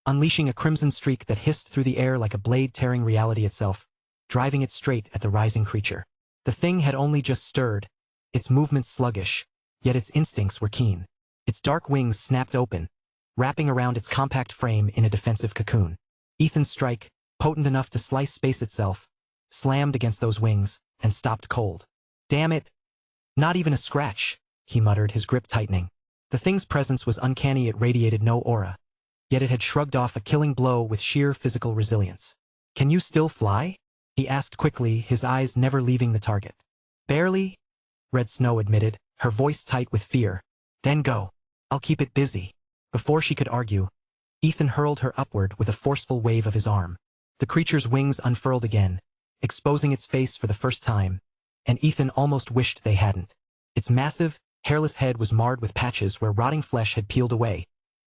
unleashing a crimson streak that hissed through the air like a blade tearing reality itself, driving it straight at the rising creature. The thing had only just stirred, its movements sluggish, yet its instincts were keen. Its dark wings snapped open, wrapping around its compact frame in a defensive cocoon. Ethan's strike, potent enough to slice space itself, slammed against those wings, and stopped cold. Damn it! Not even a scratch, he muttered, his grip tightening. The thing's presence was uncanny, it radiated no aura. Yet it had shrugged off a killing blow with sheer physical resilience. Can you still fly? He asked quickly, his eyes never leaving the target. Barely, Red Snow admitted, her voice tight with fear. Then go. I'll keep it busy. Before she could argue, Ethan hurled her upward with a forceful wave of his arm. The creature's wings unfurled again, exposing its face for the first time, and Ethan almost wished they hadn't. Its massive, hairless head was marred with patches where rotting flesh had peeled away,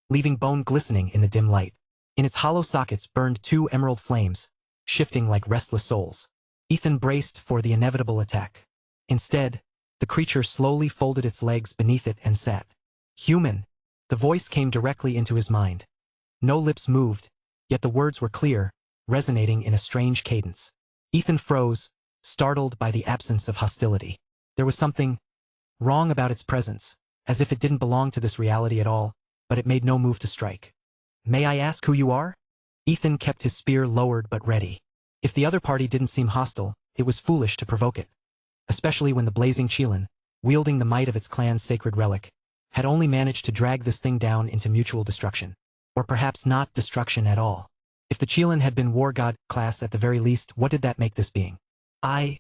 leaving bone glistening in the dim light. In its hollow sockets burned 2 emerald flames, shifting like restless souls. Ethan braced for the inevitable attack. Instead, the creature slowly folded its legs beneath it and sat. Human. The voice came directly into his mind. No lips moved, yet the words were clear, resonating in a strange cadence. Ethan froze, startled by the absence of hostility. There was something wrong about its presence, as if it didn't belong to this reality at all, but it made no move to strike. May I ask who you are? Ethan kept his spear lowered but ready. If the other party didn't seem hostile, it was foolish to provoke it. Especially when the blazing Chelan, wielding the might of its clan's sacred relic, had only managed to drag this thing down into mutual destruction. Or perhaps not destruction at all. If the Chelan had been war god class at the very least, what did that make this being? I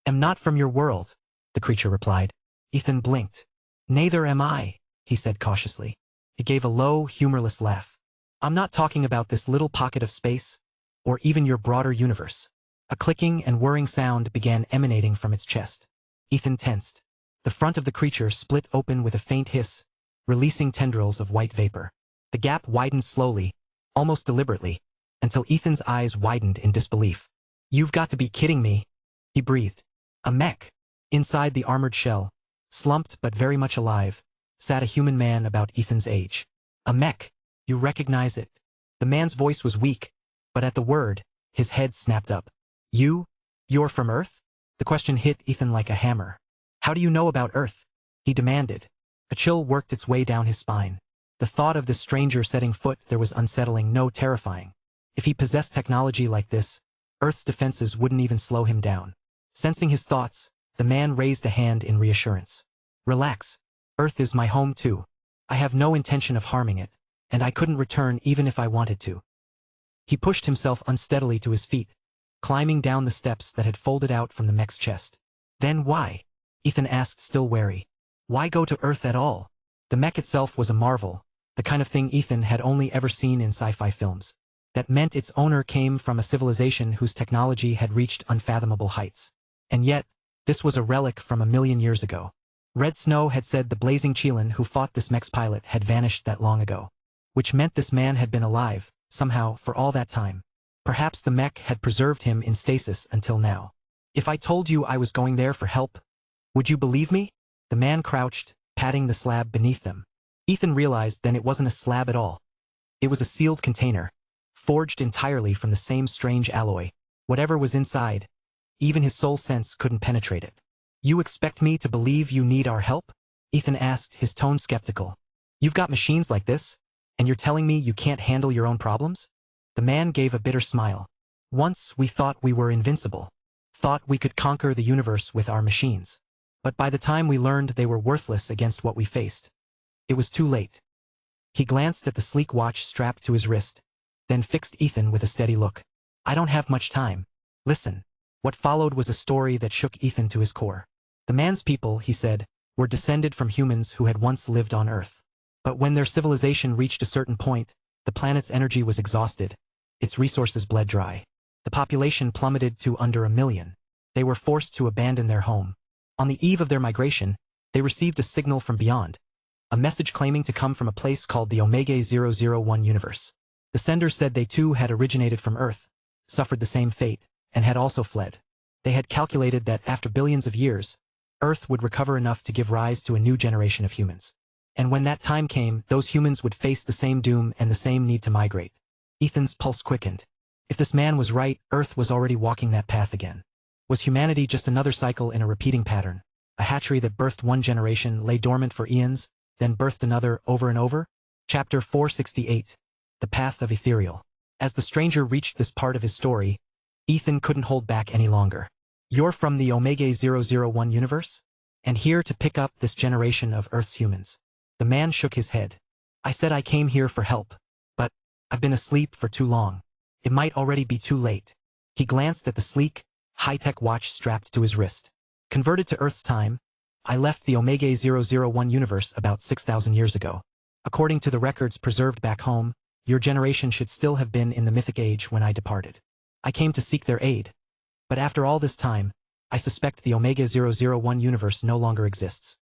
am not from your world, the creature replied. Ethan blinked. Neither am I, he said cautiously. It gave a low, humorless laugh. I'm not talking about this little pocket of space, or even your broader universe. A clicking and whirring sound began emanating from its chest. Ethan tensed. The front of the creature split open with a faint hiss, releasing tendrils of white vapor. The gap widened slowly, almost deliberately, until Ethan's eyes widened in disbelief. "You've got to be kidding me," he breathed. A mech. Inside the armored shell, slumped but very much alive, sat a human man about Ethan's age. "A mech. You recognize it?" The man's voice was weak, but at the word, his head snapped up. You're from Earth?" The question hit Ethan like a hammer. "How do you know about Earth?" he demanded. A chill worked its way down his spine. The thought of this stranger setting foot there was unsettling, no terrifying. If he possessed technology like this, Earth's defenses wouldn't even slow him down. Sensing his thoughts, the man raised a hand in reassurance. "Relax. Earth is my home too. I have no intention of harming it, and I couldn't return even if I wanted to." He pushed himself unsteadily to his feet, climbing down the steps that had folded out from the mech's chest. "Then why?" Ethan asked, still wary. "Why go to Earth at all?" The mech itself was a marvel, the kind of thing Ethan had only ever seen in sci-fi films. That meant its owner came from a civilization whose technology had reached unfathomable heights. And yet, this was a relic from 1,000,000 years ago. Red Snow had said the blazing Chelan who fought this mech's pilot had vanished that long ago. Which meant this man had been alive, somehow, for all that time. Perhaps the mech had preserved him in stasis until now. "If I told you I was going there for help, would you believe me?" The man crouched, patting the slab beneath them. Ethan realized then it wasn't a slab at all. It was a sealed container, forged entirely from the same strange alloy. Whatever was inside, even his soul sense couldn't penetrate it. "You expect me to believe you need our help?" Ethan asked, his tone skeptical. "You've got machines like this, and you're telling me you can't handle your own problems?" The man gave a bitter smile. "Once we thought we were invincible. Thought we could conquer the universe with our machines. But by the time we learned they were worthless against what we faced, it was too late." He glanced at the sleek watch strapped to his wrist, then fixed Ethan with a steady look. "I don't have much time. Listen." What followed was a story that shook Ethan to his core. The man's people, he said, were descended from humans who had once lived on Earth. But when their civilization reached a certain point, the planet's energy was exhausted. Its resources bled dry. The population plummeted to under 1,000,000. They were forced to abandon their home. On the eve of their migration, they received a signal from beyond, a message claiming to come from a place called the Omega 001 universe. The sender said they too had originated from Earth, suffered the same fate, and had also fled. They had calculated that after billions of years, Earth would recover enough to give rise to a new generation of humans. And when that time came, those humans would face the same doom and the same need to migrate. Ethan's pulse quickened. If this man was right, Earth was already walking that path again. Was humanity just another cycle in a repeating pattern? A hatchery that birthed one generation, lay dormant for eons, then birthed another over and over? Chapter 468. The Path of Ethereal. As the stranger reached this part of his story, Ethan couldn't hold back any longer. "You're from the Omega 001 universe? And here to pick up this generation of Earth's humans?" The man shook his head. "I said I came here for help, but I've been asleep for too long. It might already be too late." He glanced at the sleek, high-tech watch strapped to his wrist. "Converted to Earth's time, I left the Omega 001 universe about 6,000 years ago. According to the records preserved back home, your generation should still have been in the mythic age when I departed. I came to seek their aid. But after all this time, I suspect the Omega 001 universe no longer exists."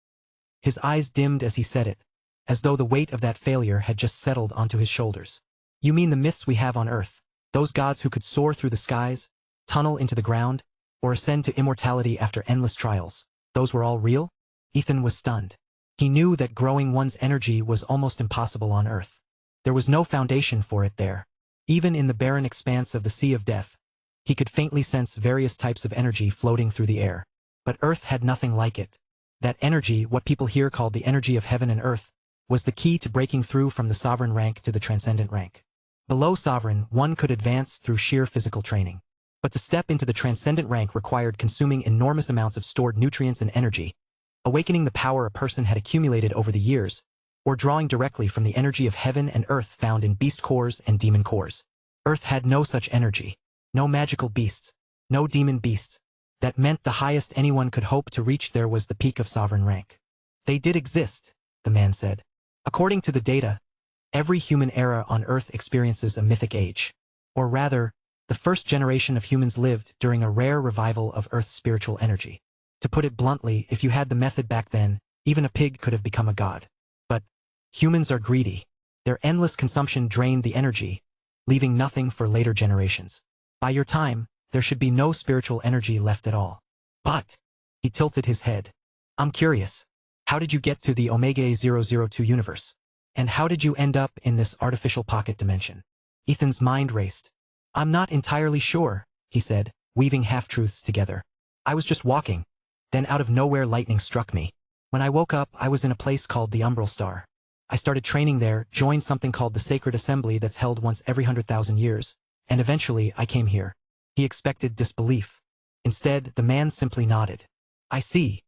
His eyes dimmed as he said it, as though the weight of that failure had just settled onto his shoulders. "You mean the myths we have on Earth, those gods who could soar through the skies, tunnel into the ground, or ascend to immortality after endless trials, those were all real?" Ethan was stunned. He knew that growing one's energy was almost impossible on Earth. There was no foundation for it there. Even in the barren expanse of the Sea of Death, he could faintly sense various types of energy floating through the air. But Earth had nothing like it. That energy, what people here called the energy of heaven and earth, was the key to breaking through from the sovereign rank to the transcendent rank. Below sovereign, one could advance through sheer physical training. But to step into the transcendent rank required consuming enormous amounts of stored nutrients and energy, awakening the power a person had accumulated over the years, or drawing directly from the energy of heaven and earth found in beast cores and demon cores. Earth had no such energy, no magical beasts, no demon beasts. That meant the highest anyone could hope to reach there was the peak of sovereign rank. "They did exist," the man said. "According to the data, every human era on Earth experiences a mythic age. Or rather, the first generation of humans lived during a rare revival of Earth's spiritual energy. To put it bluntly, if you had the method back then, even a pig could have become a god. But humans are greedy. Their endless consumption drained the energy, leaving nothing for later generations. By your time, there should be no spiritual energy left at all. But, he tilted his head. I'm curious. How did you get to the Omega 002 universe? And how did you end up in this artificial pocket dimension? Ethan's mind raced. I'm not entirely sure, he said, weaving half-truths together. I was just walking. Then out of nowhere lightning struck me. When I woke up, I was in a place called the Umbral Star. I started training there, joined something called the Sacred Assembly that's held once every 100,000 years, and eventually I came here. He expected disbelief. Instead, the man simply nodded. I see.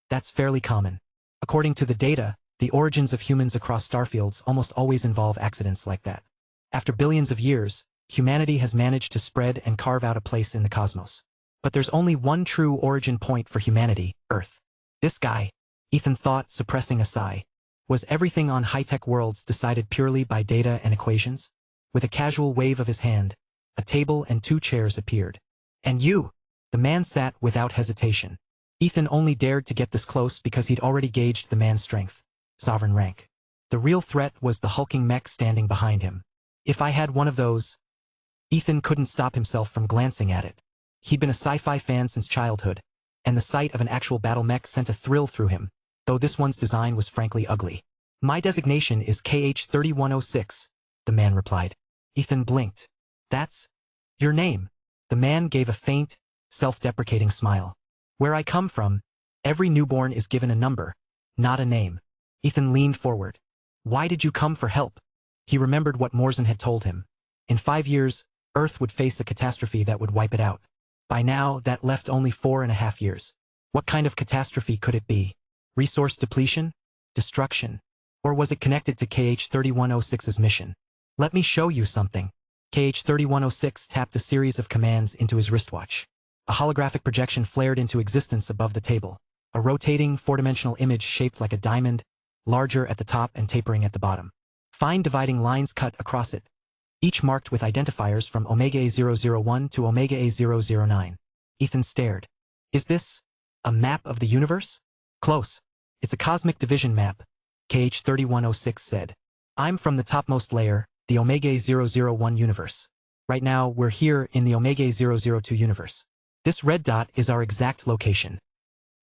That's fairly common. According to the data, the origins of humans across starfields almost always involve accidents like that. After billions of years, humanity has managed to spread and carve out a place in the cosmos. But there's only one true origin point for humanity, Earth. This guy, Ethan thought, suppressing a sigh. Was everything on high-tech worlds decided purely by data and equations? With a casual wave of his hand, a table and 2 chairs appeared. And you? The man sat without hesitation. Ethan only dared to get this close because he'd already gauged the man's strength, sovereign rank. The real threat was the hulking mech standing behind him. If I had one of those... Ethan couldn't stop himself from glancing at it. He'd been a sci-fi fan since childhood, and the sight of an actual battle mech sent a thrill through him, though this one's design was frankly ugly. My designation is KH-3106, the man replied. Ethan blinked. That's your name. The man gave a faint, self-deprecating smile. Where I come from, every newborn is given a number, not a name. Ethan leaned forward. Why did you come for help? He remembered what Morzin had told him. In 5 years, Earth would face a catastrophe that would wipe it out. By now, that left only 4.5 years. What kind of catastrophe could it be? Resource depletion? Destruction? Or was it connected to KH-3106's mission? Let me show you something. KH-3106 tapped a series of commands into his wristwatch. A holographic projection flared into existence above the table. A rotating, 4-dimensional image shaped like a diamond, larger at the top and tapering at the bottom. Fine dividing lines cut across it, each marked with identifiers from Omega A001 to Omega A009. Ethan stared. Is this a map of the universe? Close. It's a cosmic division map, KH-3106 said. I'm from the topmost layer, the Omega A001 universe. Right now, we're here in the Omega A002 universe. This red dot is our exact location.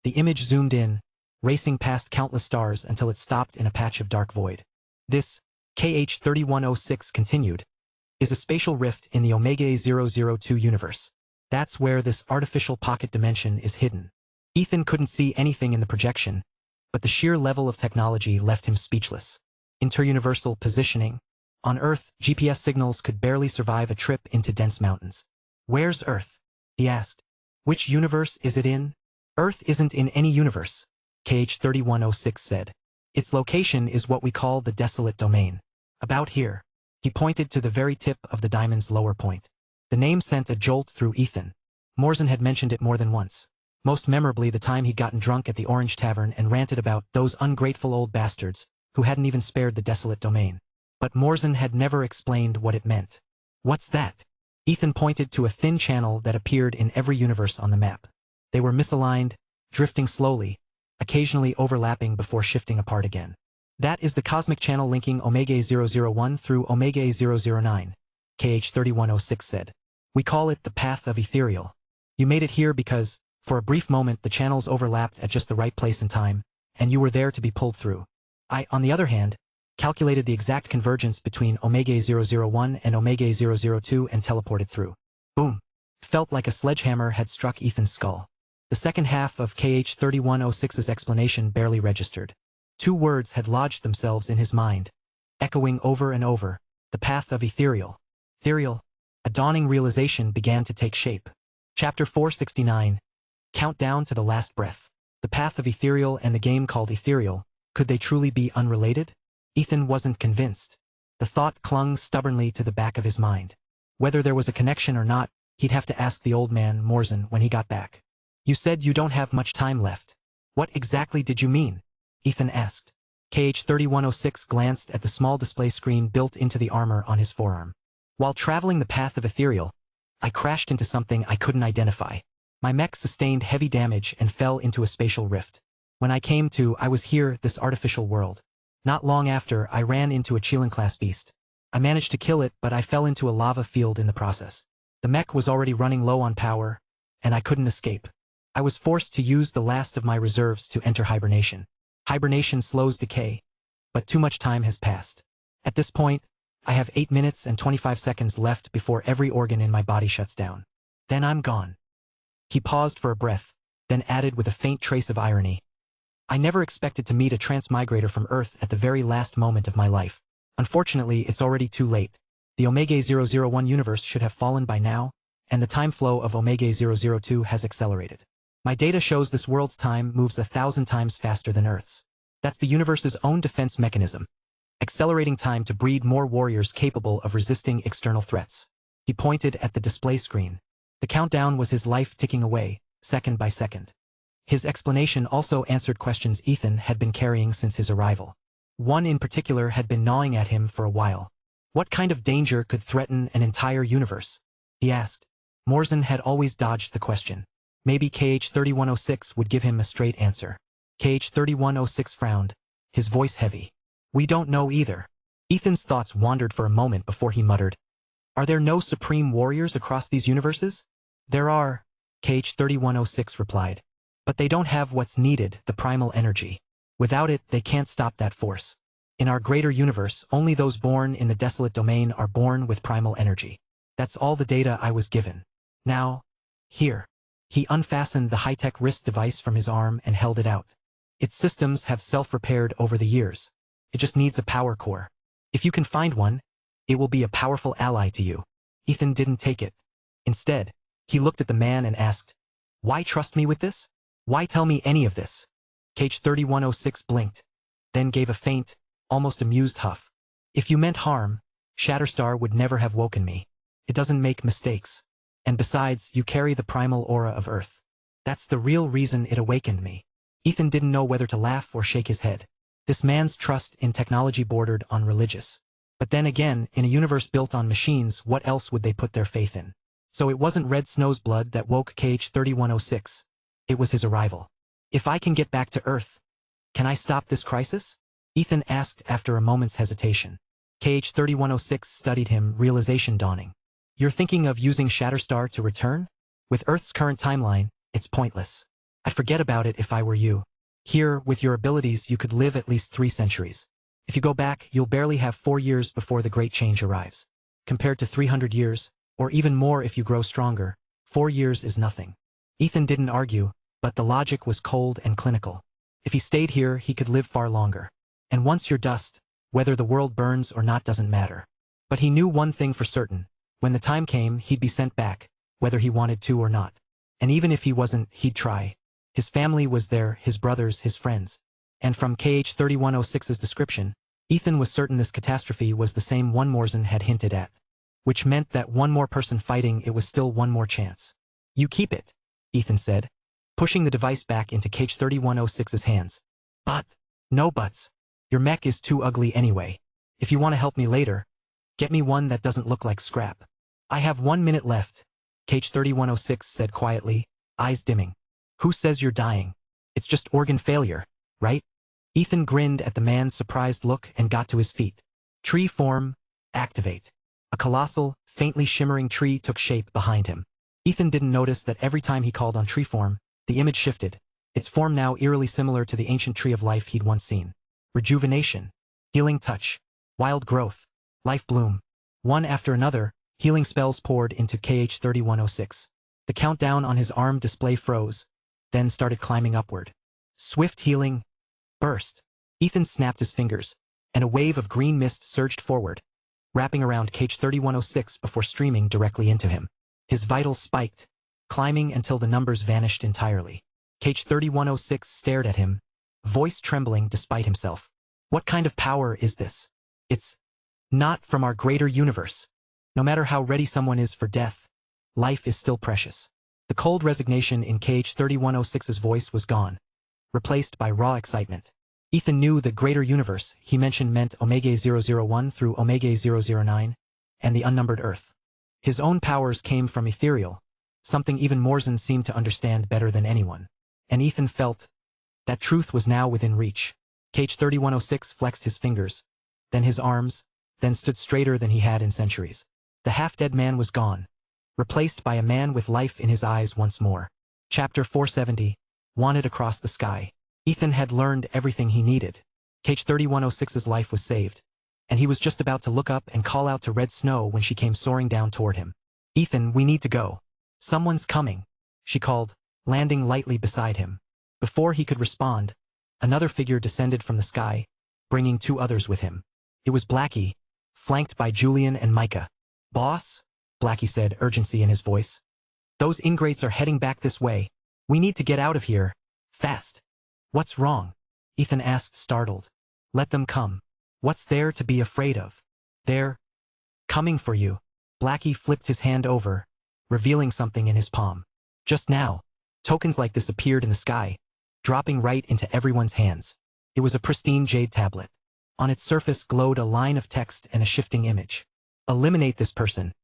The image zoomed in, racing past countless stars until it stopped in a patch of dark void. This, KH-3106 continued, is a spatial rift in the Omega A002 universe. That's where this artificial pocket dimension is hidden. Ethan couldn't see anything in the projection, but the sheer level of technology left him speechless. Interuniversal positioning. On Earth, GPS signals could barely survive a trip into dense mountains. Where's Earth? He asked. Which universe is it in? Earth isn't in any universe, KH-3106 said. Its location is what we call the desolate domain. About here. He pointed to the very tip of the diamond's lower point. The name sent a jolt through Ethan. Morzin had mentioned it more than once. Most memorably the time he'd gotten drunk at the Orange Tavern and ranted about those ungrateful old bastards who hadn't even spared the desolate domain. But Morzin had never explained what it meant. What's that? Ethan pointed to a thin channel that appeared in every universe on the map. They were misaligned, drifting slowly, occasionally overlapping before shifting apart again. That is the cosmic channel linking Omega 001 through Omega 009, KH-3106 said. We call it the Path of Ethereal. You made it here because, for a brief moment, the channels overlapped at just the right place and time, and you were there to be pulled through. I, on the other hand, calculated the exact convergence between Omega 001 and Omega 002 and teleported through. Boom. It felt like a sledgehammer had struck Ethan's skull. The second half of KH-3106's explanation barely registered. 2 words had lodged themselves in his mind, echoing over and over, the Path of Ethereal. Ethereal. A dawning realization began to take shape. Chapter 469. Countdown to the Last Breath. The Path of Ethereal and the game called Ethereal, could they truly be unrelated? Ethan wasn't convinced. The thought clung stubbornly to the back of his mind. Whether there was a connection or not, he'd have to ask the old man, Morzin, when he got back. You said you don't have much time left. What exactly did you mean? Ethan asked. KH-3106 glanced at the small display screen built into the armor on his forearm. While traveling the Path of Ethereal, I crashed into something I couldn't identify. My mech sustained heavy damage and fell into a spatial rift. When I came to, I was here, this artificial world. Not long after, I ran into a Chelan-class beast. I managed to kill it, but I fell into a lava field in the process. The mech was already running low on power, and I couldn't escape. I was forced to use the last of my reserves to enter hibernation. Hibernation slows decay, but too much time has passed. At this point, I have 8 minutes and 25 seconds left before every organ in my body shuts down. Then I'm gone. He paused for a breath, then added with a faint trace of irony. I never expected to meet a transmigrator from Earth at the very last moment of my life. Unfortunately, it's already too late. The Omega-001 universe should have fallen by now, and the time flow of Omega-002 has accelerated. My data shows this world's time moves 1,000 times faster than Earth's. That's the universe's own defense mechanism, accelerating time to breed more warriors capable of resisting external threats. He pointed at the display screen. The countdown was his life ticking away, second by second. His explanation also answered questions Ethan had been carrying since his arrival. One in particular had been gnawing at him for a while. What kind of danger could threaten an entire universe? He asked. Morzin had always dodged the question. Maybe KH-3106 would give him a straight answer. KH-3106 frowned, his voice heavy. We don't know either. Ethan's thoughts wandered for a moment before he muttered. Are there no supreme warriors across these universes? There are, KH-3106 replied. But they don't have what's needed, the primal energy. Without it, they can't stop that force. In our greater universe, only those born in the desolate domain are born with primal energy. That's all the data I was given. Now, here. He unfastened the high-tech wrist device from his arm and held it out. Its systems have self-repaired over the years. It just needs a power core. If you can find one, it will be a powerful ally to you. Ethan didn't take it. Instead, he looked at the man and asked, Why trust me with this? Why tell me any of this? KH-3106 blinked, then gave a faint, almost amused huff. If you meant harm, Shatterstar would never have woken me. It doesn't make mistakes. And besides, you carry the primal aura of Earth. That's the real reason it awakened me. Ethan didn't know whether to laugh or shake his head. This man's trust in technology bordered on religious. But then again, in a universe built on machines, what else would they put their faith in? So it wasn't Red Snow's blood that woke KH-3106. It was his arrival. If I can get back to Earth, can I stop this crisis? Ethan asked after a moment's hesitation. KH-3106 studied him, realization dawning. You're thinking of using Shatterstar to return? With Earth's current timeline, it's pointless. I'd forget about it if I were you. Here, with your abilities, you could live at least 3 centuries. If you go back, you'll barely have 4 years before the great change arrives. Compared to 300 years, or even more if you grow stronger, 4 years is nothing. Ethan didn't argue, but the logic was cold and clinical. If he stayed here, he could live far longer. And once you're dust, whether the world burns or not doesn't matter. But he knew one thing for certain. When the time came, he'd be sent back, whether he wanted to or not. And even if he wasn't, he'd try. His family was there, his brothers, his friends. And from KH-3106's description, Ethan was certain this catastrophe was the same one Morzin had hinted at. Which meant that one more person fighting it was still one more chance. You keep it, Ethan said, pushing the device back into KH-3106's hands. But, no buts. Your mech is too ugly anyway. If you want to help me later, get me one that doesn't look like scrap. I have 1 minute left, KH-3106 said quietly, eyes dimming. Who says you're dying? It's just organ failure, right? Ethan grinned at the man's surprised look and got to his feet. Tree form, activate. A colossal, faintly shimmering tree took shape behind him. Ethan didn't notice that every time he called on tree form, the image shifted, its form now eerily similar to the ancient tree of life he'd once seen. Rejuvenation, healing touch, wild growth, life bloom. One after another, healing spells poured into KH-3106. The countdown on his arm display froze, then started climbing upward. Swift healing, burst. Ethan snapped his fingers, and a wave of green mist surged forward, wrapping around KH-3106 before streaming directly into him. His vitals spiked, climbing until the numbers vanished entirely. KH-3106 stared at him, voice trembling despite himself. What kind of power is this? It's not from our greater universe. No matter how ready someone is for death, life is still precious. The cold resignation in KH-3106's voice was gone, replaced by raw excitement. Ethan knew the greater universe he mentioned meant Omega-001 through Omega-009, and the unnumbered Earth. His own powers came from ethereal, something even Morzin seemed to understand better than anyone. And Ethan felt that truth was now within reach. KH-3106 flexed his fingers, then his arms, then stood straighter than he had in centuries. The half-dead man was gone, replaced by a man with life in his eyes once more. Chapter 470, Wanted Across the Sky. Ethan had learned everything he needed. KH-3106's life was saved, and he was just about to look up and call out to Red Snow when she came soaring down toward him. "Ethan, we need to go. Someone's coming," she called, landing lightly beside him. Before he could respond, another figure descended from the sky, bringing two others with him. It was Blackie, flanked by Julian and Micah. "Boss?" Blackie said, urgency in his voice. "Those ingrates are heading back this way. We need to get out of here. Fast." "What's wrong?" Ethan asked, startled. "Let them come. What's there to be afraid of? They're coming for you." Blackie flipped his hand over, revealing something in his palm. Just now, tokens like this appeared in the sky, dropping right into everyone's hands. It was a pristine jade tablet. On its surface glowed a line of text and a shifting image. "Eliminate this person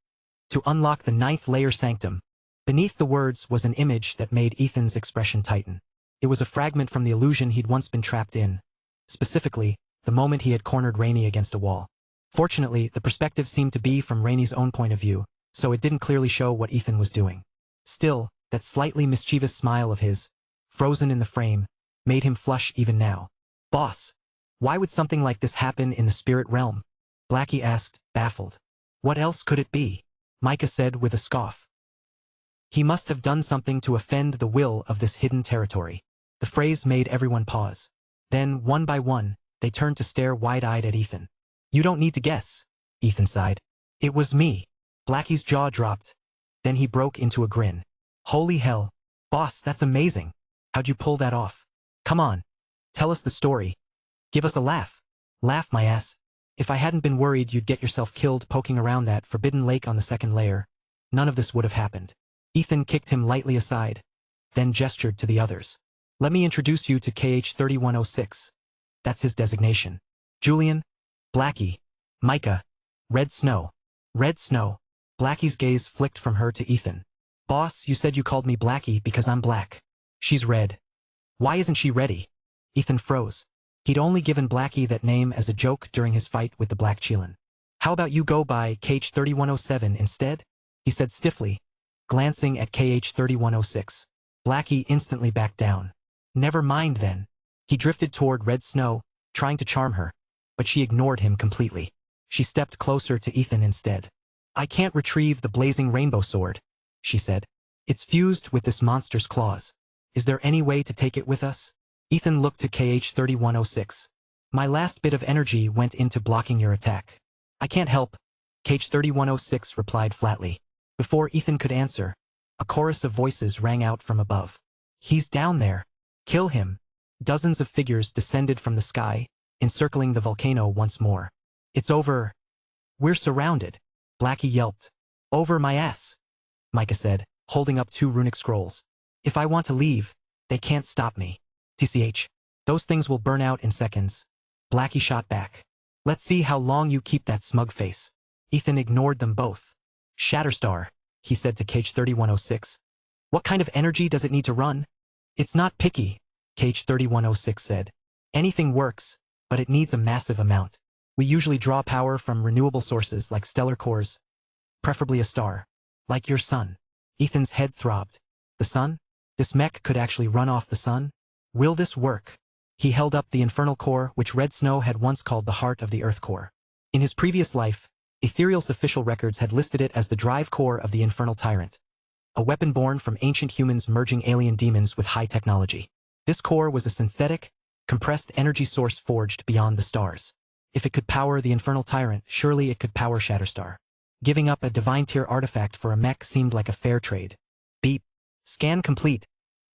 to unlock the 9th layer sanctum." Beneath the words was an image that made Ethan's expression tighten. It was a fragment from the illusion he'd once been trapped in. Specifically, the moment he had cornered Rainey against a wall. Fortunately, the perspective seemed to be from Rainey's own point of view, so it didn't clearly show what Ethan was doing. Still, that slightly mischievous smile of his, frozen in the frame, made him flush even now. "Boss, why would something like this happen in the spirit realm?" Blackie asked, baffled. "What else could it be?" Micah said with a scoff. "He must have done something to offend the will of this hidden territory." The phrase made everyone pause. Then, one by one, they turned to stare wide-eyed at Ethan. "You don't need to guess," Ethan sighed. "It was me." Blackie's jaw dropped. Then he broke into a grin. "Holy hell. Boss, that's amazing. How'd you pull that off? Come on. Tell us the story. Give us a laugh." "Laugh, my ass. If I hadn't been worried you'd get yourself killed poking around that forbidden lake on the 2nd layer, none of this would have happened." Ethan kicked him lightly aside, then gestured to the others. "Let me introduce you to KH-3106. That's his designation. Julian, Blackie, Micah, Red Snow." "Red Snow." Blackie's gaze flicked from her to Ethan. "Boss, you said you called me Blackie because I'm black. She's red. Why isn't she ready?" Ethan froze. He'd only given Blackie that name as a joke during his fight with the Black Chelan. "How about you go by KH-3107 instead?" he said stiffly, glancing at KH-3106. Blackie instantly backed down. "Never mind then." He drifted toward Red Snow, trying to charm her, but she ignored him completely. She stepped closer to Ethan instead. "I can't retrieve the blazing rainbow sword," she said. "It's fused with this monster's claws. Is there any way to take it with us?" Ethan looked to KH-3106. "My last bit of energy went into blocking your attack." "I can't help," KH-3106 replied flatly. Before Ethan could answer, a chorus of voices rang out from above. "He's down there. Kill him." Dozens of figures descended from the sky, encircling the volcano once more. "It's over. We're surrounded," Blackie yelped. "Over my ass," Micah said, holding up 2 runic scrolls. "If I want to leave, they can't stop me." "TCH. Those things will burn out in seconds," Blackie shot back. "Let's see how long you keep that smug face." Ethan ignored them both. "Shatterstar," he said to KH-3106. "What kind of energy does it need to run?" "It's not picky," KH-3106 said. "Anything works, but it needs a massive amount. We usually draw power from renewable sources like stellar cores, preferably a star, like your sun." Ethan's head throbbed. "The sun? This mech could actually run off the sun? Will this work?" He held up the infernal core, which Red Snow had once called the heart of the Earth core. In his previous life, Ethereal's official records had listed it as the drive core of the infernal tyrant, a weapon born from ancient humans merging alien demons with high technology. This core was a synthetic, compressed energy source forged beyond the stars. If it could power the infernal tyrant, surely it could power Shatterstar. Giving up a divine-tier artifact for a mech seemed like a fair trade. Beep. Scan complete.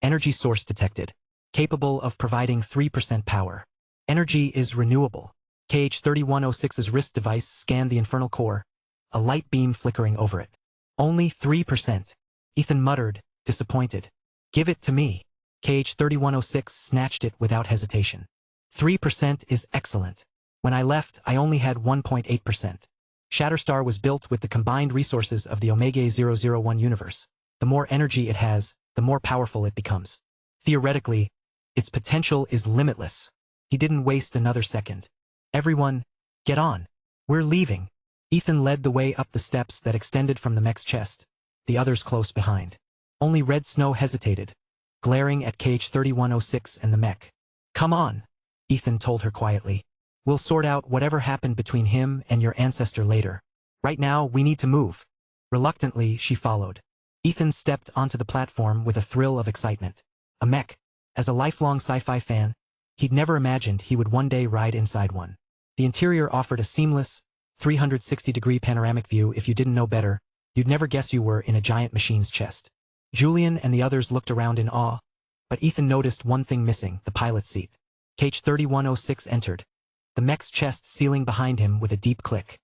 Energy source detected. Capable of providing 3% power. Energy is renewable. KH-3106's wrist device scanned the infernal core, a light beam flickering over it. "Only 3%. Ethan muttered, disappointed. "Give it to me." KH-3106 snatched it without hesitation. 3% is excellent. When I left, I only had 1.8%. Shatterstar was built with the combined resources of the Omega 001 universe. The more energy it has, the more powerful it becomes. Theoretically, its potential is limitless. He didn't waste another second. "Everyone, get on." We're leaving. Ethan led the way up the steps that extended from the mech's chest, the others close behind. Only Red Snow hesitated, glaring at cage 3106 and the mech. Come on, Ethan told her quietly. We'll sort out whatever happened between him and your ancestor later. Right now, we need to move. Reluctantly, she followed. Ethan stepped onto the platform with a thrill of excitement. A mech. As a lifelong sci-fi fan, he'd never imagined he would one day ride inside one. The interior offered a seamless, 360-degree panoramic view. If you didn't know better, you'd never guess you were in a giant machine's chest. Julian and the others looked around in awe, but Ethan noticed one thing missing, the pilot's seat. Cage 3106 entered, the mech's chest sealing behind him with a deep click.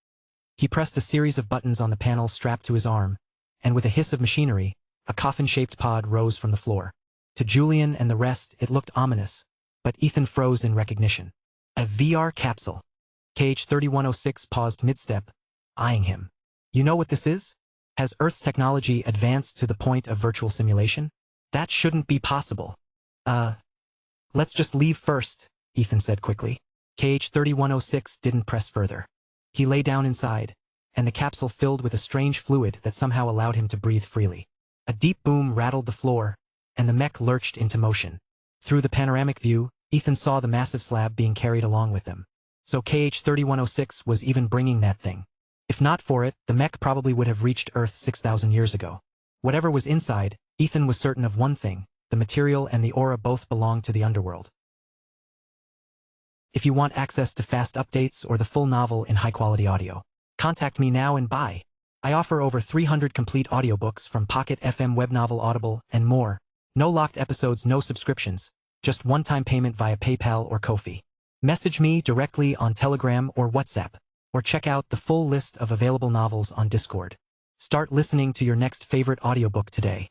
He pressed a series of buttons on the panel strapped to his arm, and with a hiss of machinery, a coffin-shaped pod rose from the floor. To Julian and the rest, it looked ominous, but Ethan froze in recognition. A VR capsule. Cage 3106 paused mid-step, eyeing him. You know what this is? Has Earth's technology advanced to the point of virtual simulation? That shouldn't be possible. Let's just leave first, Ethan said quickly. Cage 3106 didn't press further. He lay down inside, and the capsule filled with a strange fluid that somehow allowed him to breathe freely. A deep boom rattled the floor, and the mech lurched into motion. Through the panoramic view, Ethan saw the massive slab being carried along with them. So KH 3106 was even bringing that thing. If not for it, the mech probably would have reached Earth 6,000 years ago. Whatever was inside, Ethan was certain of one thing: the material and the aura both belonged to the underworld. If you want access to fast updates or the full novel in high-quality audio, contact me now and buy. I offer over 300 complete audiobooks from Pocket FM, Webnovel, Audible, and more. No locked episodes, no subscriptions, just one-time payment via PayPal or Ko-fi. Message me directly on Telegram or WhatsApp, or check out the full list of available novels on Discord. Start listening to your next favorite audiobook today.